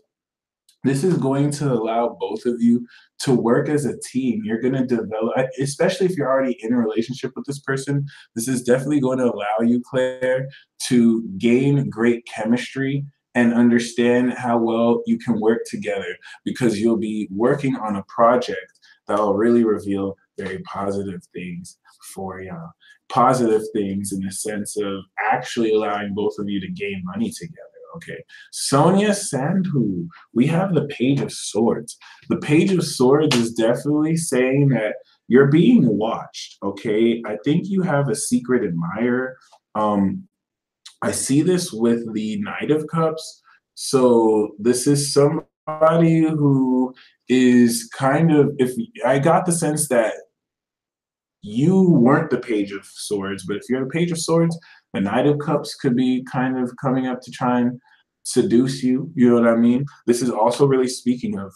this is going to allow both of you to work as a team. You're going to develop, especially if you're already in a relationship with this person, this is definitely going to allow you, Claire, to gain great chemistry and understand how well you can work together because you'll be working on a project that will really reveal very positive things for y'all. Positive things in the sense of actually allowing both of you to gain money together. Okay, Sonia Sandhu, we have the Page of Swords. The Page of Swords is definitely saying that you're being watched, okay? I think you have a secret admirer. I see this with the Knight of Cups. So this is somebody who is kind of, if I got the sense that you weren't the Page of Swords, but if you're the Page of Swords, the Knight of Cups could be kind of coming up to try and seduce you. You know what I mean? This is also really speaking of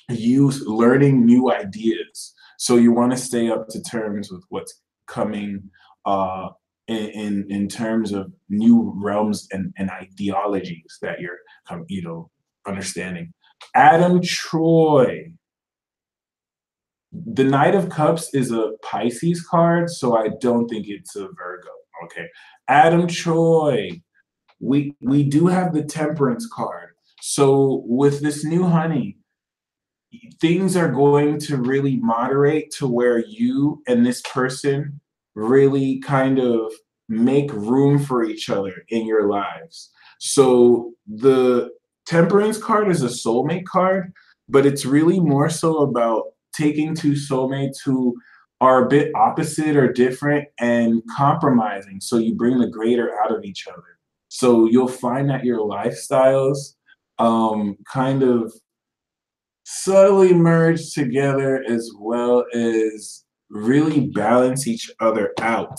you learning new ideas. So you want to stay up to terms with what's coming in terms of new realms and ideologies that you're understanding. Adam Troy. The Knight of Cups is a Pisces card, so I don't think it's a Virgo. Okay. Adam Troy. We do have the Temperance card. So with this new honey, things are going to really moderate to where you and this person really kind of make room for each other in your lives. So the Temperance card is a soulmate card, but it's really more so about taking two soulmates who are a bit opposite or different and compromising so you bring the greater out of each other. So you'll find that your lifestyles kind of subtly merge together as well as really balance each other out.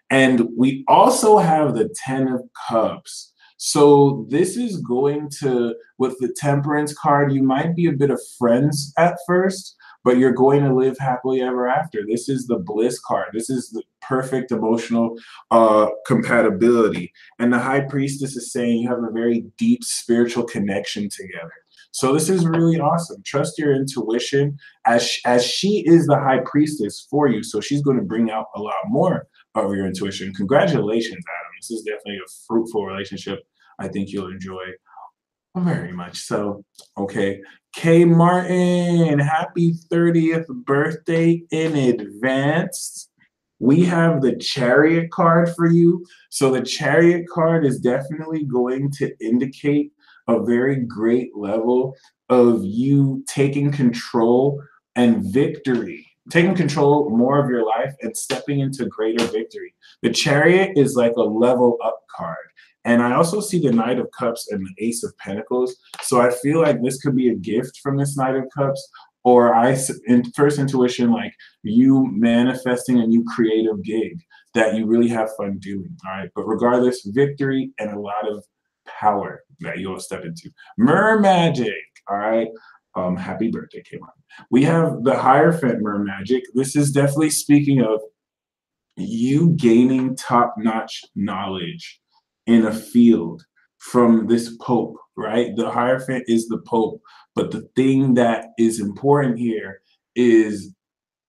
And we also have the Ten of Cups. So this is going to, with the Temperance card, you might be a bit of friends at first, but you're going to live happily ever after. This is the Bliss card. This is the perfect emotional compatibility. And the High Priestess is saying you have a very deep spiritual connection together. So this is really awesome. Trust your intuition as she is the High Priestess for you. So she's going to bring out a lot more of your intuition. Congratulations, Adam. This is definitely a fruitful relationship. I think you'll enjoy very much so. Okay. Kay Martin, happy 30th birthday in advance. We have the Chariot card for you. So the Chariot card is definitely going to indicate a very great level of you taking control and victory, taking control more of your life and stepping into greater victory. The Chariot is like a level up card. And I also see the Knight of Cups and the Ace of Pentacles. So I feel like this could be a gift from this Knight of Cups. or in first intuition, like you manifesting a new creative gig that you really have fun doing. All right. But regardless, victory and a lot of power that you'll step into. Mer magic. All right. Happy birthday, Kayla. We have the Hierophant Mer magic. This is definitely speaking of you gaining top-notch knowledge in a field from this Pope, right? The Hierophant is the Pope, but the thing that is important here is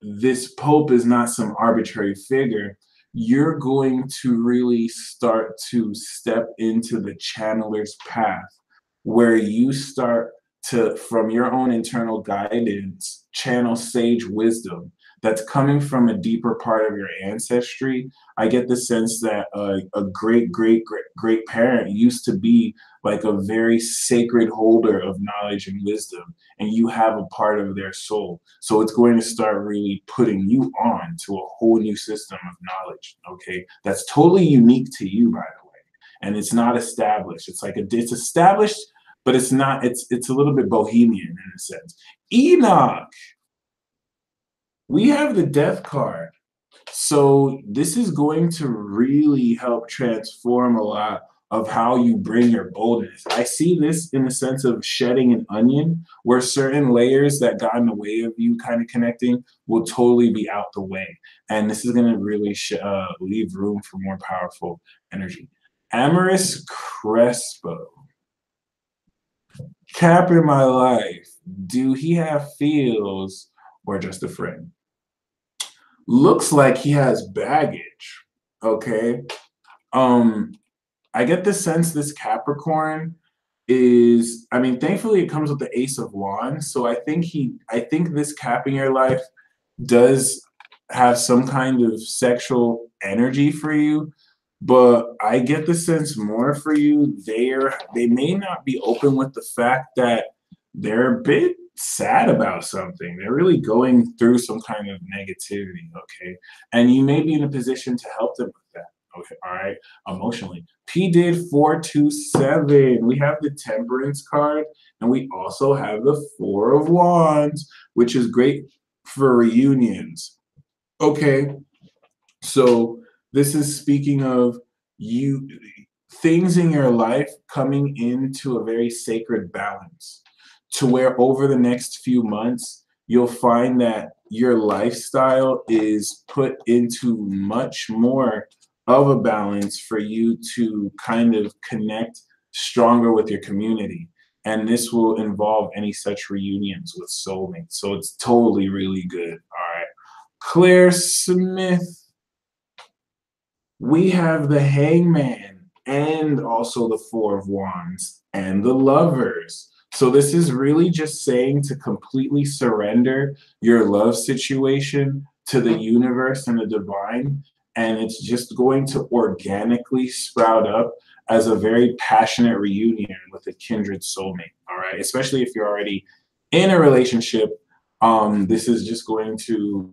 this Pope is not some arbitrary figure. You're going to really start to step into the channeler's path where you start to, from your own internal guidance, channel sage wisdom that's coming from a deeper part of your ancestry. I get the sense that a great parent used to be like a very sacred holder of knowledge and wisdom, and you have a part of their soul. So it's going to start really putting you on to a whole new system of knowledge, okay? That's totally unique to you, by the way. And it's not established. It's like it's established, but it's not, it's a little bit bohemian in a sense. Enoch. We have the Death card. So this is going to really help transform a lot of how you bring your boldness. I see this in the sense of shedding an onion, where certain layers that got in the way of you kind of connecting will totally be out the way. And this is going to really leave room for more powerful energy. Amorous Crespo. Cap in my life. Do he have feels or just a friend? Looks like he has baggage, okay? I get the sense this Capricorn is, I mean, thankfully it comes with the Ace of Wands, so I think this Cap in your life does have some kind of sexual energy for you, but I get the sense more for you, they may not be open with the fact that they're a bit sad about something. They're really going through some kind of negativity, okay? And you may be in a position to help them with that, okay? All right, emotionally. P did 427. We have the Temperance card, and we also have the Four of Wands, which is great for reunions. Okay, so this is speaking of you, things in your life coming into a very sacred balance, to where over the next few months, you'll find that your lifestyle is put into much more of a balance for you to kind of connect stronger with your community. And this will involve any such reunions with soulmates. So it's totally really good. All right. Claire Smith. We have the Hangman and also the Four of Wands and the Lovers. So this is really just saying to completely surrender your love situation to the universe and the divine, and it's just going to organically sprout up as a very passionate reunion with a kindred soulmate, all right? Especially if you're already in a relationship, this is just going to,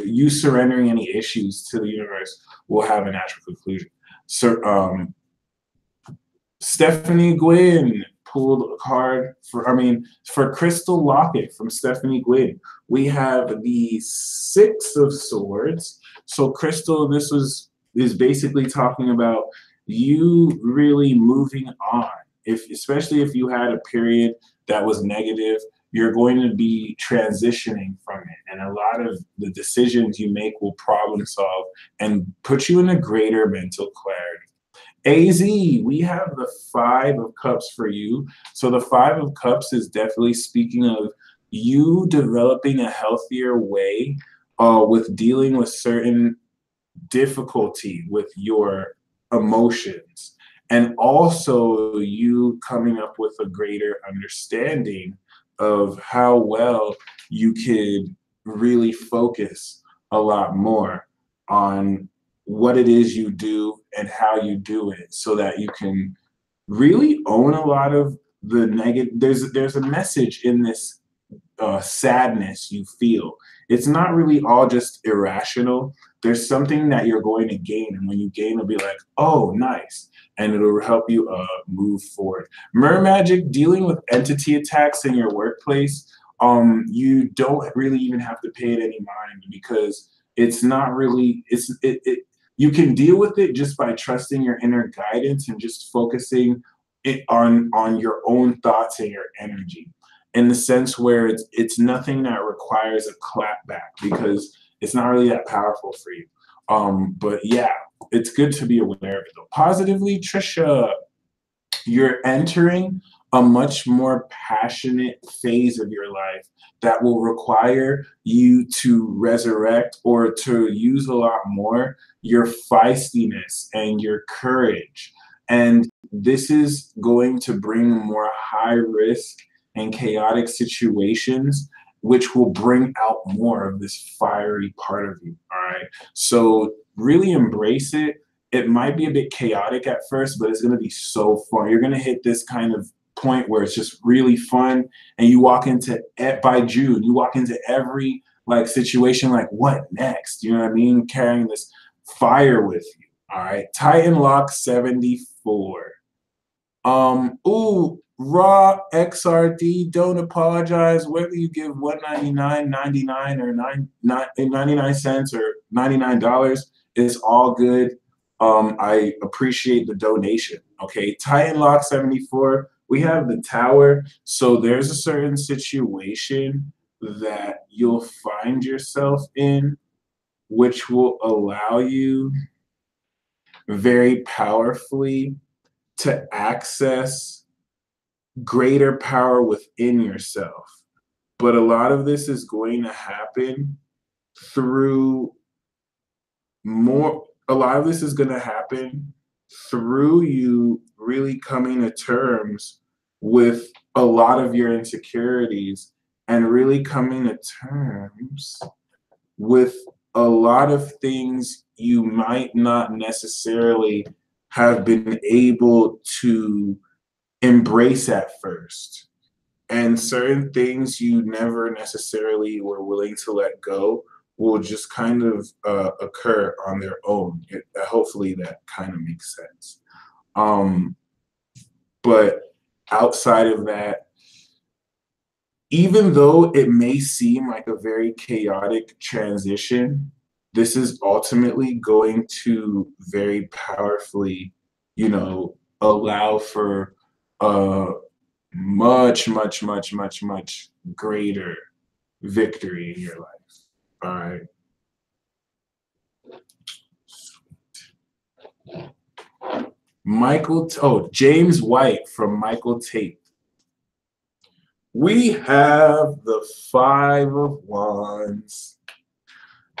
you surrendering any issues to the universe will have a natural conclusion. So, Stephanie Gwynn pulled a card for Crystal Locket from Stephanie Gwynn. We have the Six of Swords. So Crystal, this is basically talking about you really moving on. Especially if you had a period that was negative, you're going to be transitioning from it. And a lot of the decisions you make will problem solve and put you in a greater mental clarity. AZ, we have the Five of Cups for you. So the Five of Cups is definitely speaking of you developing a healthier way with dealing with certain difficulty with your emotions, and also you coming up with a greater understanding of how well you could really focus a lot more on what it is you do and how you do it, so that you can really own a lot of the negative. There's a message in this sadness you feel. It's not really all just irrational. There's something that you're going to gain, and when you gain, it'll be like, oh, nice, and it'll help you move forward. Mer magic, dealing with entity attacks in your workplace you don't really even have to pay it any mind, because it's not really, you can deal with it just by trusting your inner guidance and just focusing it on your own thoughts and your energy, in the sense where it's nothing that requires a clap back, because it's not really that powerful for you. But yeah, it's good to be aware of it though. Positively, Trisha, you're entering a much more passionate phase of your life that will require you to resurrect, or to use a lot more, your feistiness and your courage. And this is going to bring more high risk and chaotic situations, which will bring out more of this fiery part of you. All right. So really embrace it. It might be a bit chaotic at first, but it's going to be so fun. You're going to hit this kind of point where it's just really fun. And you walk into, by June, you walk into every like situation like, what next? You know what I mean? Carrying this fire with you. All right. Titan Lock 74. Ooh, Raw XRD, don't apologize. Whether you give $1.99.99 or 99 cents or $99, it's all good. I appreciate the donation. Okay, Titan Lock 74. We have the Tower. So there's a certain situation that you'll find yourself in, which will allow you very powerfully to access greater power within yourself. But a lot of this is going to happen through you really coming to terms with a lot of your insecurities, and really coming to terms with a lot of things you might not necessarily have been able to embrace at first. And certain things you never necessarily were willing to let go will just kind of occur on their own. Hopefully that kind of makes sense. But outside of that, even though it may seem like a very chaotic transition, this is ultimately going to very powerfully, allow for much, much, much, much, much greater victory in your life. All right. James White from Michael Tate. We have the Five of Wands.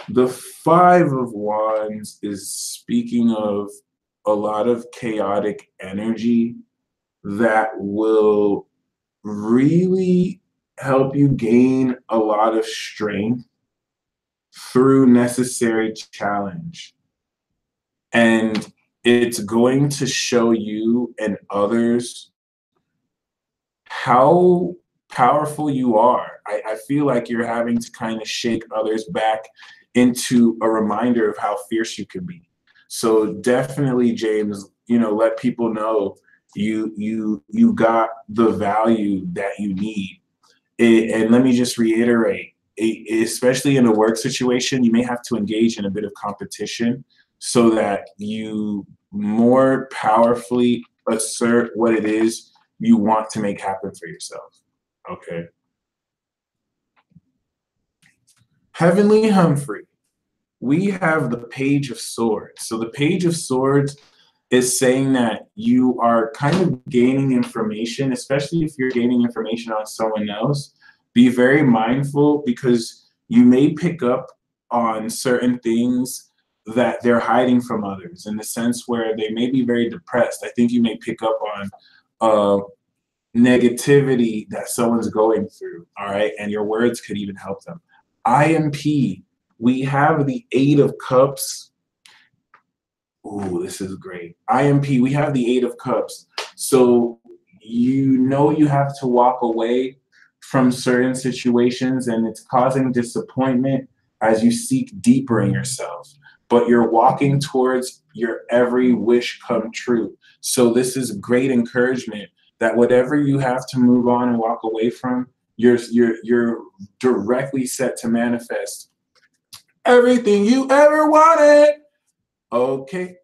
The Five of Wands is speaking of a lot of chaotic energy that will really help you gain a lot of strength through necessary challenge. And it's going to show you and others how powerful you are. I feel like you're having to kind of shake others back into a reminder of how fierce you can be. So definitely, James, let people know you got the value that you need. And let me just reiterate, especially in a work situation, you may have to engage in a bit of competition so that you more powerfully assert what it is you want to make happen for yourself. Okay. Heavenly Humphrey, we have the Page of Swords. So the Page of Swords is saying that you are kind of gaining information, especially if you're gaining information on someone else. Be very mindful, because you may pick up on certain things that they're hiding from others, in the sense where they may be very depressed. I think you may pick up on negativity that someone's going through, all right? And your words could even help them. IMP, we have the Eight of Cups. Ooh, this is great. IMP, we have the Eight of Cups. So you have to walk away from certain situations, and it's causing disappointment as you seek deeper in yourself. But you're walking towards your every wish come true. So this is great encouragement that whatever you have to move on and walk away from, You're directly set to manifest everything you ever wanted. Okay.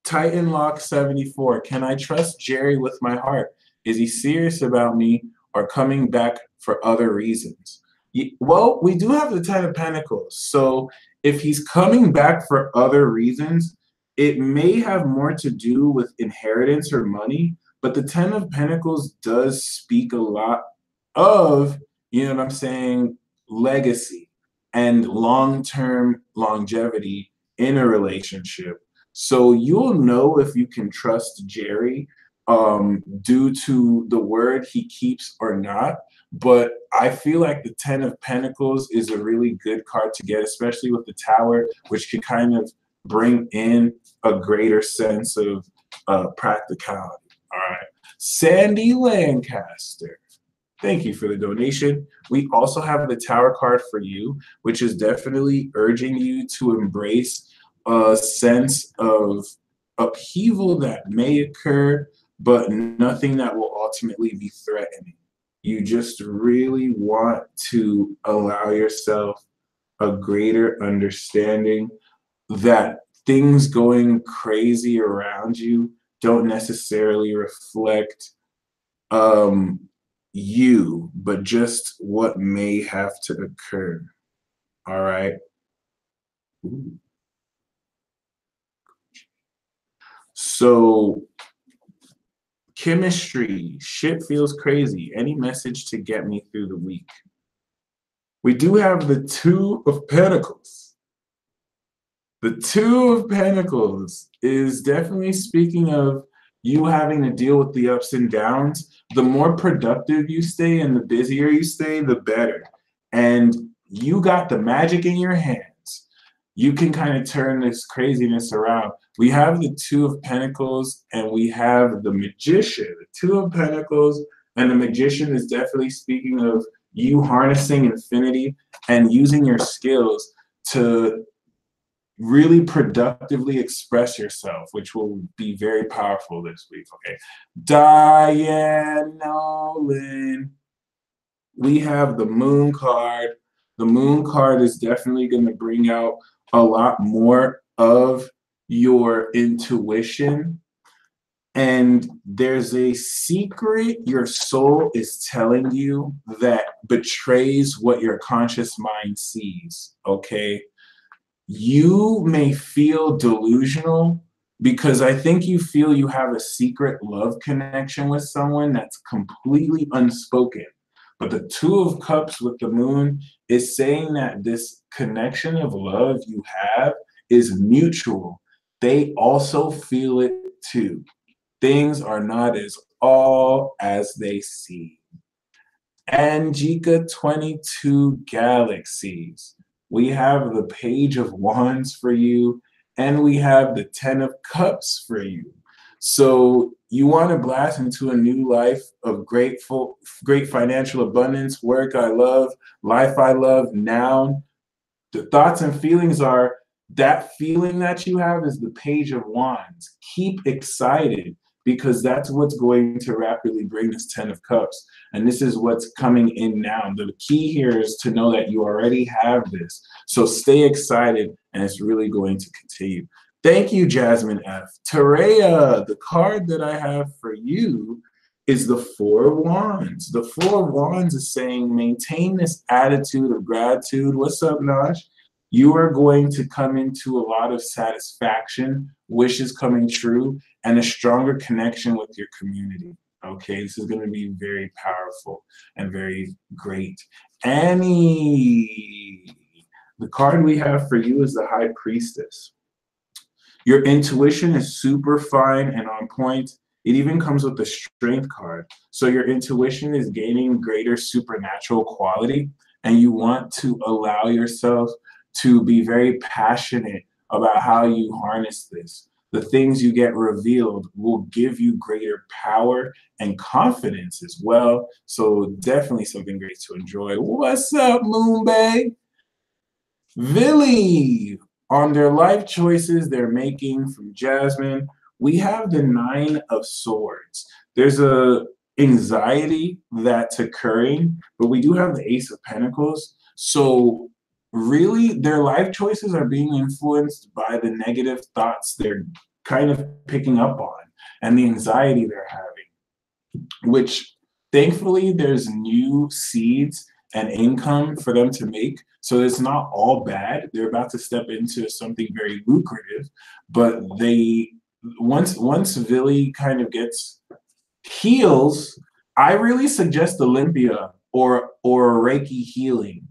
Titan Lock 74. Can I trust Jerry with my heart? Is he serious about me or coming back for other reasons? Well, we do have the Ten of Pentacles. So if he's coming back for other reasons, it may have more to do with inheritance or money, but the Ten of Pentacles does speak a lot of, you know what I'm saying, legacy and long-term longevity in a relationship. So you'll know if you can trust Jerry due to the word he keeps or not. But I feel like the Ten of Pentacles is a really good card to get, especially with the Tower, which can kind of bring in a greater sense of practicality. All right. Sandy Lancaster, thank you for the donation. We also have the Tower card for you, which is definitely urging you to embrace a sense of upheaval that may occur, but nothing that will ultimately be threatening. You just really want to allow yourself a greater understanding that things going crazy around you don't necessarily reflect you, but just what may have to occur. All right. Ooh. So chemistry, shit feels crazy. Any message to get me through the week? We do have the Two of Pentacles. The Two of Pentacles is definitely speaking of you having to deal with the ups and downs. The more productive you stay and the busier you stay, the better. And you got the magic in your hands. You can kind of turn this craziness around. We have the Two of Pentacles and we have the Magician. The Two of Pentacles and the Magician is definitely speaking of you harnessing infinity and using your skills to really productively express yourself, which will be very powerful this week. Okay. Diane Nolan. We have the Moon card. The Moon card is definitely going to bring out a lot more of your intuition. And there's a secret your soul is telling you that betrays what your conscious mind sees, okay? You may feel delusional because I think you feel you have a secret love connection with someone that's completely unspoken. But the Two of Cups with the Moon is saying that this connection of love you have is mutual. They also feel it too. Things are not as all as they seem. Angelica 22 Galaxies. We have the Page of Wands for you, and we have the Ten of Cups for you. So you want to blast into a new life of great financial abundance, work I love, life I love now. The thoughts and feelings are that feeling that you have is the Page of Wands. Keep excited because that's what's going to rapidly bring this Ten of Cups. And this is what's coming in now. The key here is to know that you already have this. So stay excited and it's really going to continue. Thank you, Jasmine F. Tareya, the card that I have for you is the Four of Wands. The Four of Wands is saying maintain this attitude of gratitude. What's up, Naj? You are going to come into a lot of satisfaction, wishes coming true, and a stronger connection with your community. Okay, this is going to be very powerful and very great. Annie, the card we have for you is the High Priestess. Your intuition is super fine and on point. It even comes with the Strength card. So your intuition is gaining greater supernatural quality, and you want to allow yourself to be very passionate about how you harness this. The things you get revealed will give you greater power and confidence as well. So definitely something great to enjoy. What's up, Moonbay? Villy, on their life choices they're making from Jasmine, we have the Nine of Swords. There's a anxiety that's occurring, but we do have the Ace of Pentacles. So really their life choices are being influenced by the negative thoughts they're kind of picking up on and the anxiety they're having, which thankfully there's new seeds and income for them to make. So it's not all bad. They're about to step into something very lucrative, but they once Vili kind of gets heals, I really suggest Olympia or Reiki healing,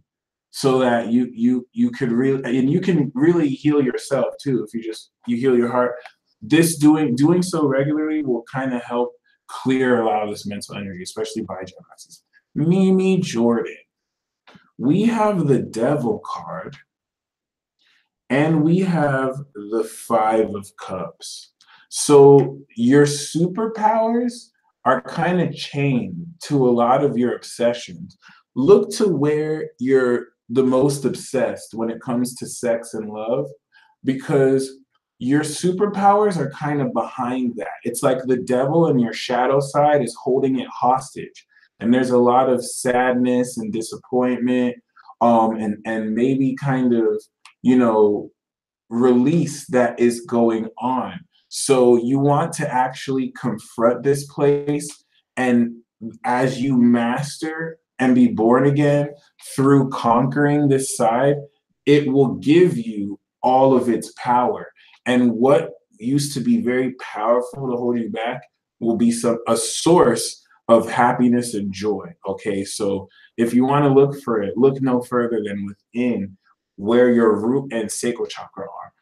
so that you could really, and you can really heal yourself too if you heal your heart. This doing so regularly will kind of help clear a lot of this mental energy, especially by Geminis. Mimi Jordan, we have the Devil card and we have the Five of Cups. So your superpowers are kind of chained to a lot of your obsessions. Look to where you're the most obsessed when it comes to sex and love, because your superpowers are kind of behind that. It's like the devil in your shadow side is holding it hostage. And there's a lot of sadness and disappointment, and maybe kind of, release that is going on. So you want to actually confront this place, and as you master and be born again through conquering this side, it will give you all of its power. And what used to be very powerful to hold you back will be a source of happiness and joy. Okay, so if you want to look for it, look no further than within where your root and sacral chakra are.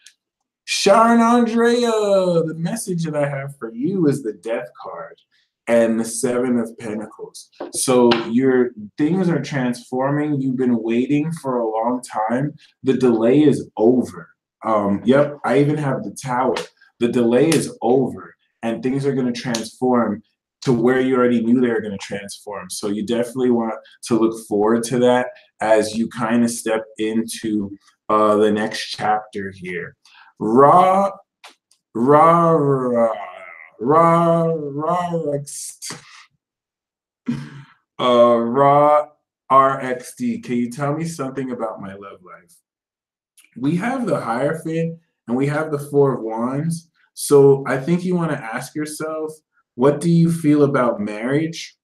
Sharon Andrea, the message that I have for you is the Death card and the Seven of Pentacles. So your things are transforming. You've been waiting for a long time. The delay is over. Yep, I even have the Tower. The delay is over, and things are going to transform to where you already knew they were going to transform. So you definitely want to look forward to that as you kind of step into the next chapter here. Raw RXD, can you tell me something about my love life? We have the Hierophant and we have the Four of Wands. So I think you want to ask yourself, what do you feel about marriage?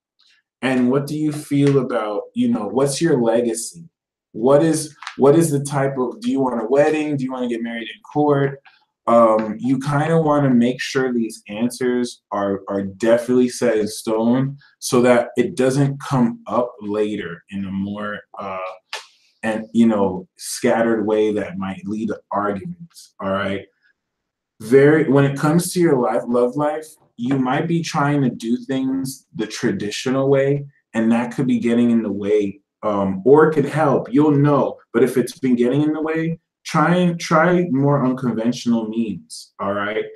And what do you feel about, what's your legacy? What is the type of, do you want a wedding? Do you want to get married in court? You kind of want to make sure these answers are definitely set in stone so that it doesn't come up later in a more scattered way that might lead to arguments. All right. When it comes to your love life, you might be trying to do things the traditional way, and that could be getting in the way, or it could help. You'll know. But if it's been getting in the way, try more unconventional means. All right.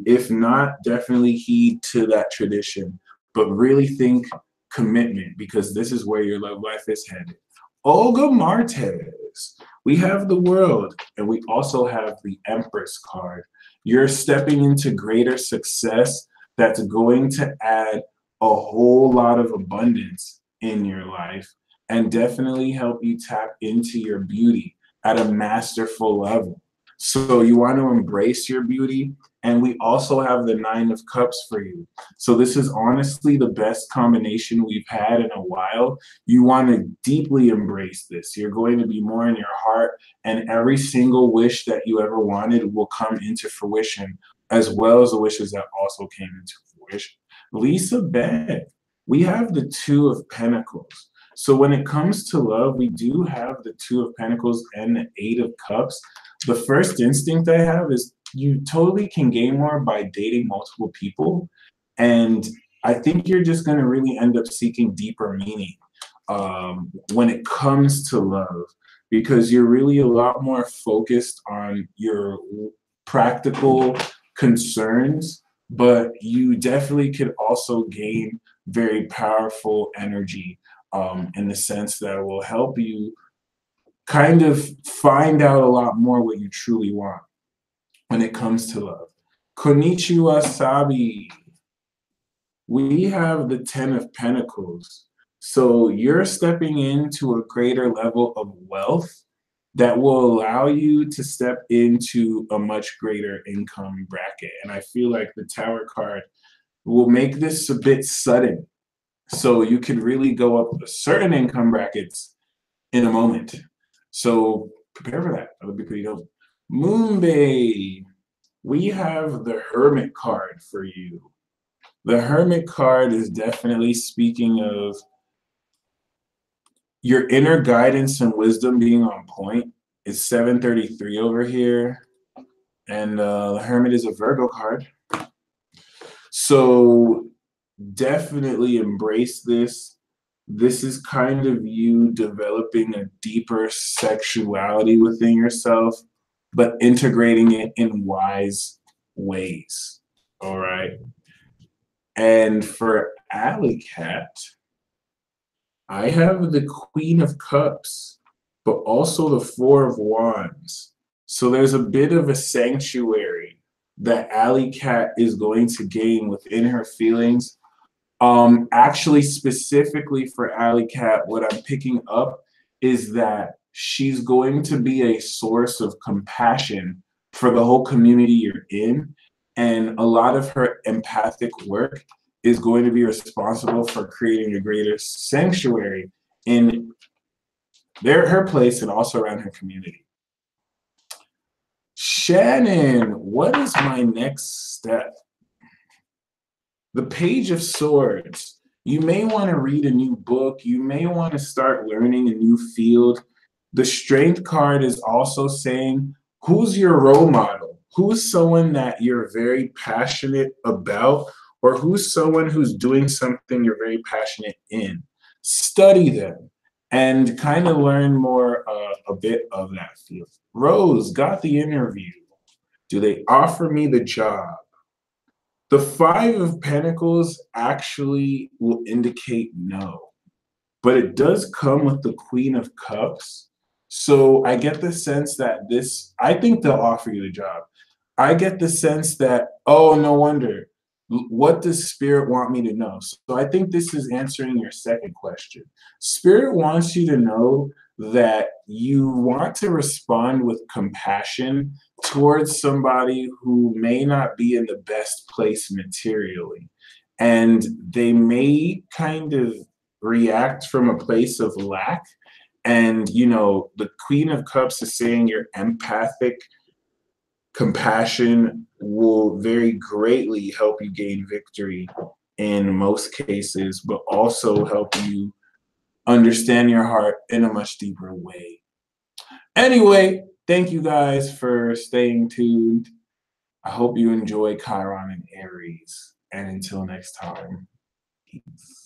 If not, definitely heed to that tradition, but really think commitment, because this is where your love life is headed. Olga Martez, we have the World, and we also have the Empress card. You're stepping into greater success that's going to add a whole lot of abundance in your life and definitely help you tap into your beauty at a masterful level. So you want to embrace your beauty, and we also have the Nine of Cups for you. So this is honestly the best combination we've had in a while. You want to deeply embrace this. You're going to be more in your heart, and every single wish that you ever wanted will come into fruition, as well as the wishes that also came into fruition. Lisa Beck, we have the Two of Pentacles. So when it comes to love, we do have the Two of Pentacles and the Eight of Cups. The first instinct I have is you totally can gain more by dating multiple people. And I think you're just going to really end up seeking deeper meaning when it comes to love, because you're really a lot more focused on your practical concerns, but you definitely could also gain very powerful energy in the sense that it will help you kind of find out a lot more what you truly want when it comes to love. Konnichiwa Sabi. we have the 10 of Pentacles. So you're stepping into a greater level of wealth that will allow you to step into a much greater income bracket. And I feel like the Tower card will make this a bit sudden. So you can really go up certain income brackets in a moment. So prepare for that. That'll be pretty dope. Moonbay, we have the Hermit card for you. The Hermit card is definitely speaking of your inner guidance and wisdom being on point. It's 733 over here. And the Hermit is a Virgo card. So definitely embrace this. This is kind of you developing a deeper sexuality within yourself, but integrating it in wise ways. All right. And for Alley Cat, I have the Queen of Cups, but also the Four of Wands. So there's a bit of a sanctuary that Alley Cat is going to gain within her feelings. Actually, specifically for Alley Cat, what I'm picking up is that she's going to be a source of compassion for the whole community you're in. And a lot of her empathic work is going to be responsible for creating a greater sanctuary in her place and also around her community. Shannon, what is my next step? The Page of Swords. You may want to read a new book. You may want to start learning a new field. The Strength card is also saying, who's your role model? Who's someone that you're very passionate about, or who's someone who's doing something you're very passionate in? Study them and kind of learn more a bit of that field. Rose, got the interview. Do they offer me the job? The Five of Pentacles actually will indicate no, but it does come with the Queen of Cups. So I get the sense that I think they'll offer you the job. I get the sense that, oh, no wonder. What does Spirit want me to know? So I think this is answering your second question. Spirit wants you to know that you want to respond with compassion towards somebody who may not be in the best place materially. And they may kind of react from a place of lack. And, you know, the Queen of Cups is saying your empathic compassion will very greatly help you gain victory in most cases, but also help you understand your heart in a much deeper way. Anyway, thank you guys for staying tuned. I hope you enjoy Chiron and Aries. And until next time, peace.